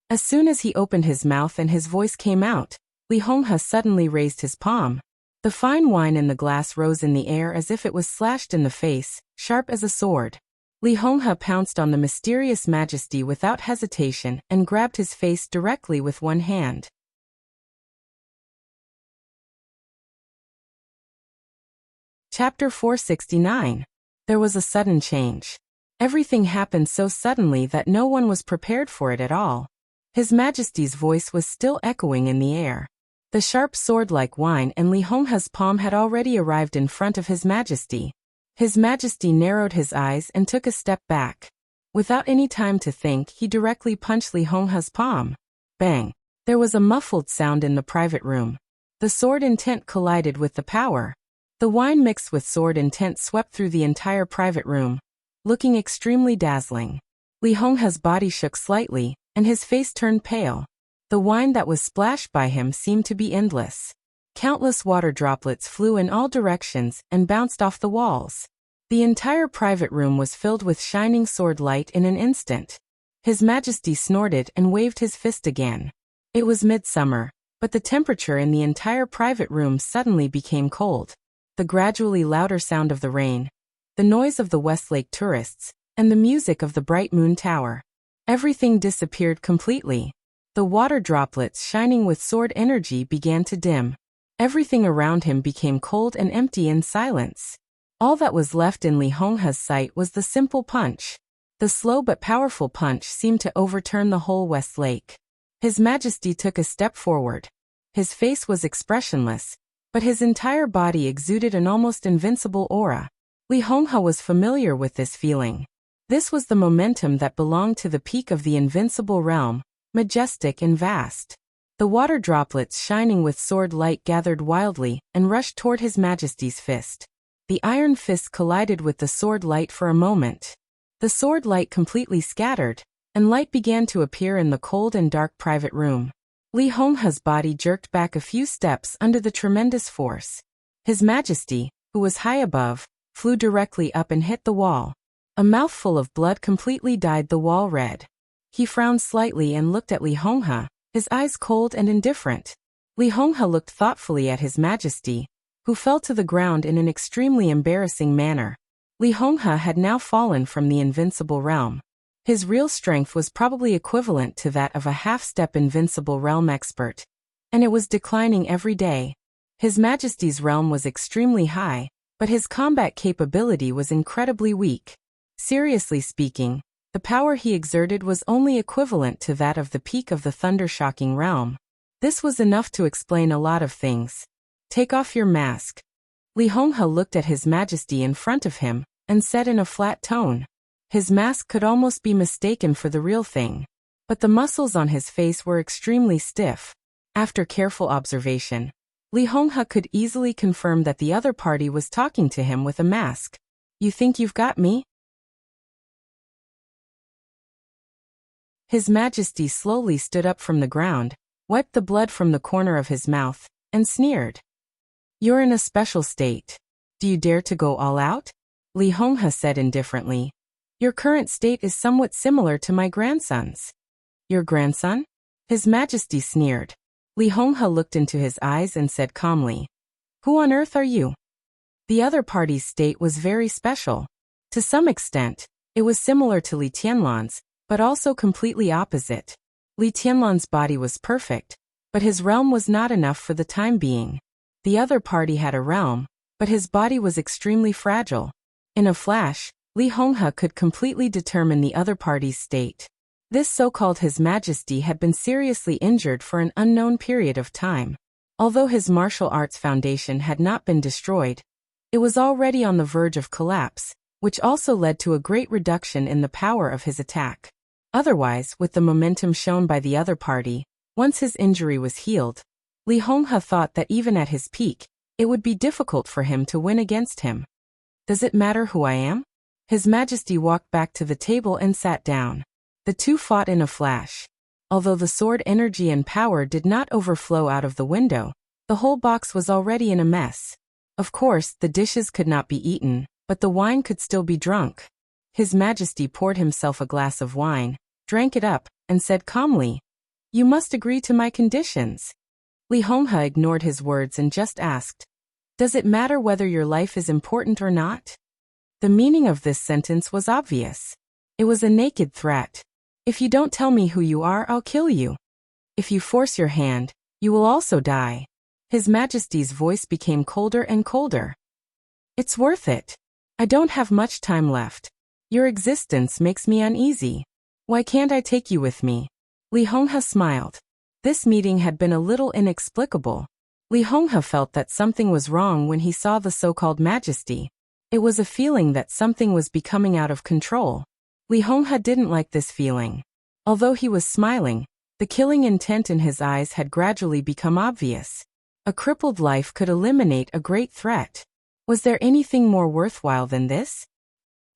A: As soon as he opened his mouth and his voice came out, Li Honghe suddenly raised his palm. The fine wine in the glass rose in the air as if it was slashed in the face, sharp as a sword. Li Honghe pounced on the mysterious Majesty without hesitation and grabbed his face directly with one hand. Chapter 469. There was a sudden change. Everything happened so suddenly that no one was prepared for it at all. His Majesty's voice was still echoing in the air. The sharp sword-like wine and Li Honghe's palm had already arrived in front of His Majesty. His Majesty narrowed his eyes and took a step back. Without any time to think, he directly punched Li Honghe's palm. Bang! There was a muffled sound in the private room. The sword intent collided with the power. The wine mixed with sword intent swept through the entire private room, looking extremely dazzling. Li Honghe's body shook slightly, and his face turned pale. The wine that was splashed by him seemed to be endless. Countless water droplets flew in all directions and bounced off the walls. The entire private room was filled with shining sword light in an instant. His Majesty snorted and waved his fist again. It was midsummer, but the temperature in the entire private room suddenly became cold. The gradually louder sound of the rain, the noise of the Westlake tourists, and the music of the Bright Moon Tower. Everything disappeared completely. The water droplets shining with sword energy began to dim. Everything around him became cold and empty in silence. All that was left in Li Honghe's sight was the simple punch. The slow but powerful punch seemed to overturn the whole Westlake. His Majesty took a step forward. His face was expressionless, but his entire body exuded an almost invincible aura. Li Honghe was familiar with this feeling. This was the momentum that belonged to the peak of the invincible realm, majestic and vast. The water droplets shining with sword light gathered wildly and rushed toward His Majesty's fist. The iron fist collided with the sword light for a moment. The sword light completely scattered, and light began to appear in the cold and dark private room. Li Honghe's body jerked back a few steps under the tremendous force. His Majesty, who was high above, flew directly up and hit the wall. A mouthful of blood completely dyed the wall red. He frowned slightly and looked at Li Honghe, his eyes cold and indifferent. Li Honghe looked thoughtfully at His Majesty, who fell to the ground in an extremely embarrassing manner. Li Honghe had now fallen from the invincible realm. His real strength was probably equivalent to that of a half-step invincible realm expert, and it was declining every day. His Majesty's realm was extremely high, but his combat capability was incredibly weak. Seriously speaking, The power he exerted was only equivalent to that of the peak of the thunder-shocking realm. This was enough to explain a lot of things. Take off your mask. Li Honghe looked at His Majesty in front of him, and said in a flat tone. His mask could almost be mistaken for the real thing. But the muscles on his face were extremely stiff. After careful observation, Li Honghe could easily confirm that the other party was talking to him with a mask. You think you've got me? His Majesty slowly stood up from the ground, wiped the blood from the corner of his mouth, and sneered. You're in a special state. Do you dare to go all out? Li Honghe said indifferently. Your current state is somewhat similar to my grandson's. Your grandson? His Majesty sneered. Li Honghe looked into his eyes and said calmly. Who on earth are you? The other party's state was very special. To some extent, it was similar to Li Tianlan's, but also completely opposite. Li Tianlan's body was perfect, but his realm was not enough for the time being. The other party had a realm, but his body was extremely fragile. In a flash, Li Honghe could completely determine the other party's state. This so-called His Majesty had been seriously injured for an unknown period of time. Although his martial arts foundation had not been destroyed, it was already on the verge of collapse, which also led to a great reduction in the power of his attack. Otherwise, with the momentum shown by the other party, once his injury was healed, Li Honghe thought that even at his peak, it would be difficult for him to win against him. Does it matter who I am? His Majesty walked back to the table and sat down. The two fought in a flash. Although the sword energy and power did not overflow out of the window, the whole box was already in a mess. Of course, the dishes could not be eaten, but the wine could still be drunk. His Majesty poured himself a glass of wine, drank it up, and said calmly, You must agree to my conditions. Li Honghe ignored his words and just asked, Does it matter whether your life is important or not? The meaning of this sentence was obvious. It was a naked threat. If you don't tell me who you are, I'll kill you. If you force your hand, you will also die. His Majesty's voice became colder and colder. It's worth it. I don't have much time left. Your existence makes me uneasy. Why can't I take you with me? Li Honghe smiled. This meeting had been a little inexplicable. Li Honghe felt that something was wrong when he saw the so-called Majesty. It was a feeling that something was becoming out of control. Li Honghe didn't like this feeling. Although he was smiling, the killing intent in his eyes had gradually become obvious. A crippled life could eliminate a great threat. Was there anything more worthwhile than this?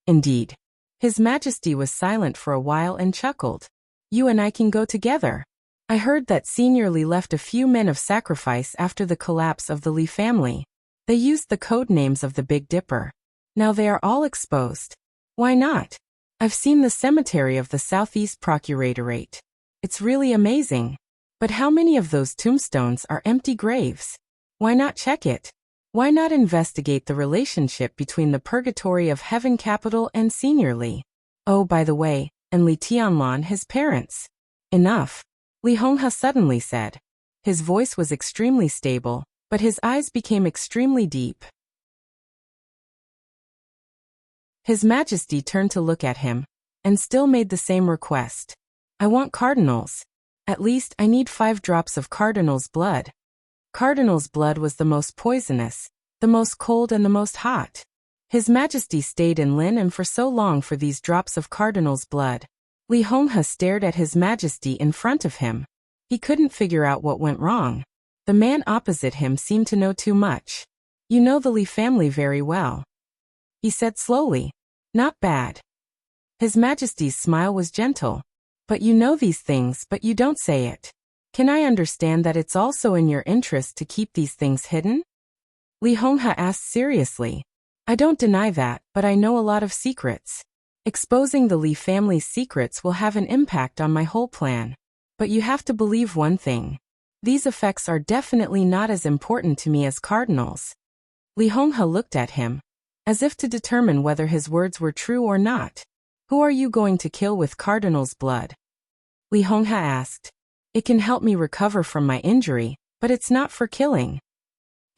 A: Indeed. His Majesty was silent for a while and chuckled. You and I can go together. I heard that Senior Li left a few men of sacrifice after the collapse of the Li family. They used the code names of the Big Dipper. Now they are all exposed. Why not? I've seen the cemetery of the Southeast Procuratorate. It's really amazing. But how many of those tombstones are empty graves? Why not check it? Why not investigate the relationship between the Purgatory of Heaven Capital and Senior Li? Oh, by the way, and Li Tianlan, his parents. Enough. Li Honghe suddenly said. His voice was extremely stable, but his eyes became extremely deep. His Majesty turned to look at him, and still made the same request. I want cardinals. At least I need 5 drops of cardinal's blood. Cardinal's blood was the most poisonous, the most cold and the most hot. His Majesty stayed in Lin and for so long for these drops of cardinal's blood. Li Honghe stared at His Majesty in front of him. He couldn't figure out what went wrong. The man opposite him seemed to know too much. You know the Li family very well. He said slowly. Not bad. His Majesty's smile was gentle. But you know these things, but you don't say it. Can I understand that it's also in your interest to keep these things hidden? Li Honghe asked seriously. I don't deny that, but I know a lot of secrets. Exposing the Li family's secrets will have an impact on my whole plan. But you have to believe one thing. These effects are definitely not as important to me as cardinals. Li Honghe looked at him, as if to determine whether his words were true or not. Who are you going to kill with cardinal's blood? Li Honghe asked. It can help me recover from my injury, but it's not for killing.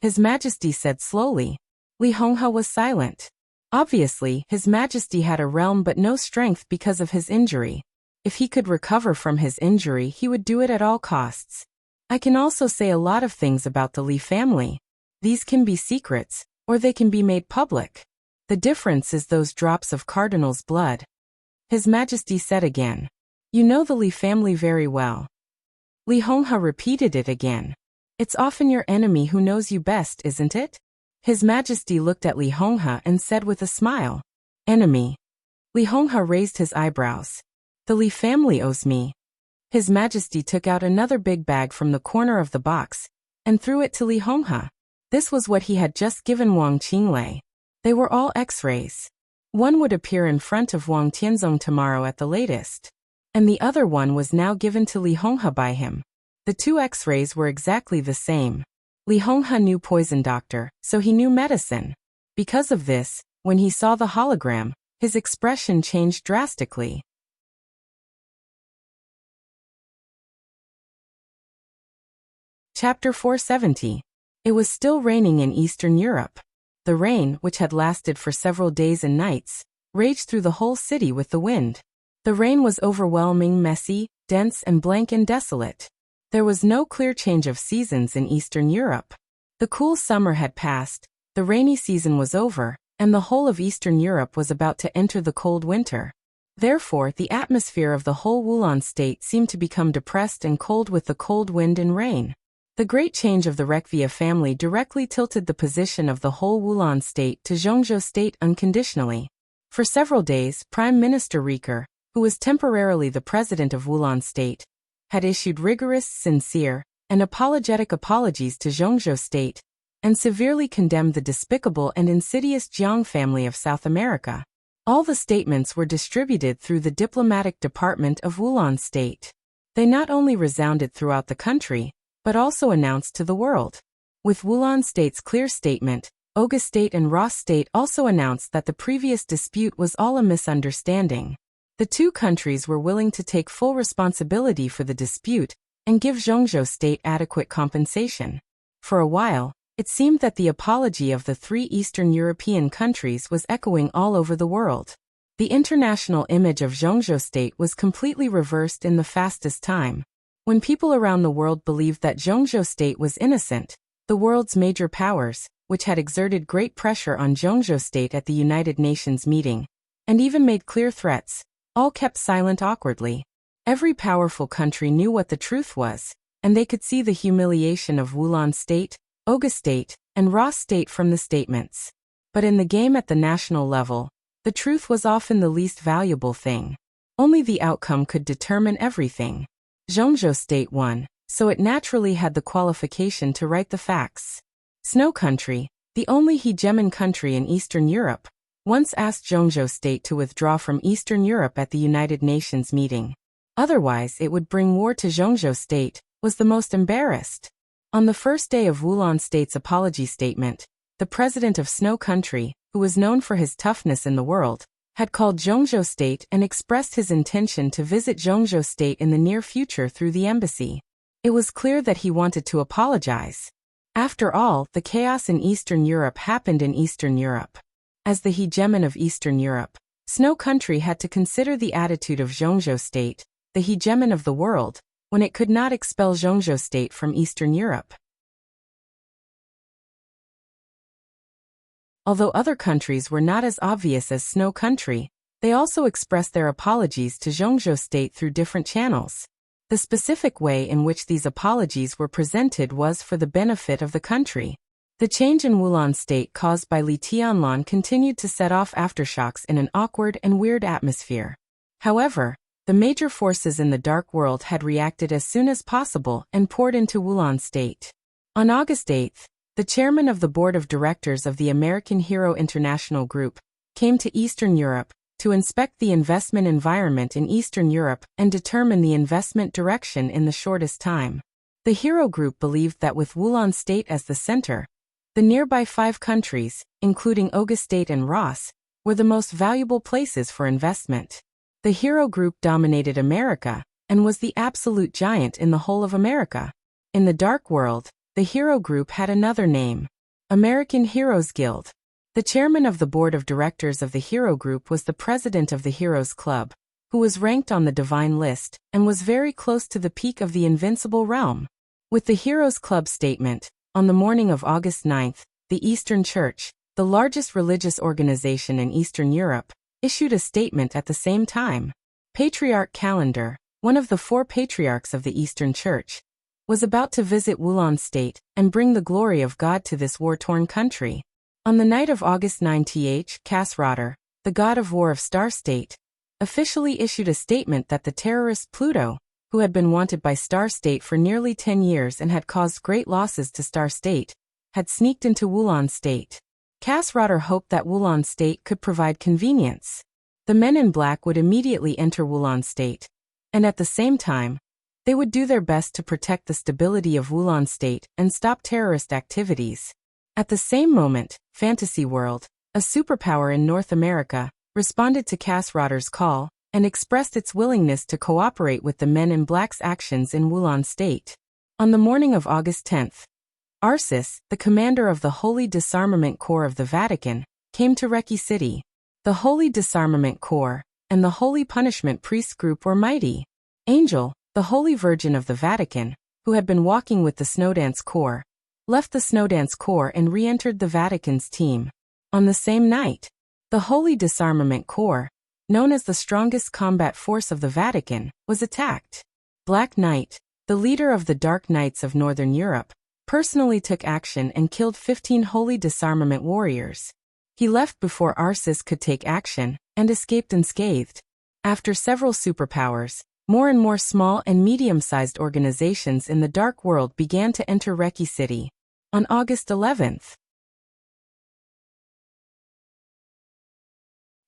A: His Majesty said slowly. Li Honghe was silent. Obviously, His Majesty had a realm but no strength because of his injury. If he could recover from his injury, he would do it at all costs. I can also say a lot of things about the Li family. These can be secrets, or they can be made public. The difference is those drops of cardinal's blood. His Majesty said again. You know the Li family very well. Li Honghe repeated it again. It's often your enemy who knows you best, isn't it? His Majesty looked at Li Honghe and said with a smile. Enemy. Li Honghe raised his eyebrows. The Li family owes me. His Majesty took out another big bag from the corner of the box and threw it to Li Honghe. This was what he had just given Wang Qinglei. They were all X-rays. One would appear in front of Wang Tianzong tomorrow at the latest. And the other one was now given to Li Honghe by him. The two X-rays were exactly the same. Li Honghe knew poison doctor, so he knew medicine. Because of this, when he saw the hologram, his expression changed drastically. Chapter 470. It was still raining in Eastern Europe. The rain, which had lasted for several days and nights, raged through the whole city with the wind. The rain was overwhelming, messy, dense and blank and desolate. There was no clear change of seasons in Eastern Europe. The cool summer had passed, the rainy season was over, and the whole of Eastern Europe was about to enter the cold winter. Therefore, the atmosphere of the whole Wulan state seemed to become depressed and cold with the cold wind and rain. The great change of the Rekvia family directly tilted the position of the whole Wulan state to Zhongzhou state unconditionally. For several days, Prime Minister Riker, who was temporarily the president of Wulan state, had issued rigorous, sincere, and apologetic apologies to Zhongzhou state, and severely condemned the despicable and insidious Jiang family of South America. All the statements were distributed through the diplomatic department of Wulan state. They not only resounded throughout the country, but also announced to the world. With Wulan state's clear statement, Oga state and Ross state also announced that the previous dispute was all a misunderstanding. The two countries were willing to take full responsibility for the dispute and give Zhongzhou state adequate compensation. For a while, it seemed that the apology of the three Eastern European countries was echoing all over the world. The international image of Zhongzhou state was completely reversed in the fastest time. When people around the world believed that Zhongzhou state was innocent, the world's major powers, which had exerted great pressure on Zhongzhou state at the United Nations meeting, and even made clear threats, all kept silent awkwardly. Every powerful country knew what the truth was, and they could see the humiliation of Wulan state, Oga state, and Ross state from the statements. But in the game at the national level, the truth was often the least valuable thing. Only the outcome could determine everything. Zhongzhou state won, so it naturally had the qualification to write the facts. Snow Country, the only hegemon country in Eastern Europe, once asked Zhongzhou state to withdraw from Eastern Europe at the United Nations meeting. Otherwise it would bring war to Zhongzhou state, was the most embarrassed. On the first day of Wulan state's apology statement, the president of Snow Country, who was known for his toughness in the world, had called Zhongzhou state and expressed his intention to visit Zhongzhou state in the near future through the embassy. It was clear that he wanted to apologize. After all, the chaos in Eastern Europe happened in Eastern Europe. As the hegemon of Eastern Europe, Snow Country had to consider the attitude of Zhongzhou state, the hegemon of the world, when it could not expel Zhongzhou state from Eastern Europe. Although other countries were not as obvious as Snow Country, they also expressed their apologies to Zhongzhou state through different channels. The specific way in which these apologies were presented was for the benefit of the country. The change in Wulan state caused by Li Tianlan continued to set off aftershocks in an awkward and weird atmosphere. However, the major forces in the dark world had reacted as soon as possible and poured into Wulan state. On August 8, the chairman of the board of directors of the American Hero International Group came to Eastern Europe to inspect the investment environment in Eastern Europe and determine the investment direction in the shortest time. The Hero Group believed that with Wulan state as the center, the nearby 5 countries, including Oga state and Ross, were the most valuable places for investment. The Hero Group dominated America and was the absolute giant in the whole of America. In the dark world, the Hero Group had another name, American Heroes Guild. The chairman of the board of directors of the Hero Group was the president of the Heroes Club, who was ranked on the divine list and was very close to the peak of the invincible realm. With the Heroes Club statement, on the morning of August 9th, the Eastern Church, the largest religious organization in Eastern Europe, issued a statement at the same time. Patriarch Calendar, one of the 4 patriarchs of the Eastern Church, was about to visit Wulon State and bring the glory of God to this war-torn country. On the night of August 9, Kasrater, the god of war of Star State, officially issued a statement that the terrorist Pluto, who had been wanted by Star State for nearly 10 years and had caused great losses to Star State, had sneaked into Wulon State. Kasrater hoped that Wulon State could provide convenience. The men in black would immediately enter Wulon State, and at the same time, they would do their best to protect the stability of Wulon State and stop terrorist activities. At the same moment, Fantasy World, a superpower in North America, responded to Kasrater's call and expressed its willingness to cooperate with the men in black's actions in Wulon State. On the morning of August 10th, Arsis, the commander of the Holy Disarmament Corps of the Vatican, came to Reki City. The Holy Disarmament Corps and the Holy Punishment Priest Group were mighty. Angel, the Holy Virgin of the Vatican, who had been walking with the Snowdance Corps, left the Snowdance Corps and re-entered the Vatican's team. On the same night, the Holy Disarmament Corps, known as the strongest combat force of the Vatican, was attacked. Black Knight, the leader of the Dark Knights of Northern Europe, personally took action and killed 15 Holy Disarmament warriors. He left before Arsis could take action and escaped unscathed. After several superpowers, more and more small and medium-sized organizations in the Dark World began to enter Reki City. On August 11th,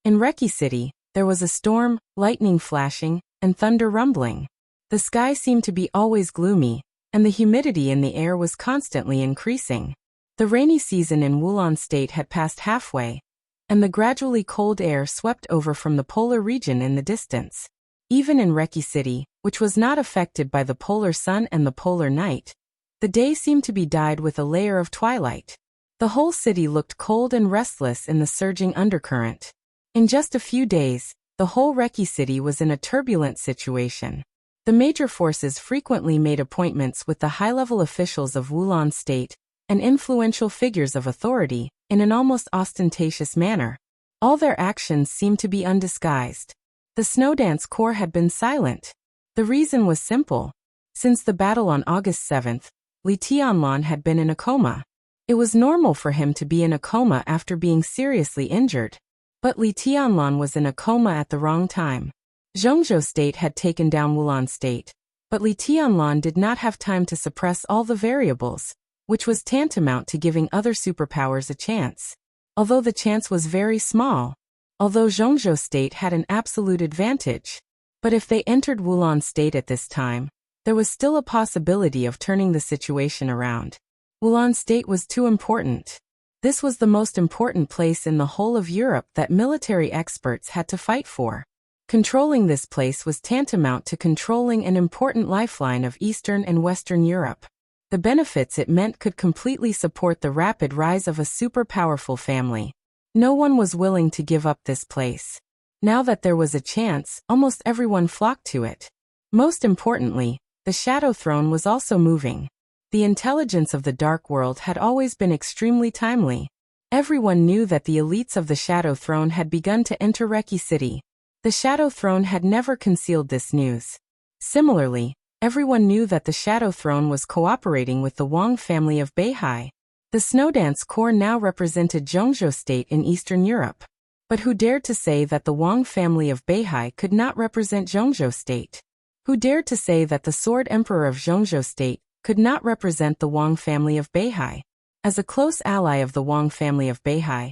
A: in Reki City, there was a storm, lightning flashing, and thunder rumbling. The sky seemed to be always gloomy, and the humidity in the air was constantly increasing. The rainy season in Wulon State had passed halfway, and the gradually cold air swept over from the polar region in the distance. Even in Reki City, which was not affected by the polar sun and the polar night, the day seemed to be dyed with a layer of twilight. The whole city looked cold and restless in the surging undercurrent. In just a few days, the whole Reki City was in a turbulent situation. The major forces frequently made appointments with the high-level officials of Wulon State and influential figures of authority in an almost ostentatious manner. All their actions seemed to be undisguised. The Snowdance Corps had been silent. The reason was simple. Since the battle on August 7th, Li Tianlan had been in a coma. It was normal for him to be in a coma after being seriously injured. But Li Tianlan was in a coma at the wrong time. Zhongzhou State had taken down Wulon State, but Li Tianlan did not have time to suppress all the variables, which was tantamount to giving other superpowers a chance. Although the chance was very small, although Zhongzhou State had an absolute advantage. But if they entered Wulon State at this time, there was still a possibility of turning the situation around. Wulon State was too important. This was the most important place in the whole of Europe that military experts had to fight for. Controlling this place was tantamount to controlling an important lifeline of Eastern and Western Europe. The benefits it meant could completely support the rapid rise of a super-powerful family. No one was willing to give up this place. Now that there was a chance, almost everyone flocked to it. Most importantly, the Shadow Throne was also moving. The intelligence of the Dark World had always been extremely timely. Everyone knew that the elites of the Shadow Throne had begun to enter Reki City. The Shadow Throne had never concealed this news. Similarly, everyone knew that the Shadow Throne was cooperating with the Wang family of Beihai. The Snowdance Corps now represented Zhongzhou State in Eastern Europe. But who dared to say that the Wang family of Beihai could not represent Zhongzhou State? Who dared to say that the Sword Emperor of Zhongzhou State could not represent the Wang family of Beihai? As a close ally of the Wang family of Beihai,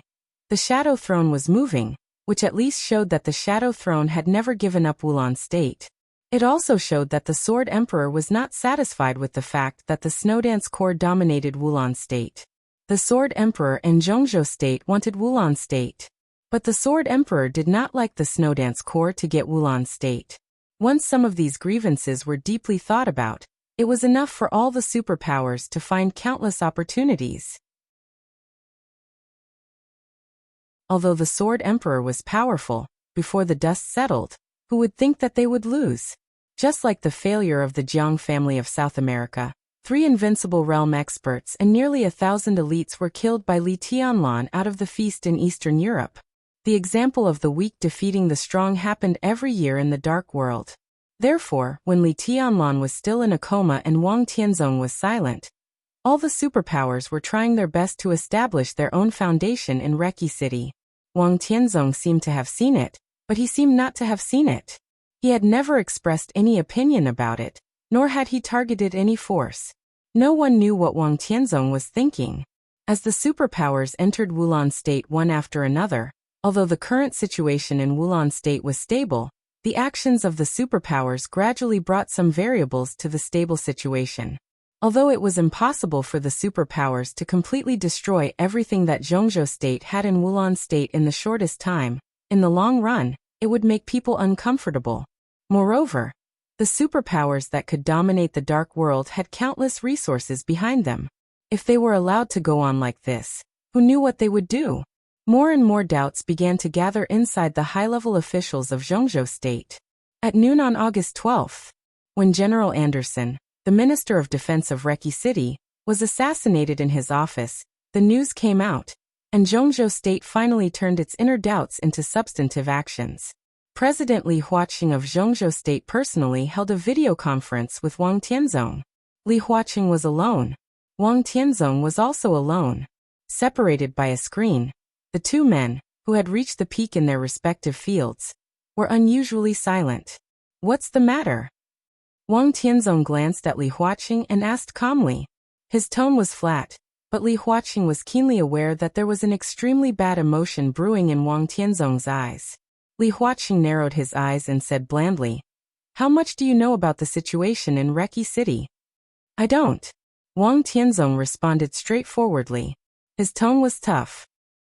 A: the Shadow Throne was moving, which at least showed that the Shadow Throne had never given up Wulon State. It also showed that the Sword Emperor was not satisfied with the fact that the Snowdance Corps dominated Wulon State. The Sword Emperor and Zhongzhou State wanted Wulon State. But the Sword Emperor did not like the Snowdance Corps to get Wulon State. Once some of these grievances were deeply thought about, it was enough for all the superpowers to find countless opportunities. Although the Sword Emperor was powerful, before the dust settled, who would think that they would lose? Just like the failure of the Jiang family of South America, 3 invincible realm experts and nearly 1,000 elites were killed by Li Tianlan out of the feast in Eastern Europe. The example of the weak defeating the strong happened every year in the Dark World. Therefore, when Li Tianlan was still in a coma and Wang Tianzong was silent, all the superpowers were trying their best to establish their own foundation in Reki City. Wang Tianzong seemed to have seen it, but he seemed not to have seen it. He had never expressed any opinion about it, nor had he targeted any force. No one knew what Wang Tianzong was thinking. As the superpowers entered Wulan State one after another, although the current situation in Wulan State was stable, the actions of the superpowers gradually brought some variables to the stable situation. Although it was impossible for the superpowers to completely destroy everything that Zhongzhou State had in Wulan State in the shortest time, in the long run, it would make people uncomfortable. Moreover, the superpowers that could dominate the Dark World had countless resources behind them. If they were allowed to go on like this, who knew what they would do? More and more doubts began to gather inside the high-level officials of Zhongzhou State. At noon on August 12th, when General Anderson, the Minister of Defense of Reki City, was assassinated in his office, the news came out, and Zhongzhou State finally turned its inner doubts into substantive actions. President Li Huaqing of Zhongzhou State personally held a video conference with Wang Tianzong. Li Huaqing was alone. Wang Tianzong was also alone. Separated by a screen, the two men, who had reached the peak in their respective fields, were unusually silent. "What's the matter?" Wang Tianzong glanced at Li Huaqing and asked calmly. His tone was flat, but Li Huaqing was keenly aware that there was an extremely bad emotion brewing in Wang Tianzong's eyes. Li Huaqing narrowed his eyes and said blandly, "How much do you know about the situation in Reki City?" "I don't." Wang Tianzong responded straightforwardly. His tone was tough.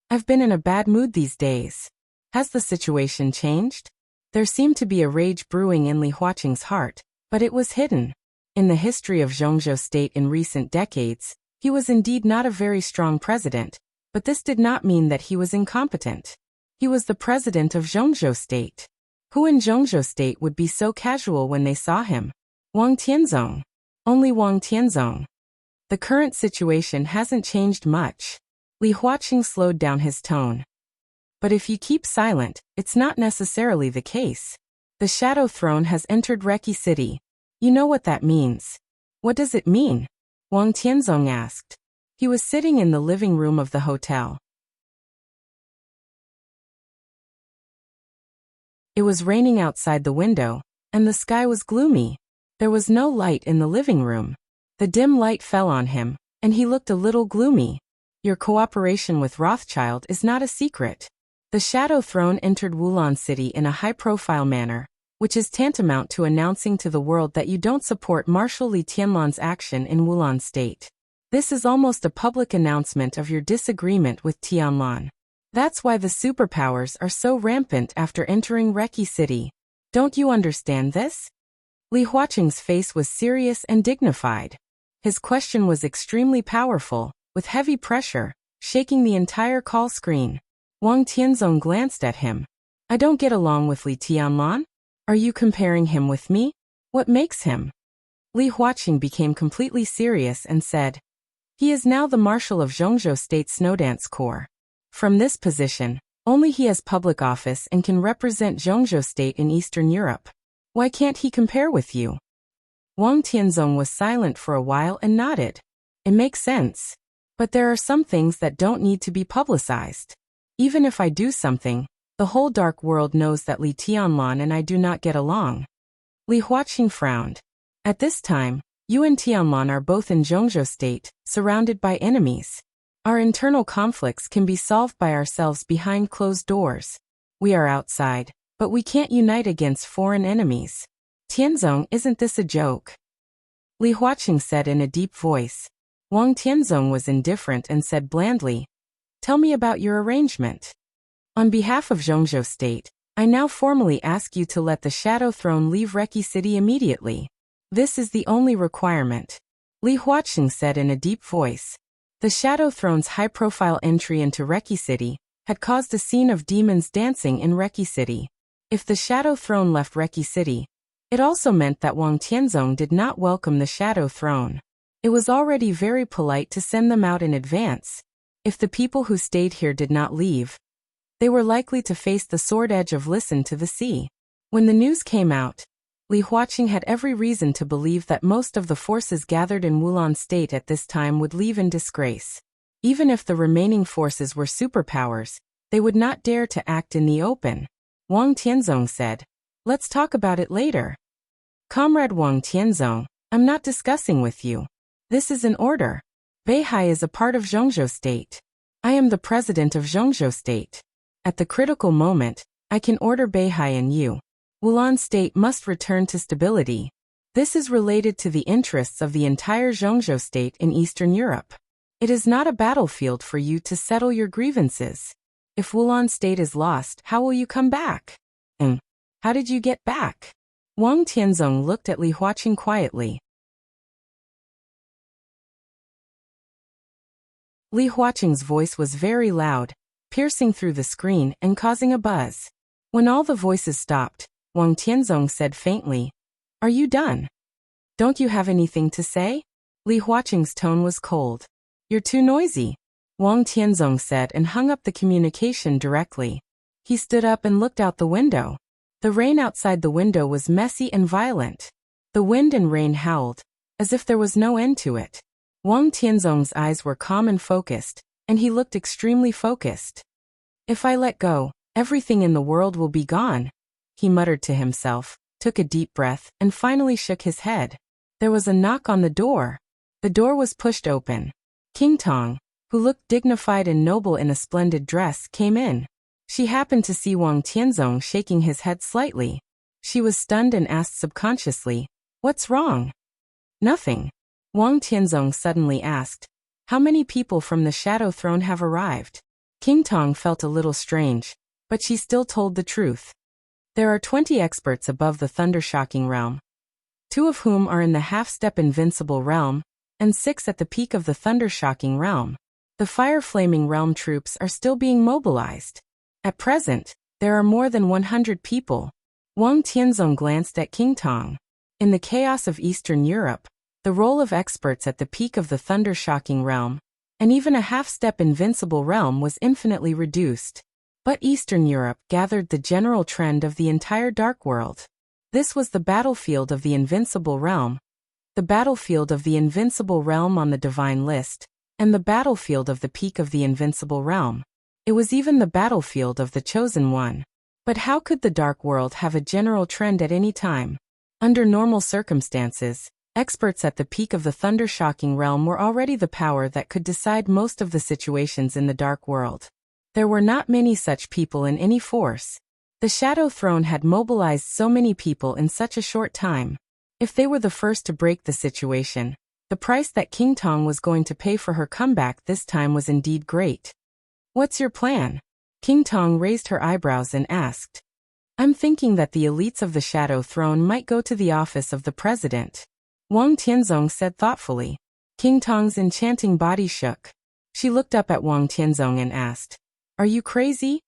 A: "I've been in a bad mood these days. Has the situation changed?" There seemed to be a rage brewing in Li Huaqing's heart, but it was hidden. In the history of Zhongzhou State in recent decades, he was indeed not a very strong president, but this did not mean that he was incompetent. He was the president of Zhongzhou State. Who in Zhongzhou State would be so casual when they saw him? Wang Tianzong. Only Wang Tianzong. The current situation hasn't changed much. Li Huaqing slowed down his tone. But if you keep silent, it's not necessarily the case. The Shadow Throne has entered Reki City. You know what that means. What does it mean? Wang Tianzong asked. He was sitting in the living room of the hotel. It was raining outside the window, and the sky was gloomy. There was no light in the living room. The dim light fell on him, and he looked a little gloomy. Your cooperation with Rothschild is not a secret. The Shadow Throne entered Wulan City in a high-profile manner, which is tantamount to announcing to the world that you don't support Marshal Li Tianlan's action in Wulan State. This is almost a public announcement of your disagreement with Tianlan. That's why the superpowers are so rampant after entering Reki City. Don't you understand this? Li Huaqing's face was serious and dignified. His question was extremely powerful, with heavy pressure, shaking the entire call screen. Wang Tianzong glanced at him. I don't get along with Li Tianlan? Are you comparing him with me? What makes him? Li Huaqing became completely serious and said, he is now the Marshal of Zhongzhou State Snowdance Corps. From this position, only he has public office and can represent Zhongzhou State in Eastern Europe. Why can't he compare with you? Wang Tianzong was silent for a while and nodded. It makes sense. But there are some things that don't need to be publicized. Even if I do something, the whole Dark World knows that Li Tianlan and I do not get along. Li Huaqing frowned. At this time, you and Tianlan are both in Zhongzhou State, surrounded by enemies. Our internal conflicts can be solved by ourselves behind closed doors. We are outside, but we can't unite against foreign enemies. Tianzong, isn't this a joke? Li Huaqing said in a deep voice. Wang Tianzong was indifferent and said blandly, tell me about your arrangement. On behalf of Zhongzhou State, I now formally ask you to let the Shadow Throne leave Reki City immediately. This is the only requirement. Li Huaqing said in a deep voice. The Shadow Throne's high-profile entry into Reki City, had caused a scene of demons dancing in Reki City. If the Shadow Throne left Reki City, it also meant that Wang Tianzong did not welcome the Shadow Throne. It was already very polite to send them out in advance. If the people who stayed here did not leave, they were likely to face the sword edge of listen to the sea. When the news came out, Li Huaqing had every reason to believe that most of the forces gathered in Wulan State at this time would leave in disgrace. Even if the remaining forces were superpowers, they would not dare to act in the open. Wang Tianzong said, "Let's talk about it later." "Comrade Wang Tianzong, I'm not discussing with you. This is an order. Beihai is a part of Zhongzhou State. I am the president of Zhongzhou State. At the critical moment, I can order Beihai and you. Wulan State must return to stability. This is related to the interests of the entire Zhongzhou State in Eastern Europe. It is not a battlefield for you to settle your grievances. If Wulan State is lost, how will you come back? And how did you get back?" Wang Tianzong looked at Li Huaqing quietly. Li Huaqing's voice was very loud, piercing through the screen and causing a buzz. When all the voices stopped, Wang Tianzong said faintly, "Are you done? Don't you have anything to say?" Li Huaqing's tone was cold. "You're too noisy," Wang Tianzong said and hung up the communication directly. He stood up and looked out the window. The rain outside the window was messy and violent. The wind and rain howled, as if there was no end to it. Wang Tianzong's eyes were calm and focused, and he looked extremely focused. "If I let go, everything in the world will be gone," he muttered to himself, took a deep breath, and finally shook his head. There was a knock on the door. The door was pushed open. King Tong, who looked dignified and noble in a splendid dress, came in. She happened to see Wang Tianzong shaking his head slightly. She was stunned and asked subconsciously, "What's wrong?" "Nothing." Wang Tianzong suddenly asked, "How many people from the Shadow Throne have arrived?" King Tong felt a little strange, but she still told the truth. "There are 20 experts above the Thundershocking realm, 2 of whom are in the half-step invincible realm, and 6 at the peak of the Thundershocking realm. The Fire-Flaming realm troops are still being mobilized. At present, there are more than 100 people." Wang Tianzong glanced at King Tong. In the chaos of Eastern Europe, the role of experts at the peak of the Thundershocking realm, and even a half-step invincible realm, was infinitely reduced. But Eastern Europe gathered the general trend of the entire Dark World. This was the battlefield of the invincible realm, the battlefield of the invincible realm on the divine list, and the battlefield of the peak of the invincible realm. It was even the battlefield of the chosen one. But how could the Dark World have a general trend at any time? Under normal circumstances, experts at the peak of the Thundershocking realm were already the power that could decide most of the situations in the Dark World. There were not many such people in any force. The Shadow Throne had mobilized so many people in such a short time. If they were the first to break the situation, the price that King Tong was going to pay for her comeback this time was indeed great. "What's your plan?" King Tong raised her eyebrows and asked. "I'm thinking that the elites of the Shadow Throne might go to the office of the president," Wang Tianzong said thoughtfully. King Tong's enchanting body shook. She looked up at Wang Tianzong and asked, "Are you crazy?"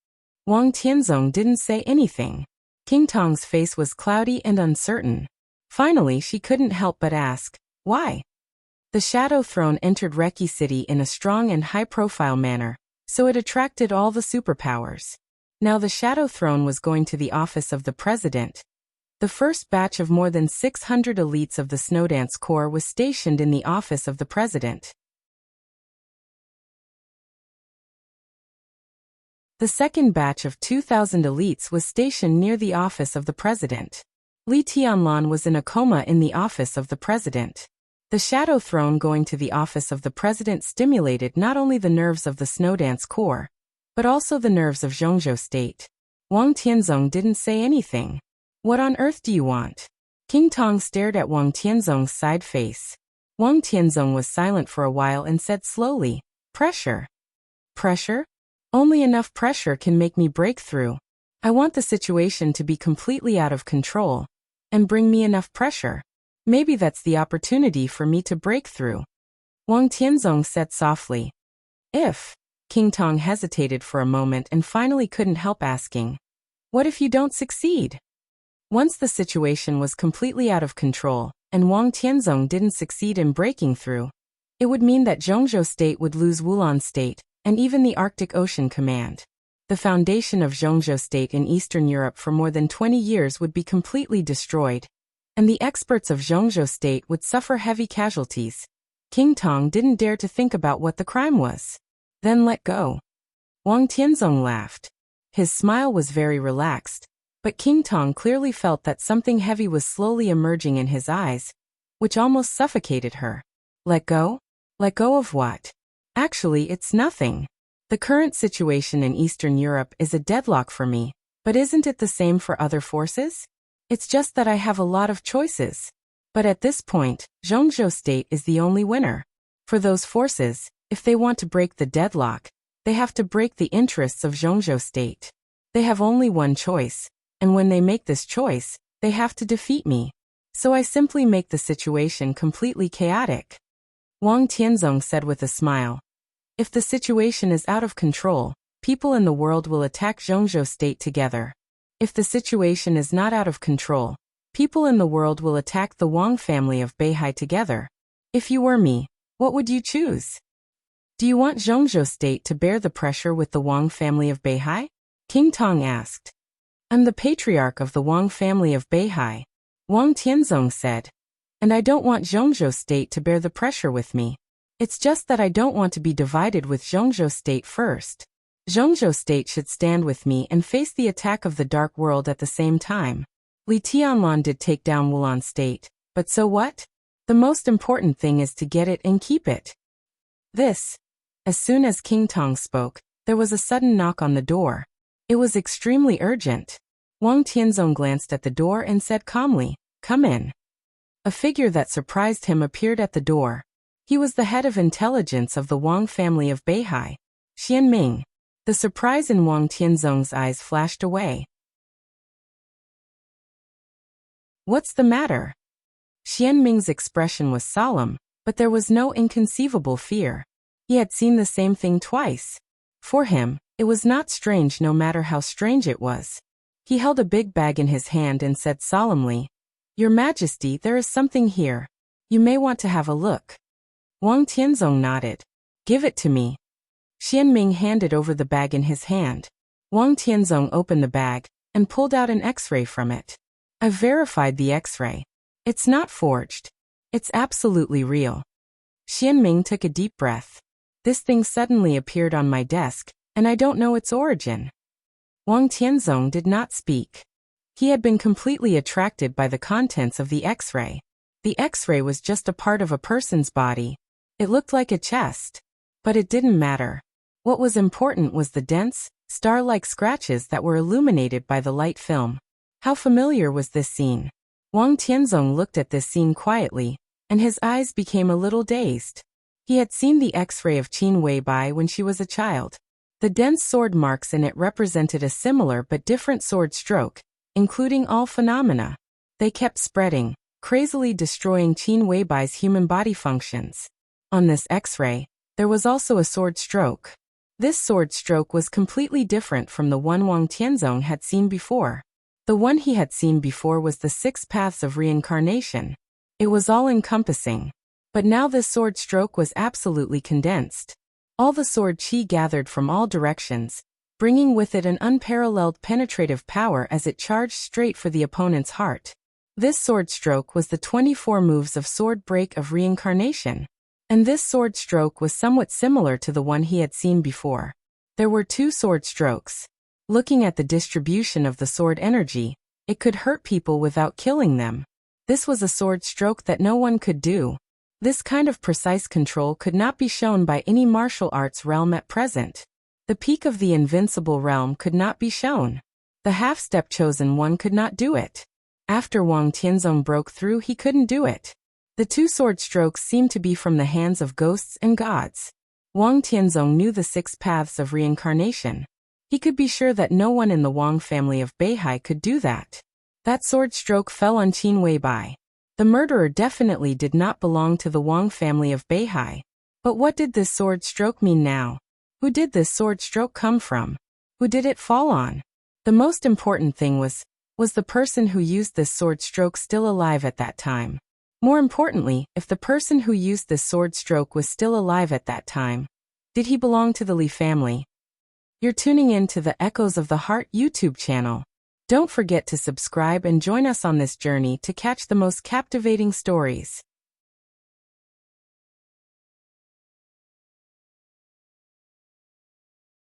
A: Wang Tianzong didn't say anything. King Tong's face was cloudy and uncertain. Finally, she couldn't help but ask, "Why?" The Shadow Throne entered Reki City in a strong and high-profile manner, so it attracted all the superpowers. Now the Shadow Throne was going to the office of the president. The first batch of more than 600 elites of the Snowdance Corps was stationed in the office of the president. The second batch of 2,000 elites was stationed near the office of the president. Li Tianlan was in a coma in the office of the president. The Shadow Throne going to the office of the president stimulated not only the nerves of the Snowdance Corps, but also the nerves of Zhongzhou State. Wang Tianzong didn't say anything. "What on earth do you want?" King Tong stared at Wang Tianzong's side face. Wang Tianzong was silent for a while and said slowly, "Pressure." "Pressure? Only enough pressure can make me break through. I want the situation to be completely out of control, and bring me enough pressure. Maybe that's the opportunity for me to break through." Wang Tianzong said softly. "If King Tong hesitated for a moment and finally couldn't help asking, "What if you don't succeed?" Once the situation was completely out of control, and Wang Tianzong didn't succeed in breaking through, it would mean that Zhongzhou State would lose Wulon State, and even the Arctic Ocean Command. The foundation of Zhongzhou State in Eastern Europe for more than 20 years would be completely destroyed, and the experts of Zhongzhou State would suffer heavy casualties. King Tong didn't dare to think about what the crime was. Then let go. Wang Tianzong laughed. His smile was very relaxed, but King Tong clearly felt that something heavy was slowly emerging in his eyes, which almost suffocated her. Let go? Let go of what? Actually, it's nothing. The current situation in Eastern Europe is a deadlock for me, but isn't it the same for other forces? It's just that I have a lot of choices. But at this point, Zhongzhou State is the only winner. For those forces, if they want to break the deadlock, they have to break the interests of Zhongzhou State. They have only one choice, and when they make this choice, they have to defeat me. So I simply make the situation completely chaotic. Wang Tianzong said with a smile. If the situation is out of control, people in the world will attack Zhongzhou State together. If the situation is not out of control, people in the world will attack the Wang family of Beihai together. If you were me, what would you choose? Do you want Zhongzhou State to bear the pressure with the Wang family of Beihai? King Tong asked. I'm the patriarch of the Wang family of Beihai, Wang Tianzong said. And I don't want Zhongzhou State to bear the pressure with me. It's just that I don't want to be divided with Zhongzhou State first. Zhongzhou State should stand with me and face the attack of the Dark World at the same time. Li Tianlan did take down Wulon State, but so what? The most important thing is to get it and keep it. As soon as King Tong spoke, there was a sudden knock on the door. It was extremely urgent. Wang Tianzong glanced at the door and said calmly, "Come in." A figure that surprised him appeared at the door. He was the head of intelligence of the Wang family of Beihai, Xian Ming. The surprise in Wang Tianzong's eyes flashed away. What's the matter? Xian Ming's expression was solemn, but there was no inconceivable fear. He had seen the same thing twice. For him, it was not strange no matter how strange it was. He held a big bag in his hand and said solemnly, "Your Majesty, there is something here. You may want to have a look." Wang Tianzong nodded. "Give it to me." Xian Ming handed over the bag in his hand. Wang Tianzong opened the bag and pulled out an X-ray from it. "I've verified the X-ray. It's not forged. It's absolutely real." Xian Ming took a deep breath. "This thing suddenly appeared on my desk, and I don't know its origin." Wang Tianzong did not speak. He had been completely attracted by the contents of the X-ray. The X-ray was just a part of a person's body. It looked like a chest. But it didn't matter. What was important was the dense, star-like scratches that were illuminated by the light film. How familiar was this scene? Wang Tianzong looked at this scene quietly, and his eyes became a little dazed. He had seen the X-ray of Qin Weibai when she was a child. The dense sword marks in it represented a similar but different sword stroke, including all phenomena. They kept spreading, crazily destroying Qin Weibai's human body functions. On this X-ray, there was also a sword stroke. This sword stroke was completely different from the one Wang Tianzong had seen before. The one he had seen before was the 6 paths of reincarnation. It was all-encompassing. But now this sword stroke was absolutely condensed. All the sword qi gathered from all directions, bringing with it an unparalleled penetrative power as it charged straight for the opponent's heart. This sword stroke was the 24 moves of sword break of reincarnation. And this sword stroke was somewhat similar to the one he had seen before. There were 2 sword strokes. Looking at the distribution of the sword energy, it could hurt people without killing them. This was a sword stroke that no one could do. This kind of precise control could not be shown by any martial arts realm at present. The peak of the invincible realm could not be shown. The half-step chosen one could not do it. After Wang Tianzong broke through, he couldn't do it. The 2 sword strokes seemed to be from the hands of ghosts and gods. Wang Tianzong knew the 6 paths of reincarnation. He could be sure that no one in the Wang family of Beihai could do that. That sword stroke fell on Qin Weibai. The murderer definitely did not belong to the Wang family of Beihai. But what did this sword stroke mean now? Who did this sword stroke come from? Who did it fall on? The most important thing was the person who used this sword stroke still alive at that time? More importantly, if the person who used this sword stroke was still alive at that time, did he belong to the Lee family? You're tuning in to the Echoes of the Heart YouTube channel. Don't forget to subscribe and join us on this journey to catch the most captivating stories.